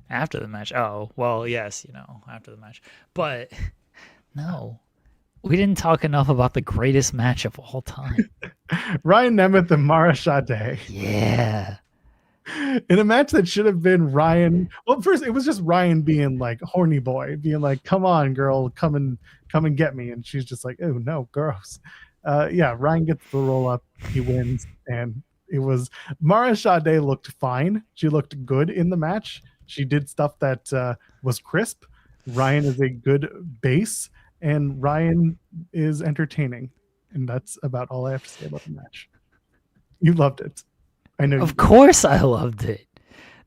After the match. Oh, well, yes, after the match. But no, we didn't talk enough about the greatest match of all time. Ryan Nemeth and Mara Sade. Yeah. In a match that should have been Ryan. Well, first it was just Ryan being like horny boy, being like, "Come on, girl, come and get me," and she's just like, "Oh no, gross." Yeah, Ryan gets the roll up, he wins, and it was Mara Sade looked fine. She looked good in the match. She did stuff that was crisp. Ryan is a good base, and Ryan is entertaining. And that's about all I have to say about the match. You loved it. I know. Of course I loved it.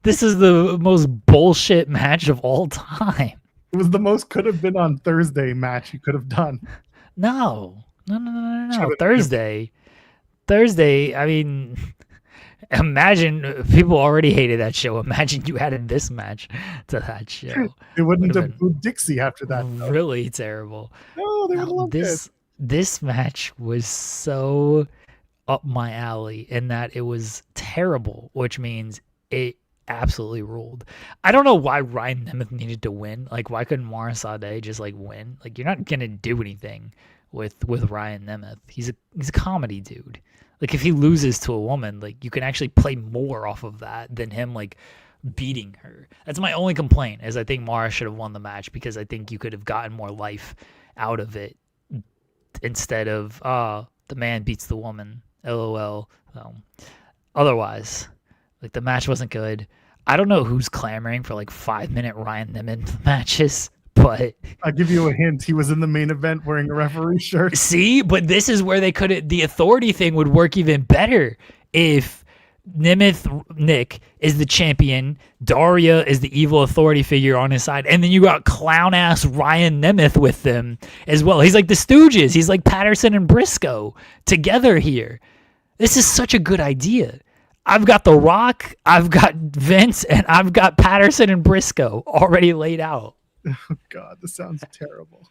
This is the most bullshit match of all time. It was the most could have been on Thursday match you could have done. No. Thursday. I mean, imagine people already hated that show. Imagine you added this match to that show. It wouldn't have booed Dixie after that. Really terrible. No, they would have loved it. This match was so up my alley in that it was terrible, which means it absolutely ruled. I don't know why Ryan Nemeth needed to win. Like, why couldn't Morris Sade just like win? Like, you're not gonna do anything with Ryan Nemeth. He's a comedy dude. Like, if he loses to a woman, like, you can actually play more off of that than him like beating her. That's my only complaint. Is I think Morris should have won the match because I think you could have gotten more life out of it instead of the man beats the woman. LOL. Otherwise, like, the match wasn't good. I don't know who's clamoring for like 5-minute Ryan Nemeth matches, but I'll give you a hint. He was in the main event wearing a referee shirt. See, but this is where they could. The authority thing would work even better if Nic is the champion, Daria is the evil authority figure on his side, and then you got clown ass Ryan Nemeth with them as well. He's like the Stooges. He's like Patterson and Briscoe together here. This is such a good idea. I've got The Rock, I've got Vince, and I've got Patterson and Briscoe already laid out. Oh, God, this sounds terrible.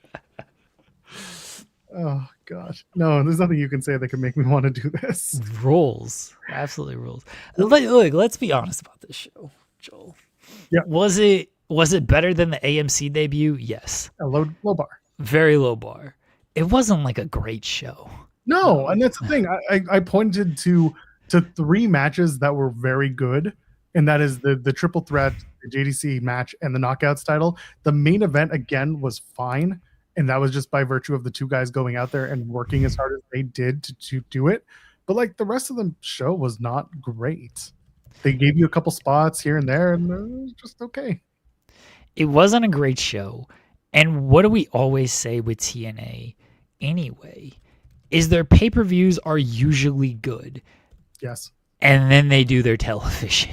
Oh, God. No, there's nothing you can say that can make me want to do this. Rules. Absolutely rules. Look, let's be honest about this show, Joel. Yeah. Was it better than the AMC debut? Yes. A low bar. Very low bar. It wasn't like a great show. No, and that's the thing. I pointed to 3 matches that were very good, and that is the triple threat, the JDC match, and the Knockouts title. The main event, again, was fine, and that was just by virtue of the 2 guys going out there and working as hard as they did to do it. But like, the rest of the show was not great. They gave you a couple spots here and there, and it was just okay. It wasn't a great show. And what do we always say with TNA anyway? Is their pay-per-views are usually good. Yes. And then they do their television.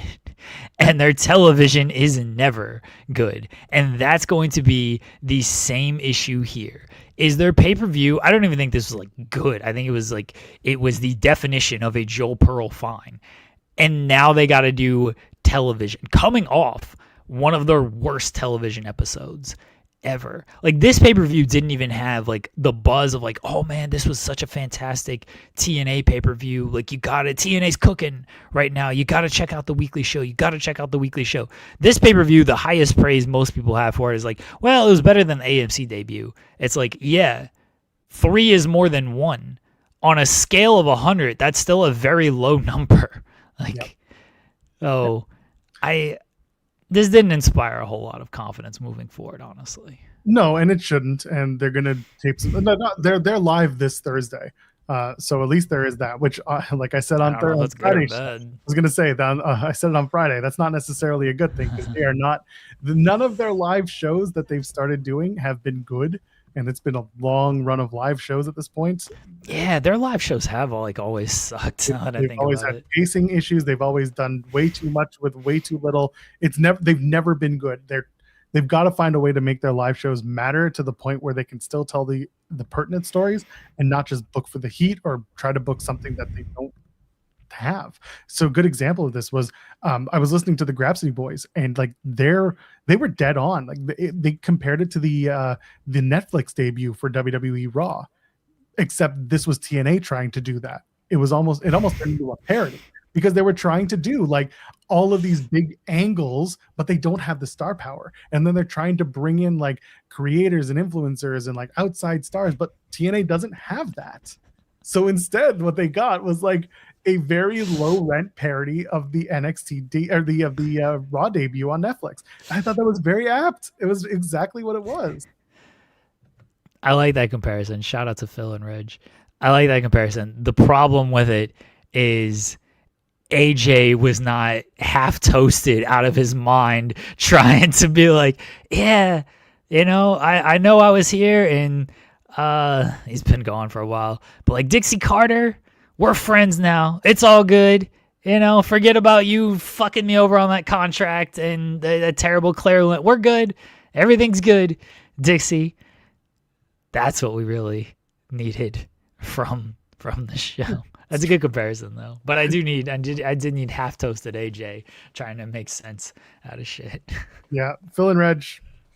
And their television is never good. And that's going to be the same issue here. Is their pay-per-view, I don't even think this was like good. I think it was the definition of a Joel Pearl fine. And now they got to do television. Coming off one of their worst television episodes ever. Like, this pay-per-view didn't even have like the buzz of like, oh man, this was such a fantastic TNA pay-per-view. Like, you got it. TNA's cooking right now. You got to check out the weekly show. This pay-per-view, the highest praise most people have for it is like, well, it was better than the AMC debut. It's like, yeah, 3 is more than 1. On a scale of 100, that's still a very low number. Like, this didn't inspire a whole lot of confidence moving forward, honestly. No, and it shouldn't. And they're gonna tape some. No, they're live this Thursday, so at least there is that. Which, like I said on Friday, I was gonna say that I said it on Friday. That's not necessarily a good thing because they are not. None of their live shows that they've started doing have been good, and it's been a long run of live shows at this point. Yeah, their live shows have always sucked. They've always had pacing issues. They've always done way too much with way too little. They've never been good. They've got to find a way to make their live shows matter to the point where they can still tell the pertinent stories and not just book for the heat or try to book something that they don't have. So a good example of this was I was listening to the Grapsody Boys, and like they were dead on. Like they compared it to the Netflix debut for WWE Raw, except this was TNA trying to do that. It almost turned into a parody because they were trying to do like all of these big angles, but they don't have the star power. And then they're trying to bring in like creators and influencers and like outside stars, but TNA doesn't have that. So instead, what they got was like a very low rent parody of the NXT or the Raw debut on Netflix. I thought that was very apt. It was exactly what it was. I like that comparison. Shout out to Phil and Reg. I like that comparison. The problem with it is AJ was not half toasted out of his mind trying to be like, yeah, I know I was here, and he's been gone for a while. But like Dixie Carter, we're friends now. It's all good. Forget about you fucking me over on that contract and that terrible Claire Lynn. We're good. Everything's good, Dixie. That's what we really needed from the show. That's a good comparison, though. But I did need half toasted AJ trying to make sense out of shit. Yeah, Phil and Reg,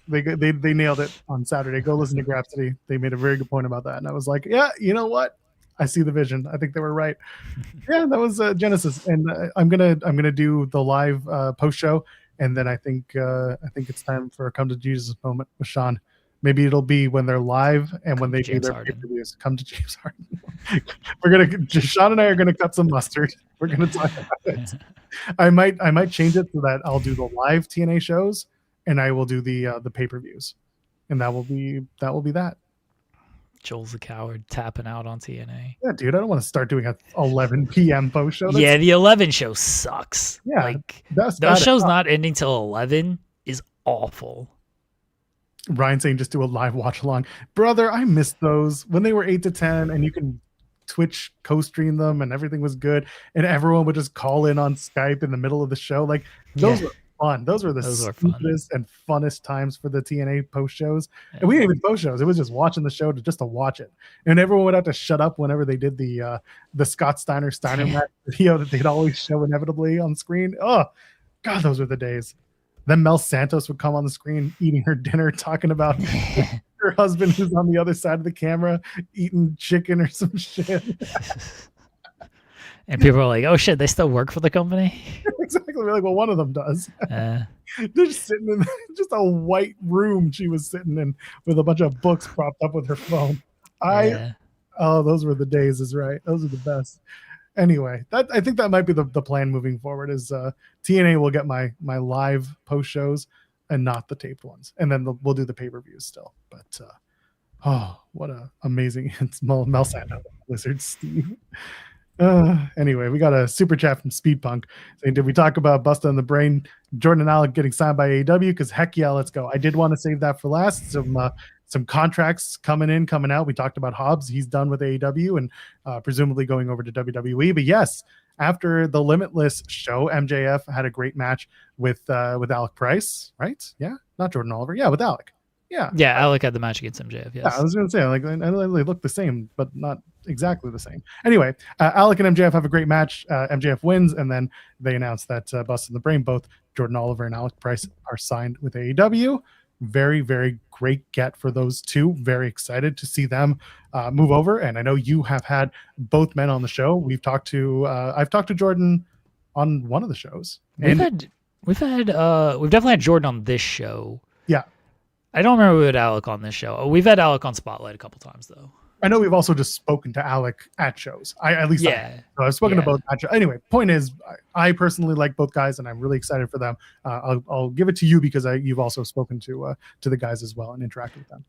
they nailed it on Saturday. Go listen to Grapsity. They made a very good point about that, and I was like, yeah, you know what? I see the vision. I think they were right. Yeah, that was Genesis, and I'm gonna do the live post show, and then I think it's time for a come to Jesus moment with Sean. Maybe it'll be when they're live and when they do their pay-per-views. Come to James Harden. Sean and I are gonna cut some mustard. We're gonna talk about it. I might change it so that I'll do the live TNA shows and I will do the pay-per-views, and that will be that. Joel's a coward tapping out on TNA. Yeah, dude, I don't want to start doing a 11 p.m. post show. Yeah, the 11 show sucks. Yeah, like those shows not ending till 11 is awful. Ryan saying just do a live watch along. Brother, I missed those when they were 8 to 10 and you can Twitch co-stream them and everything was good and everyone would just call in on Skype in the middle of the show. Like those were fun. Those were the stupidest and funnest times for the TNA post shows. And we didn't even post shows. It was just watching the show just to watch it. And everyone would have to shut up whenever they did the Scott Steiner match video that they'd always show inevitably on screen. Oh God, those were the days. Then Mel Santos would come on the screen eating her dinner, talking about her husband who's on the other side of the camera eating chicken or some shit. And people are like, oh shit, they still work for the company? Exactly. We're like, well, one of them does. They're just sitting in just a white room she was sitting in with a bunch of books propped up with her phone. Oh, those were the days, is right. Those are the best. Anyway, I think that might be the plan moving forward is TNA will get my live post shows and not the taped ones. And then we'll do the pay-per-views still. But what a amazing it's Mel Santos, Lizard Steve. Anyway, we got a super chat from Speed Punk saying, did we talk about Busta and the Brain, Jordan and Alec getting signed by AEW? Because heck yeah, let's go. I did want to save that for last. Some contracts coming out. We talked about Hobbs. He's done with AEW and presumably going over to WWE. But yes, after the Limitless show, MJF had a great match with Alec Price, right? Yeah, not Jordan Oliver. Yeah, with Alec. Yeah, Alec had the match against MJF. Yes. Yeah, I was going to say they look the same, but not exactly the same. Anyway, Alec and MJF have a great match. MJF wins, and then they announce that Bust and the Brain, both Jordan Oliver and Alec Price, are signed with AEW. Very, very great get for those two. Very excited to see them move over. And I know you have had both men on the show. I've talked to Jordan on one of the shows. We've definitely had Jordan on this show. Yeah. I don't remember we had Alec on this show. We've had Alec on Spotlight a couple times though. I know we've also just spoken to Alec at shows. I've spoken to both at shows. Anyway, point is, I personally like both guys, and I'm really excited for them. I'll give it to you because you've also spoken to the guys as well and interacted with them.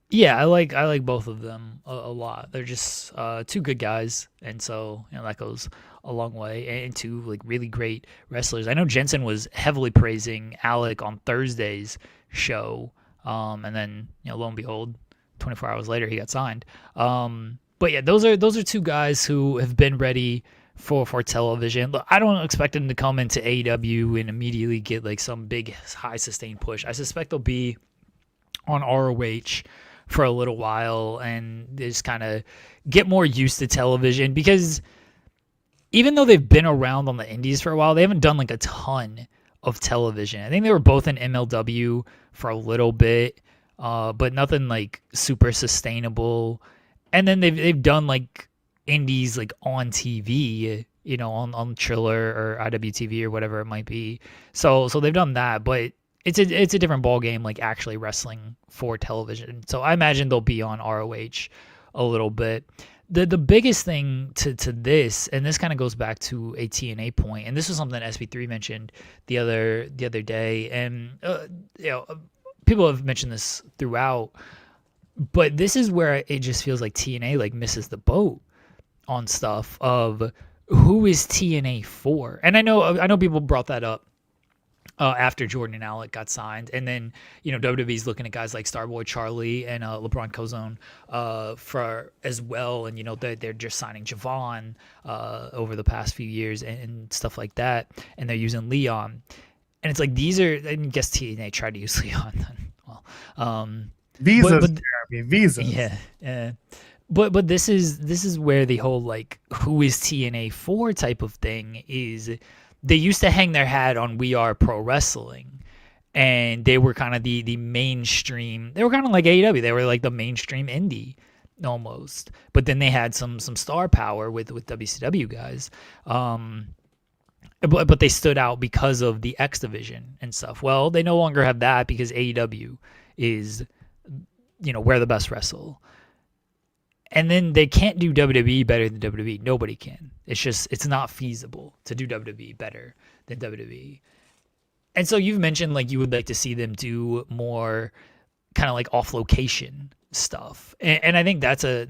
Yeah, I like both of them a lot. They're just two good guys, and so that goes a long way. And two like really great wrestlers. I know Jensen was heavily praising Alec on Thursday's show, and then lo and behold, 24 hours later he got signed. But yeah, those are two guys who have been ready for television. Look, I don't expect them to come into AEW and immediately get like some big high sustained push. I suspect they'll be on ROH for a little while and just kind of get more used to television, because even though they've been around on the indies for a while, they haven't done like a ton of television. I think they were both in MLW for a little bit, but nothing like super sustainable. And then they've done like indies like on TV, on Triller or IWTV or whatever it might be. So they've done that, but it's a different ball game, like actually wrestling for television. So I imagine they'll be on ROH a little bit. The biggest thing to this, and this kind of goes back to a TNA point, and this was something SP3 mentioned the other day, and people have mentioned this throughout, but this is where it just feels like TNA like misses the boat on stuff of who is TNA for. And I know people brought that up after Jordan and Alec got signed. And then, WWE's looking at guys like Starboy Charlie and LeBron Cozone for as well. And, they're just signing Javon over the past few years and stuff like that. And they're using Leon. And it's like, these are, I guess TNA tried to use Leon. Well, visas, Jeremy, visas. Yeah. But this is where the whole like who is TNA for type of thing is. They used to hang their hat on We Are Pro Wrestling, and they were kind of the mainstream. They were kind of like AEW. They were like the mainstream indie almost. But then they had some star power with WCW guys. But they stood out because of the X division and stuff. Well, they no longer have that because AEW is, where the best wrestle. And then they can't do WWE better than WWE. Nobody can. It's not feasible to do WWE better than WWE. And so you've mentioned like you would like to see them do more kind of like off location stuff. And I think that's a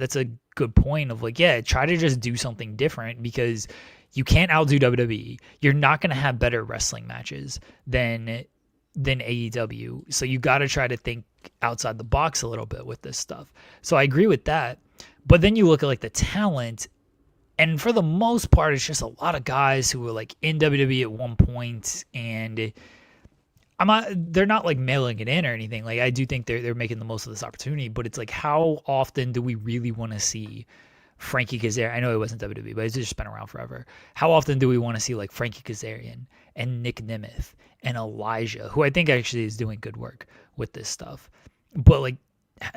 good point of like, yeah, try to just do something different because you can't outdo WWE. You're not going to have better wrestling matches than AEW. So you got to try to think outside the box a little bit with this stuff. So I agree with that. But then you look at like the talent, and for the most part, it's just a lot of guys who were like in WWE at one point, and they're not like mailing it in or anything. Like I do think they're making the most of this opportunity, but it's like how often do we really want to see Frankie Kazarian? I know it wasn't WWE, but it's just been around forever. How often do we want to see like Frankie Kazarian and Nic Nemeth and Elijah, who I think actually is doing good work with this stuff, but like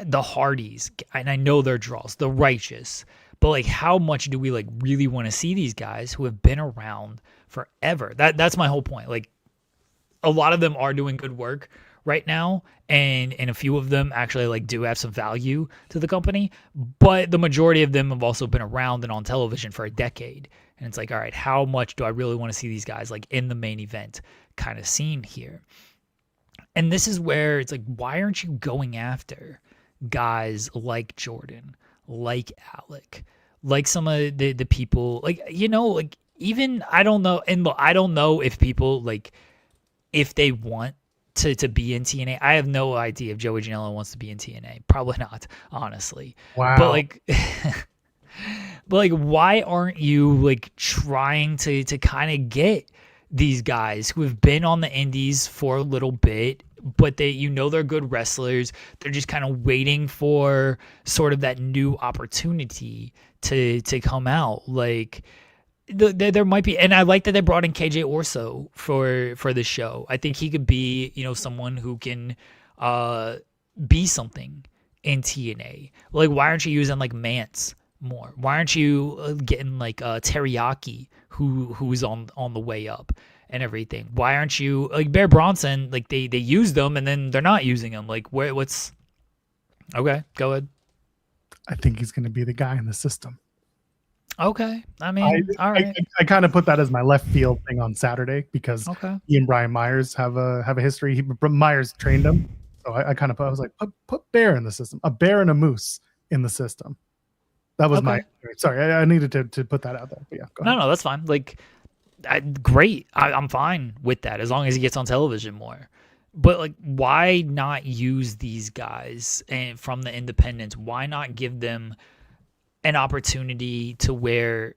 the Hardys, and I know they're draws, the Righteous, but like how much do we like really want to see these guys who have been around forever? That's my whole point. Like a lot of them are doing good work right now, and a few of them actually like do have some value to the company, but the majority of them have also been around and on television for a decade. And it's like, all right, how much do I really want to see these guys like in the main event kind of scene here? And this is where it's like, why aren't you going after guys like Jordan, like Alec, like some of the people, like, like even, I don't know. And look, I don't know if people like, if they want to be in TNA. I have no idea if Joey Janela wants to be in TNA. Probably not, honestly. Wow. But like, why aren't you like trying to kind of get these guys who have been on the indies for a little bit, but they're good wrestlers. They're just kind of waiting for sort of that new opportunity to come out. Like there might be, and I like that they brought in KJ Orso for the show. I think he could be, someone who can be something in TNA. Like, why aren't you using like Mance more? Why aren't you getting like Teriyaki, who's on the way up and everything? Why aren't you like Bear Bronson? Like they use them and then they're not using them. Like what's okay? Go ahead. I think he's going to be the guy in the system. Okay, I mean, all right. I kind of put that as my left field thing on Saturday because he and Brian Myers have a history. Myers trained him, so I kind of I was like, put Bear in the system, a bear and a moose in the system. That was my. Sorry, I needed to put that out there. But yeah, go ahead. No, that's fine. Like, great. I'm fine with that as long as he gets on television more. But like, why not use these guys and from the independents? Why not give them an opportunity to wear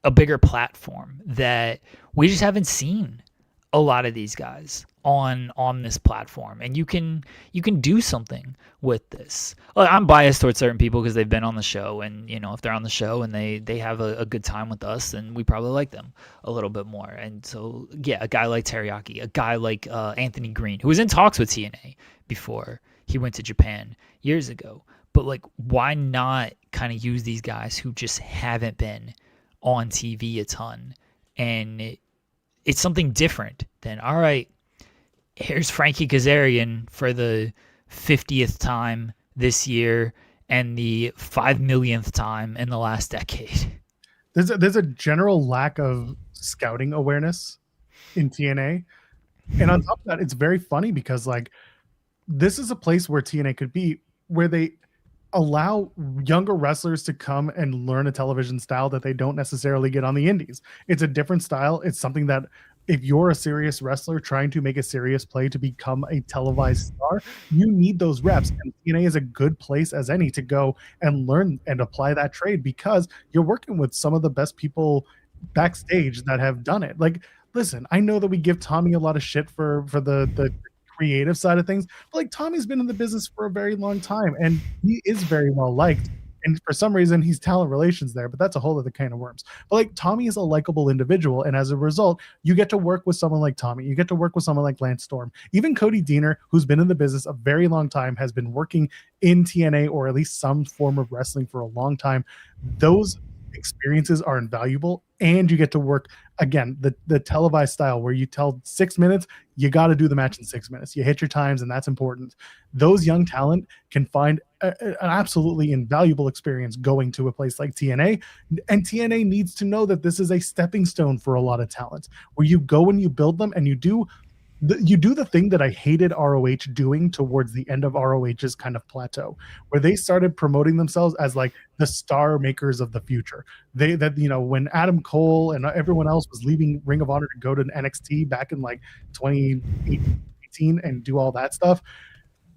a bigger platform that we just haven't seen a lot of these guys on this platform? And you can do something with this. I'm biased towards certain people because they've been on the show, and if they're on the show and they have a good time with us, then we probably like them a little bit more. And so yeah, a guy like Teriyaki, a guy like Anthony Green, who was in talks with TNA before he went to Japan years ago. But like, why not kind of use these guys who just haven't been on TV a ton? And it's something different than, all right, here's Frankie Kazarian for the 50th time this year and the 5 millionth time in the last decade. There's a general lack of scouting awareness in TNA. And on top of that, it's very funny because like, this is a place where TNA could be, where they allow younger wrestlers to come and learn a television style that they don't necessarily get on the indies. It's a different style. It's something that if you're a serious wrestler trying to make a serious play to become a televised star, you need those reps. And TNA is a good place as any to go and learn and apply that trade, because you're working with some of the best people backstage that have done it. Like, listen, I know that we give Tommy a lot of shit for the creative side of things, but like, Tommy's been in the business for a very long time and he is very well liked. And for some reason, he's talent relations there, but that's a whole other can of worms. But like, Tommy is a likable individual, and as a result, you get to work with someone like Tommy. You get to work with someone like Lance Storm. Even Cody Deaner, who's been in the business a very long time, has been working in TNA or at least some form of wrestling for a long time. Those experiences are invaluable, and you get to work again the televised style where you tell 6 minutes, you got to do the match in 6 minutes. You hit your times, and that's important. Those young talent can find an absolutely invaluable experience going to a place like TNA, and TNA needs to know that this is a stepping stone for a lot of talent, where you go and you build them, and you do the thing that I hated ROH doing towards the end of ROH's kind of plateau, where they started promoting themselves as like the star makers of the future. When Adam Cole and everyone else was leaving Ring of Honor to go to NXT back in like 2018 and do all that stuff,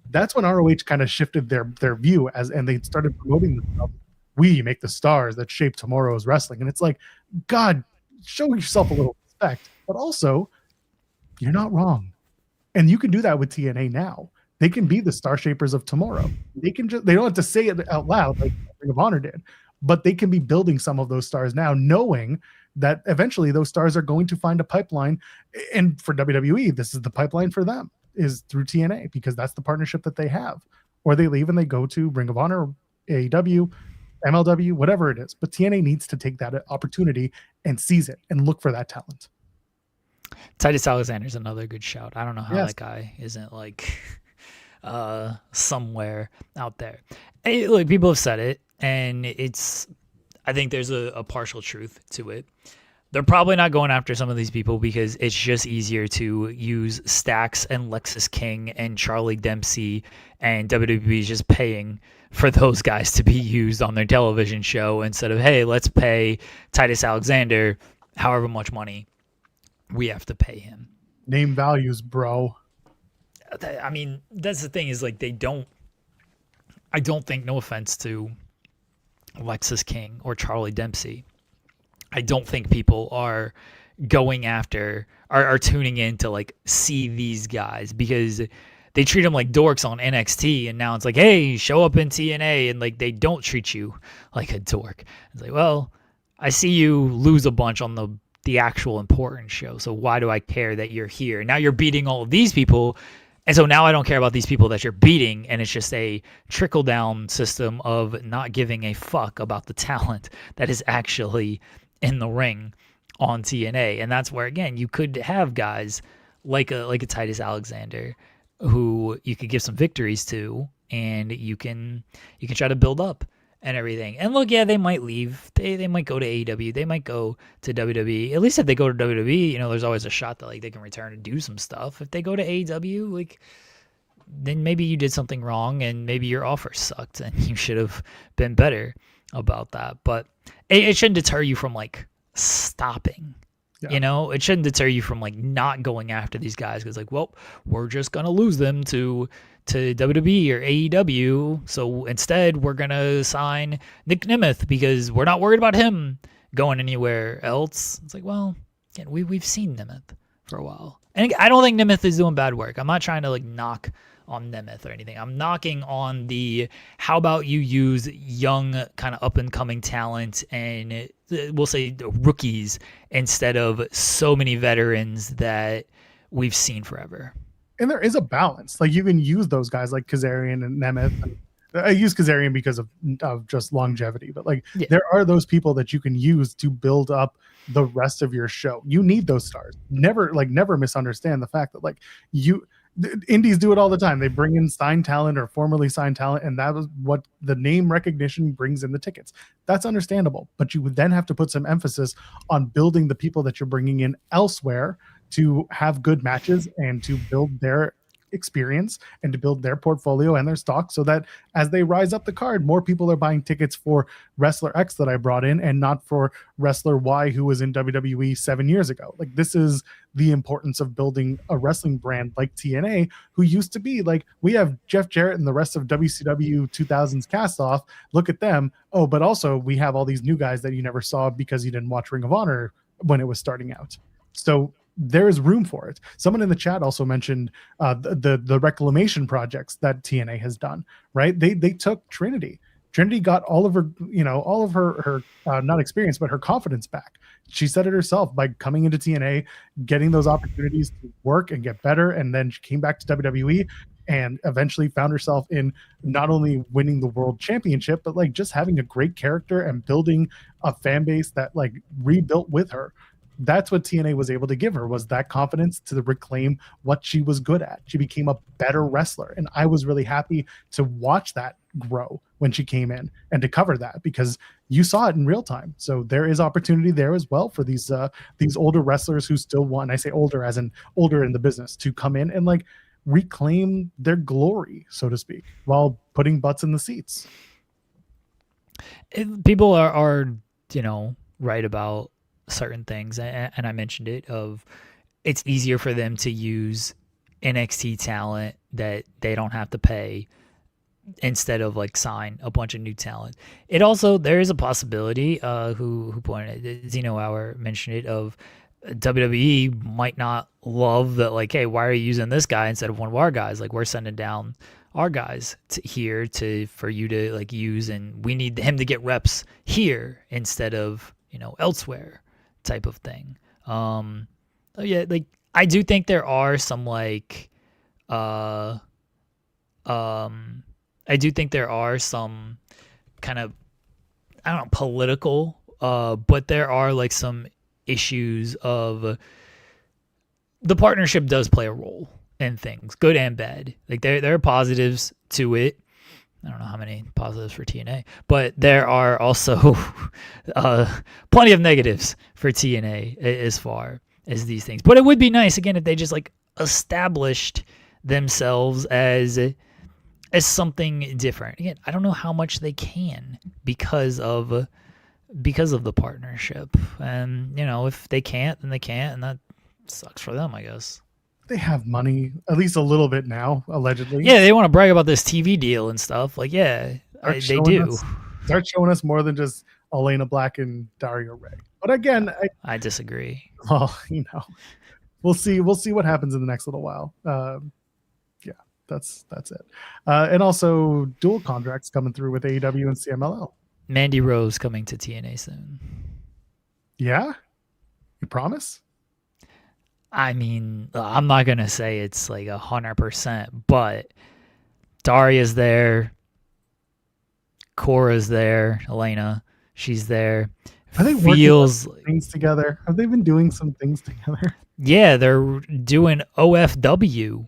that's when ROH kind of shifted their view and they started promoting themselves. We make the stars that shape tomorrow's wrestling. And it's like, God, show yourself a little respect, but also, you're not wrong. And you can do that with TNA now. They can be the star shapers of tomorrow. They don't have to say it out loud like Ring of Honor did, but they can be building some of those stars now, knowing that eventually those stars are going to find a pipeline. And for WWE, this is the pipeline for them, is through TNA, because that's the partnership that they have. Or they leave and they go to Ring of Honor, AEW, MLW, whatever it is. But TNA needs to take that opportunity and seize it and look for that talent. Titus Alexander's another good shout. I don't know how that guy isn't like somewhere out there. Look, people have said it, and I think there's a partial truth to it. They're probably not going after some of these people because it's just easier to use Stax and Lexus King and Charlie Dempsey, and WWE is just paying for those guys to be used on their television show instead of, hey, let's pay Titus Alexander however much money we have to pay him. Name values, bro. I mean, that's the thing, is like I don't think, no offense to Lexus King or Charlie Dempsey, I don't think people are going after, are tuning in to like see these guys, because they treat them like dorks on NXT, and now it's like, hey, show up in TNA, and like they don't treat you like a dork. It's like, well, I see you lose a bunch on the actual important show, so why do I care that you're here? Now you're beating all of these people, and so now I don't care about these people that you're beating, and it's just a trickle-down system of not giving a fuck about the talent that is actually in the ring on TNA. And that's where, again, you could have guys like a Titus Alexander who you could give some victories to, and you can try to build up and everything. And look, yeah, they might leave. They might go to AEW. They might go to WWE. At least if they go to WWE, there's always a shot that like they can return and do some stuff. If they go to AEW, like, then maybe you did something wrong, and maybe your offer sucked, and you should have been better about that. But it shouldn't deter you from like stopping. Yeah. It shouldn't deter you from like not going after these guys, because like, well, we're just gonna lose them to WWE or AEW, so instead we're gonna sign Nic Nemeth because we're not worried about him going anywhere else. It's like, well, again, we've seen Nemeth for a while, and I don't think Nemeth is doing bad work. I'm not trying to like knock on Nemeth or anything. I'm knocking on the, how about you use young kind of up and coming talent, and we'll say rookies, instead of so many veterans that we've seen forever. And there is a balance. Like, you can use those guys like Kazarian and Nemeth. I use Kazarian because of just longevity, but like, there are those people that you can use to build up the rest of your show. You need those stars. Never misunderstand the fact that like the indies do it all the time. They bring in signed talent or formerly signed talent, and that was what the name recognition brings in the tickets. That's understandable, but you would then have to put some emphasis on building the people that you're bringing in elsewhere to have good matches and to build their experience and to build their portfolio and their stock, so that as they rise up the card, more people are buying tickets for wrestler X that I brought in and not for wrestler Y who was in WWE 7 years ago. Like, this is the importance of building a wrestling brand like TNA, who used to be like, we have Jeff Jarrett and the rest of WCW 2000s cast off. Look at them. Oh, but also we have all these new guys that you never saw because you didn't watch Ring of Honor when it was starting out. So there is room for it. Someone in the chat also mentioned the reclamation projects that TNA has done, right? They took Trinity. Trinity got all of her not experience, but her confidence back. She said it herself by coming into TNA, getting those opportunities to work and get better. And then she came back to WWE and eventually found herself in not only winning the world championship, but like just having a great character and building a fan base that like rebuilt with her. That's what TNA was able to give her, was that confidence to reclaim what she was good at. She became a better wrestler. And I was really happy to watch that grow when she came in and to cover that, because you saw it in real time. So there is opportunity there as well for these older wrestlers who still want, and I say older as in older in the business, to come in and like reclaim their glory, so to speak, while putting butts in the seats. People are right about certain things, and I mentioned it, of it's easier for them to use NXT talent that they don't have to pay instead of like sign a bunch of new talent. It also, there is a possibility, who pointed it, Zeno Hour mentioned it, of WWE might not love that, like, hey, why are you using this guy instead of one of our guys? Like, we're sending down our guys for you to like use, and we need him to get reps here instead of elsewhere, type of thing. Yeah, like I do think there are some like I do think there are some kind of, I don't know, political, but there are like some issues of the partnership does play a role in things, good and bad. Like there are positives to it. I don't know how many positives for TNA, but there are also plenty of negatives for TNA as far as these things. But it would be nice, again, if they just like established themselves as something different. Again, I don't know how much they can because of the partnership. And, if they can't, then they can't, and that sucks for them, I guess. They have money, at least a little bit now, allegedly. Yeah, they want to brag about this TV deal and stuff. Like, yeah, they do. Start showing us more than just Elena Black and Dario Ray. But again, I disagree. Well, we'll see. We'll see what happens in the next little while. Yeah, that's it. And also dual contracts coming through with AEW and CMLL. Mandy Rose coming to TNA soon. Yeah? You promise? I mean, I'm not going to say it's like 100%, but Daria's there. Cora's there. Elena, she's there. Are they working on things together? Have they been doing some things together? Yeah, they're doing OFW,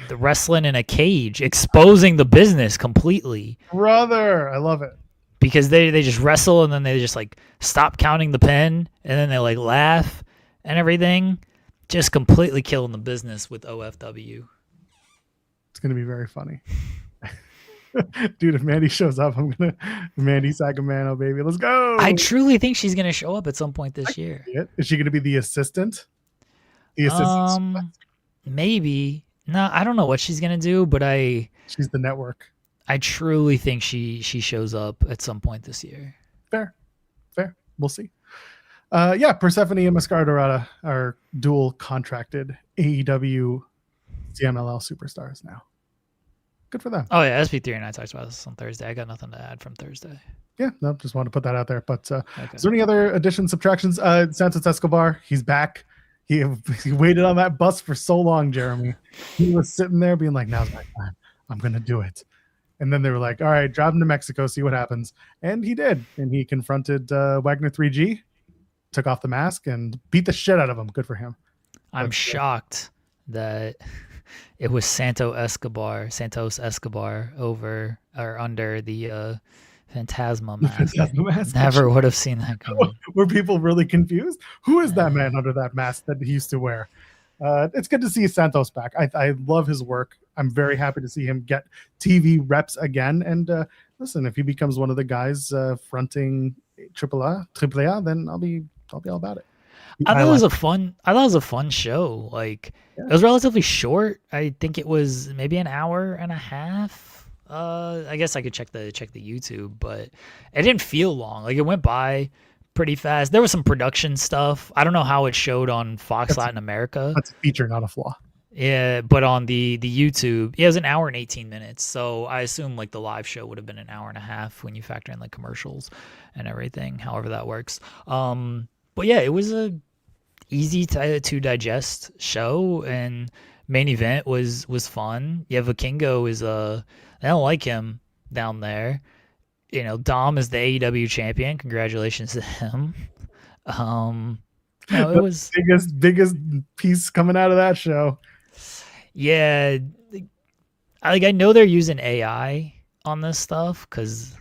the wrestling in a cage, exposing the business completely. Brother, I love it. Because they just wrestle and then they just like stop counting the pen and then they like laugh and everything. Just completely killing the business with OFW. It's going to be very funny. Dude, if Mandy shows up, I'm going to Mandy Sacramento, baby. Let's go. I truly think she's going to show up at some point this year. Is she going to be the assistant? The assistant? Maybe. No, I don't know what she's going to do, but she's the network. I truly think she shows up at some point this year. Fair. We'll see. Yeah, Persephone and Mascara Dorada are dual contracted AEW CMLL superstars now. Good for them. Oh yeah, SP3 and I talked about this on Thursday. I got nothing to add from Thursday. Yeah, no, just wanted to put that out there. But okay. Is there any other additions, subtractions? Santos Escobar, he's back. He waited on that bus for so long, Jeremy. He was sitting there being like, now's my time. I'm going to do it. And then they were like, all right, drive him to Mexico, see what happens. And he did. And he confronted Wagner 3G, took off the mask, and beat the shit out of him. Good for him. I'm shocked that it was Santos Escobar over or under the Phantasma mask. Never would have seen that coming. Were people really confused? Who is that man under that mask that he used to wear? It's good to see Santos back. I love his work. I'm very happy to see him get TV reps again. And listen, if he becomes one of the guys fronting AAA, then I'll be all about it. I thought it was a fun show. Like it was relatively short. I think it was maybe an hour and a half. I guess I could check the YouTube, but it didn't feel long. Like it went by pretty fast. There was some production stuff. I don't know how it showed on Fox Latin America. That's a feature, not a flaw. Yeah, but on the YouTube, it was an hour and 18 minutes. So I assume like the live show would have been an hour and a half when you factor in like commercials and everything, however that works. But yeah, it was a easy to digest show, and main event was fun. Yeah, Vikingo is I don't like him down there. You know, Dom is the AEW champion. Congratulations to him. It was biggest piece coming out of that show. Yeah, I know they're using AI on this stuff because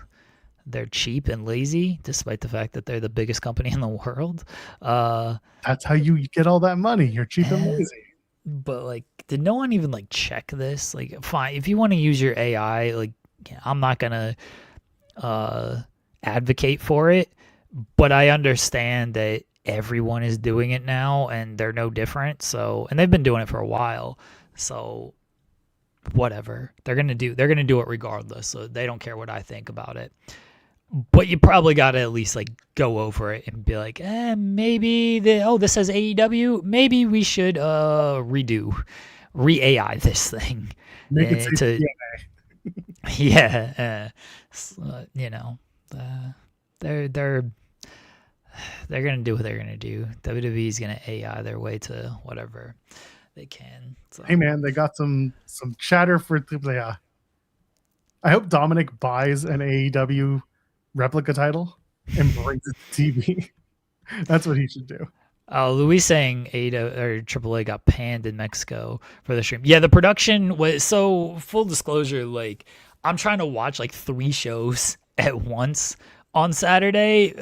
they're cheap and lazy, despite the fact that they're the biggest company in the world. That's how you get all that money. You're cheap and lazy. But like, did no one even like check this? Like, fine, if you want to use your AI, like, I'm not gonna advocate for it, but I understand that everyone is doing it now, and they're no different. So, and they've been doing it for a while. So, whatever, they're gonna do it regardless. So they don't care what I think about it. But you probably got to at least like go over it and be like, maybe this says AEW. Maybe we should re-AI this thing. Make it say TNA. Yeah, they're gonna do what they're gonna do. WWE's gonna AI their way to whatever they can. So. Hey man, they got some chatter for AAA. I hope Dominic buys an AEW replica title and brings it to TV. That's what he should do. Oh, Luis saying AEW or AAA got panned in Mexico for the stream. Yeah, the production was so full disclosure. Like, I'm trying to watch like 3 shows at once on Saturday.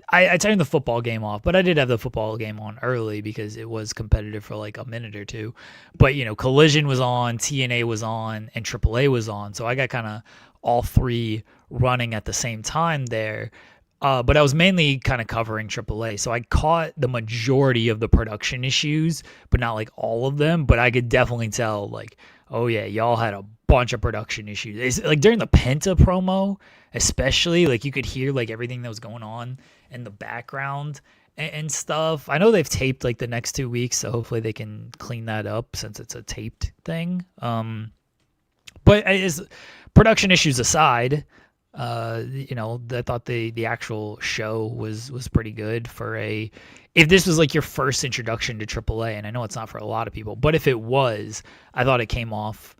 I turned the football game off, but I did have the football game on early because it was competitive for like a minute or two. But Collision was on, TNA was on, and AAA was on. So I got kind of all 3 running at the same time there. But I was mainly kind of covering AAA. So I caught the majority of the production issues, but not like all of them. But I could definitely tell, like, oh yeah, y'all had a bunch of production issues. It's like during the Penta promo, especially, like you could hear like everything that was going on in the background and stuff. I know they've taped like the next 2 weeks, so hopefully they can clean that up since it's a taped thing. But as production issues aside, I thought the actual show was pretty good for if this was like your first introduction to AAA, and I know it's not for a lot of people, but if it was, I thought it came off.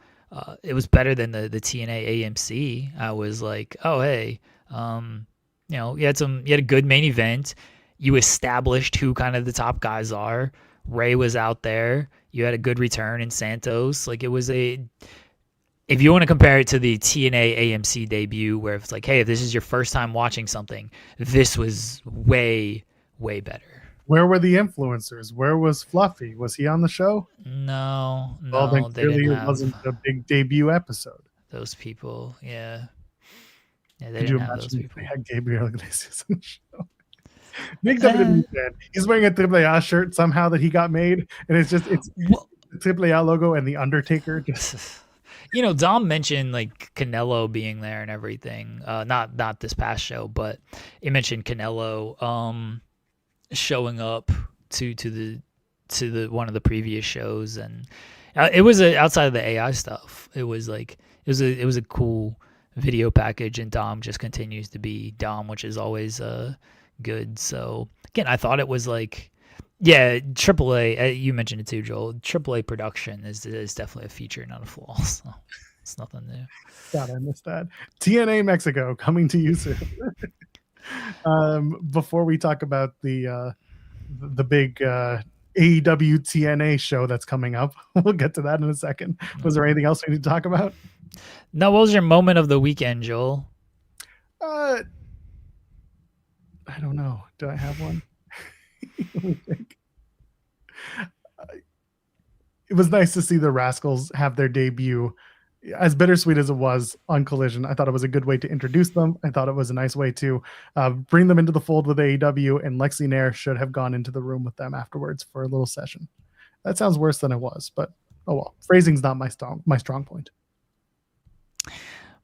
It was better than the TNA AMC. I was like, oh hey, you had a good main event. You established who kind of the top guys are. Ray was out there. You had a good return in Santos. Like it was if you want to compare it to the TNA AMC debut, where it's like, hey, if this is your first time watching something, this was way, way better. Where were the influencers? Where was Fluffy? Was he on the show? No. Well, then clearly it wasn't a big debut episode. Those people, yeah. Yeah, they Could didn't you have imagine those if people. they had Gabriel Iglesias on the show? Big WWE fan. He's wearing a AAA shirt somehow that he got made, and it's the AAA logo and the Undertaker. Dom mentioned like Canelo being there and everything. Not this past show, but he mentioned Canelo showing up to the one of the previous shows, and it was outside of the AI stuff. It was like it was a cool video package, and Dom just continues to be Dom, which is always good. So again, I thought it was like, yeah, AAA. You mentioned it too, Joel. AAA production is definitely a feature, not a flaw. So it's nothing new. God, I missed that. TNA Mexico coming to you soon. Before we talk about the big AEW TNA show that's coming up, we'll get to that in a second. Was there anything else we need to talk about? No. What was your moment of the weekend, Joel? I don't know. Do I have one? Let me think. it was nice to see the Rascals have their debut. As bittersweet as it was on Collision, I thought it was a good way to introduce them. I thought it was a nice way to bring them into the fold with AEW, and Lexi Nair should have gone into the room with them afterwards for a little session. That sounds worse than it was, but oh well. Phrasing's not my strong point.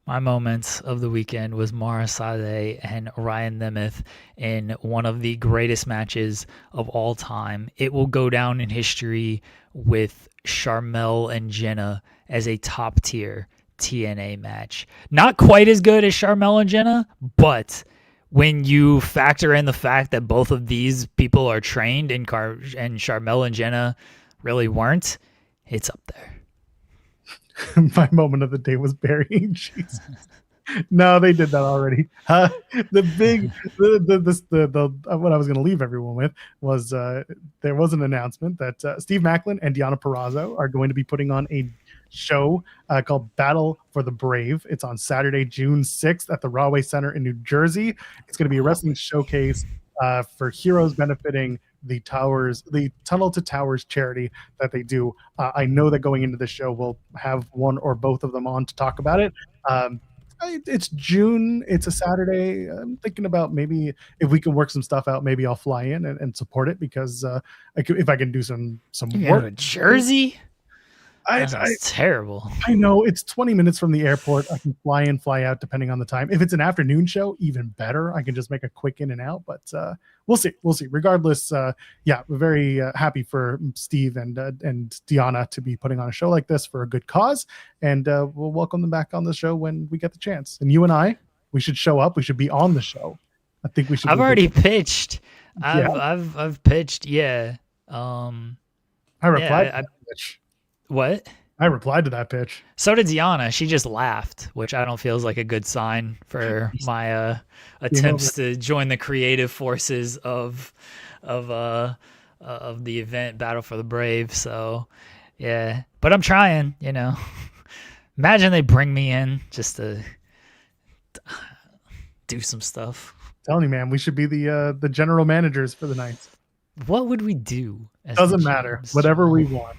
My moments of the weekend was Mara Sade and Ryan Nemeth in one of the greatest matches of all time. It will go down in history with Sharmell and Jenna as a top tier TNA match. Not quite as good as Sharmell and Jenna, but when you factor in the fact that both of these people are trained and Sharmell and Jenna really weren't, it's up there. My moment of the day was burying Jesus. No, they did that already. The what I was going to leave everyone with was there was an announcement that Steve Macklin and Deonna Purrazzo are going to be putting on a show called Battle for the Brave. It's on Saturday, June 6th at the Rahway Center in New Jersey. It's going to be a wrestling showcase for heroes benefiting the Tunnel to Towers charity that they do. I know that going into the show, we'll have one or both of them on to talk about it. It's June. It's a Saturday. I'm thinking about maybe if we can work some stuff out, maybe I'll fly in and support it because if I can do some work. To Jersey? That's terrible. I know it's 20 minutes from the airport. I can fly in, fly out, depending on the time. If it's an afternoon show, even better. I can just make a quick in and out. But we'll see. We'll see. Regardless, we're very happy for Steve and Deonna to be putting on a show like this for a good cause. And we'll welcome them back on the show when we get the chance. And you and I, we should show up. We should be on the show. I think we should. I've already pitched. I've pitched. Yeah. I replied. To that pitch. What? I replied to that pitch. So did Deonna. She just laughed, which I don't feel is like a good sign for my attempts to join the creative forces of the event Battle for the Brave. So yeah, but I'm trying. Imagine they bring me in just to do some stuff. I'm telling you, man, we should be the general managers for the night. What would we do? Doesn't matter. Whatever we want.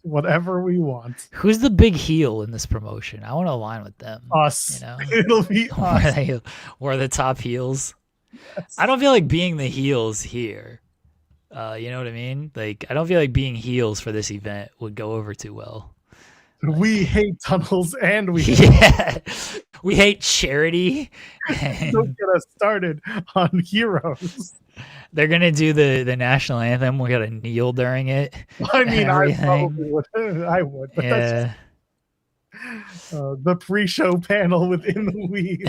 Whatever we want. Who's the big heel in this promotion? I want to align with them. Us. It'll be us. We're the top heels. Yes. I don't feel like being the heels here. You know what I mean? Like, I don't feel like being heels for this event would go over too well. We hate tunnels and we we hate charity. Don't get us started on heroes. They're gonna do the national anthem. We gotta kneel during it. I mean, I probably would. I would. But yeah. The pre-show panel within the week.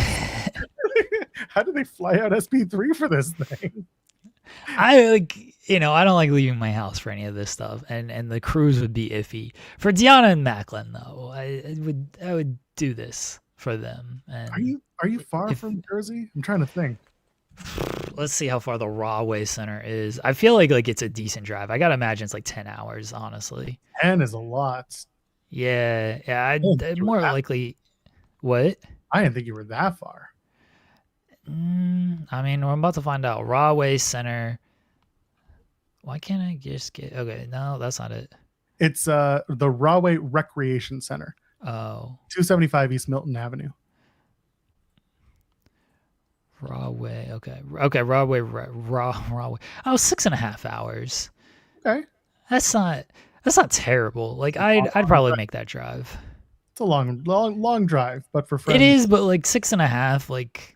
How do they fly out SP3 for this thing? I don't like leaving my house for any of this stuff, and the cruise would be iffy. For Deonna and Macklin, though, I would do this for them. And are you far from Jersey? I'm trying to think. Let's see how far the Rahway Center is. I feel like it's a decent drive. I gotta imagine it's like 10 hours, honestly. 10 is a lot. Yeah. I'd more likely. What? I didn't think you were that far. I mean, we're about to find out. Rahway Center. Why can't I just get? Okay, no, that's not it. It's the Rahway Recreation Center. Oh. 275 East Milton Avenue. Rahway. Okay. Rahway. Rahway. Oh, 6.5 hours. Okay. That's not terrible. Like I'd probably make that drive. It's a long drive, but for friends. It is, but like 6.5. Like,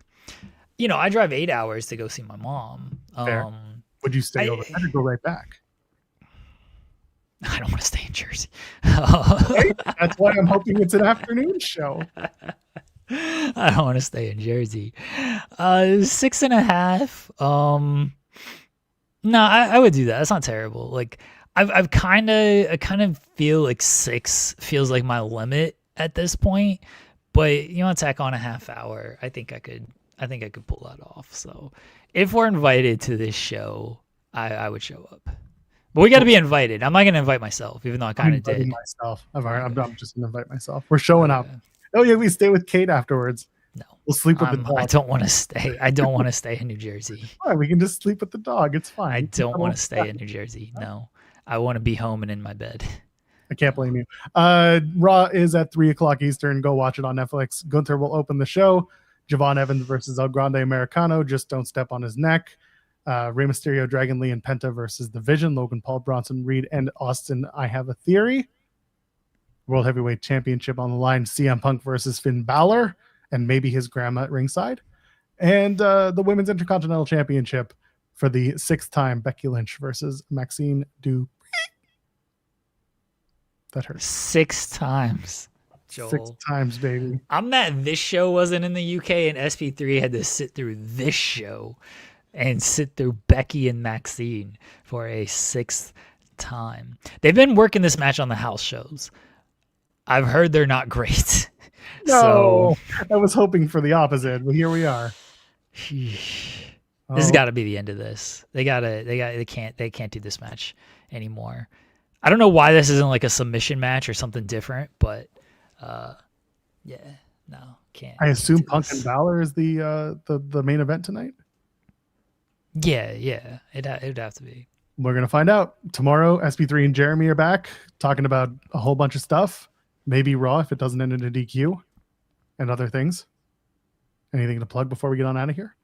I drive 8 hours to go see my mom. Fair. Would you stay over there or go right back? I don't want to stay in Jersey. Okay. That's why I'm hoping it's an afternoon show. I don't want to stay in Jersey. 6.5. No, I would do that. That's not terrible. Like I kind of feel like 6 feels like my limit at this point. But tack on a half hour. I think I could pull that off. So if we're invited to this show, I would show up. But we got to be invited. I'm not gonna invite myself, even though I kind of did. Myself. I'm just gonna invite myself. We're showing up. Oh yeah, we stay with Kate afterwards. No, we'll sleep with the dog. I don't want to stay. I don't want to stay in New Jersey. Fine, we can just sleep with the dog. It's fine. I don't want to stay in New Jersey. No, I want to be home and in my bed. I can't blame you. Raw is at 3:00 Eastern. Go watch it on Netflix. Gunther will open the show. Javon Evans versus El Grande Americano. Just don't step on his neck. Rey Mysterio, Dragon Lee, and Penta versus The Vision. Logan Paul, Bronson Reed, and Austin. I have a theory. World Heavyweight Championship on the line. CM Punk versus Finn Balor, and maybe his grandma at ringside. And the Women's Intercontinental Championship for the 6th time. Becky Lynch versus Maxine Dupree. That hurts. 6 times. Joel. 6 times, baby. I'm mad this show wasn't in the UK and SP3 had to sit through this show and sit through Becky and Maxine for a 6th time. They've been working this match on the house shows. I've heard they're not great. No, I was hoping for the opposite, but here we are. This has got to be the end of this. They can't do this match anymore. I don't know why this isn't like a submission match or something different, but can't. I assume Punk and Balor is the main event tonight. Yeah, it'd have to be. We're gonna find out tomorrow. SP3 and Jeremy are back talking about a whole bunch of stuff. Maybe Raw if it doesn't end in a DQ and other things. Anything to plug before we get on out of here?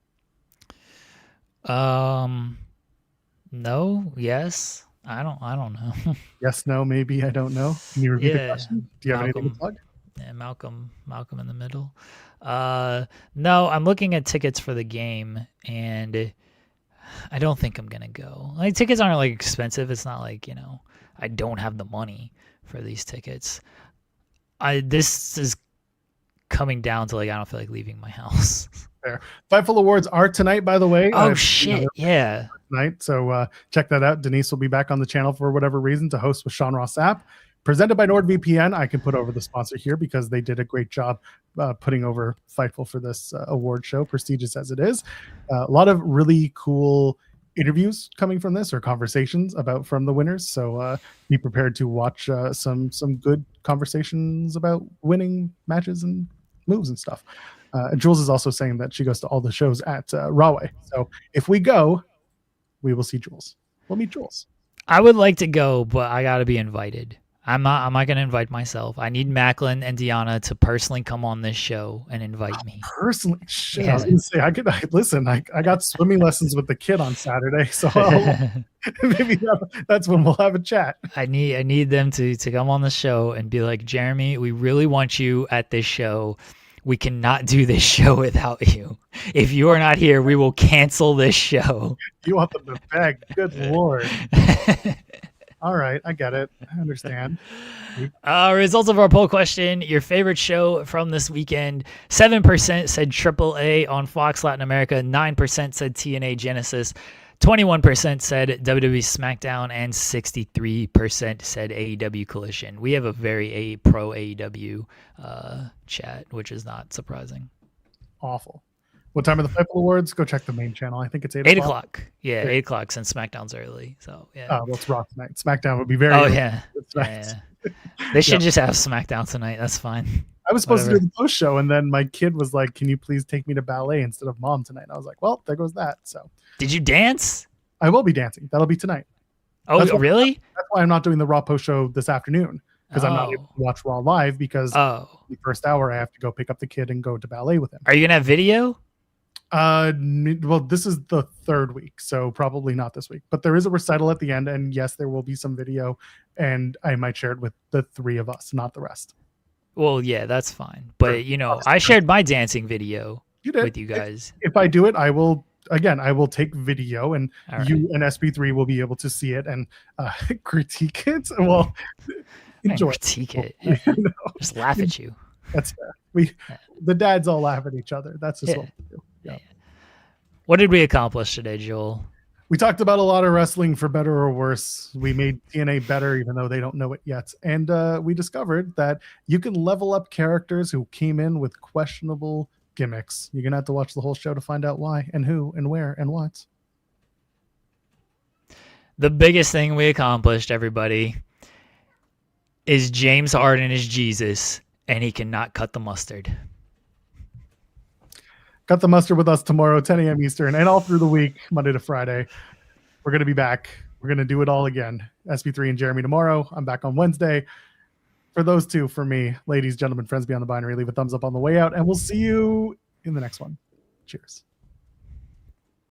No, yes. I don't know. Yes, no, maybe, I don't know. Can you repeat the question? Do you have anything to plug? Yeah, Malcolm in the middle. No, I'm looking at tickets for the game and I don't think I'm gonna go. Like, tickets aren't like expensive. It's not like, I don't have the money for these tickets. This is coming down to like I don't feel like leaving my house. Fair. Fightful Awards are tonight, by the way. Oh shit! Yeah. Tonight, so check that out. Denise will be back on the channel for whatever reason to host with Sean Ross Sapp. Presented by NordVPN. I can put over the sponsor here because they did a great job putting over Fightful for this award show, prestigious as it is. A lot of really cool interviews coming from this or conversations from the winners. So be prepared to watch some good conversations about winning matches and moves and stuff. Jules is also saying that she goes to all the shows at Rawway. So if we go, we will see Jules. We'll meet Jules. I would like to go, but I got to be invited. I'm not going to invite myself. I need Macklin and Deanna to personally come on this show and invite me. Personally? Shit, yeah. I was going to say, listen, I got swimming lessons with the kid on Saturday, so maybe that's when we'll have a chat. I need them to come on the show and be like, Jeremy, we really want you at this show. We cannot do this show without you. If you are not here, we will cancel this show. You want them to beg? Good Lord. All right, I get it. I understand. Results of our poll question. Your favorite show from this weekend. 7% said AAA on Fox Latin America. 9% said TNA Genesis. 21% said WWE SmackDown. And 63% said AEW Collision. We have a very pro AEW chat, which is not surprising. Awful. What time are the Fightful Awards? Go check the main channel. I think it's 8 o'clock. 8 o'clock. Yeah, 8 o'clock since SmackDown's early. So, yeah. Oh, well, it's Raw tonight. SmackDown would be very early. Yeah. They should just have SmackDown tonight. That's fine. I was supposed to do the post show, and then my kid was like, can you please take me to ballet instead of mom tonight? And I was like, well, there goes that. So, did you dance? I will be dancing. That'll be tonight. Oh, really? That's why I'm not doing the Raw post show this afternoon, because I'm not able to watch Raw live because the first hour I have to go pick up the kid and go to ballet with him. Are you going to have video? Well, this is the 3rd week, so probably not this week, but there is a recital at the end, and yes, there will be some video, and I might share it with the 3 of us, not the rest. Well, yeah, that's fine. But I shared my dancing video with you guys. If I do it, I will take video, and you and SB3 will be able to see it and critique it. Well, enjoy critique it. Just laugh at you. That's fair. The dads all laugh at each other. That's just what we do. Yeah. What did we accomplish today, Joel? We talked about a lot of wrestling for better or worse. We made TNA better, even though they don't know it yet. And we discovered that you can level up characters who came in with questionable gimmicks. You're going to have to watch the whole show to find out why and who and where and what. The biggest thing we accomplished, everybody, is James Harden is Jesus, and he cannot cut the mustard. Cut the mustard with us tomorrow, 10 a.m. Eastern, and all through the week, Monday to Friday. We're going to be back. We're going to do it all again. SP3 and Jeremy tomorrow. I'm back on Wednesday. For those two, for me, ladies, gentlemen, friends beyond the binary, leave a thumbs up on the way out, and we'll see you in the next one. Cheers.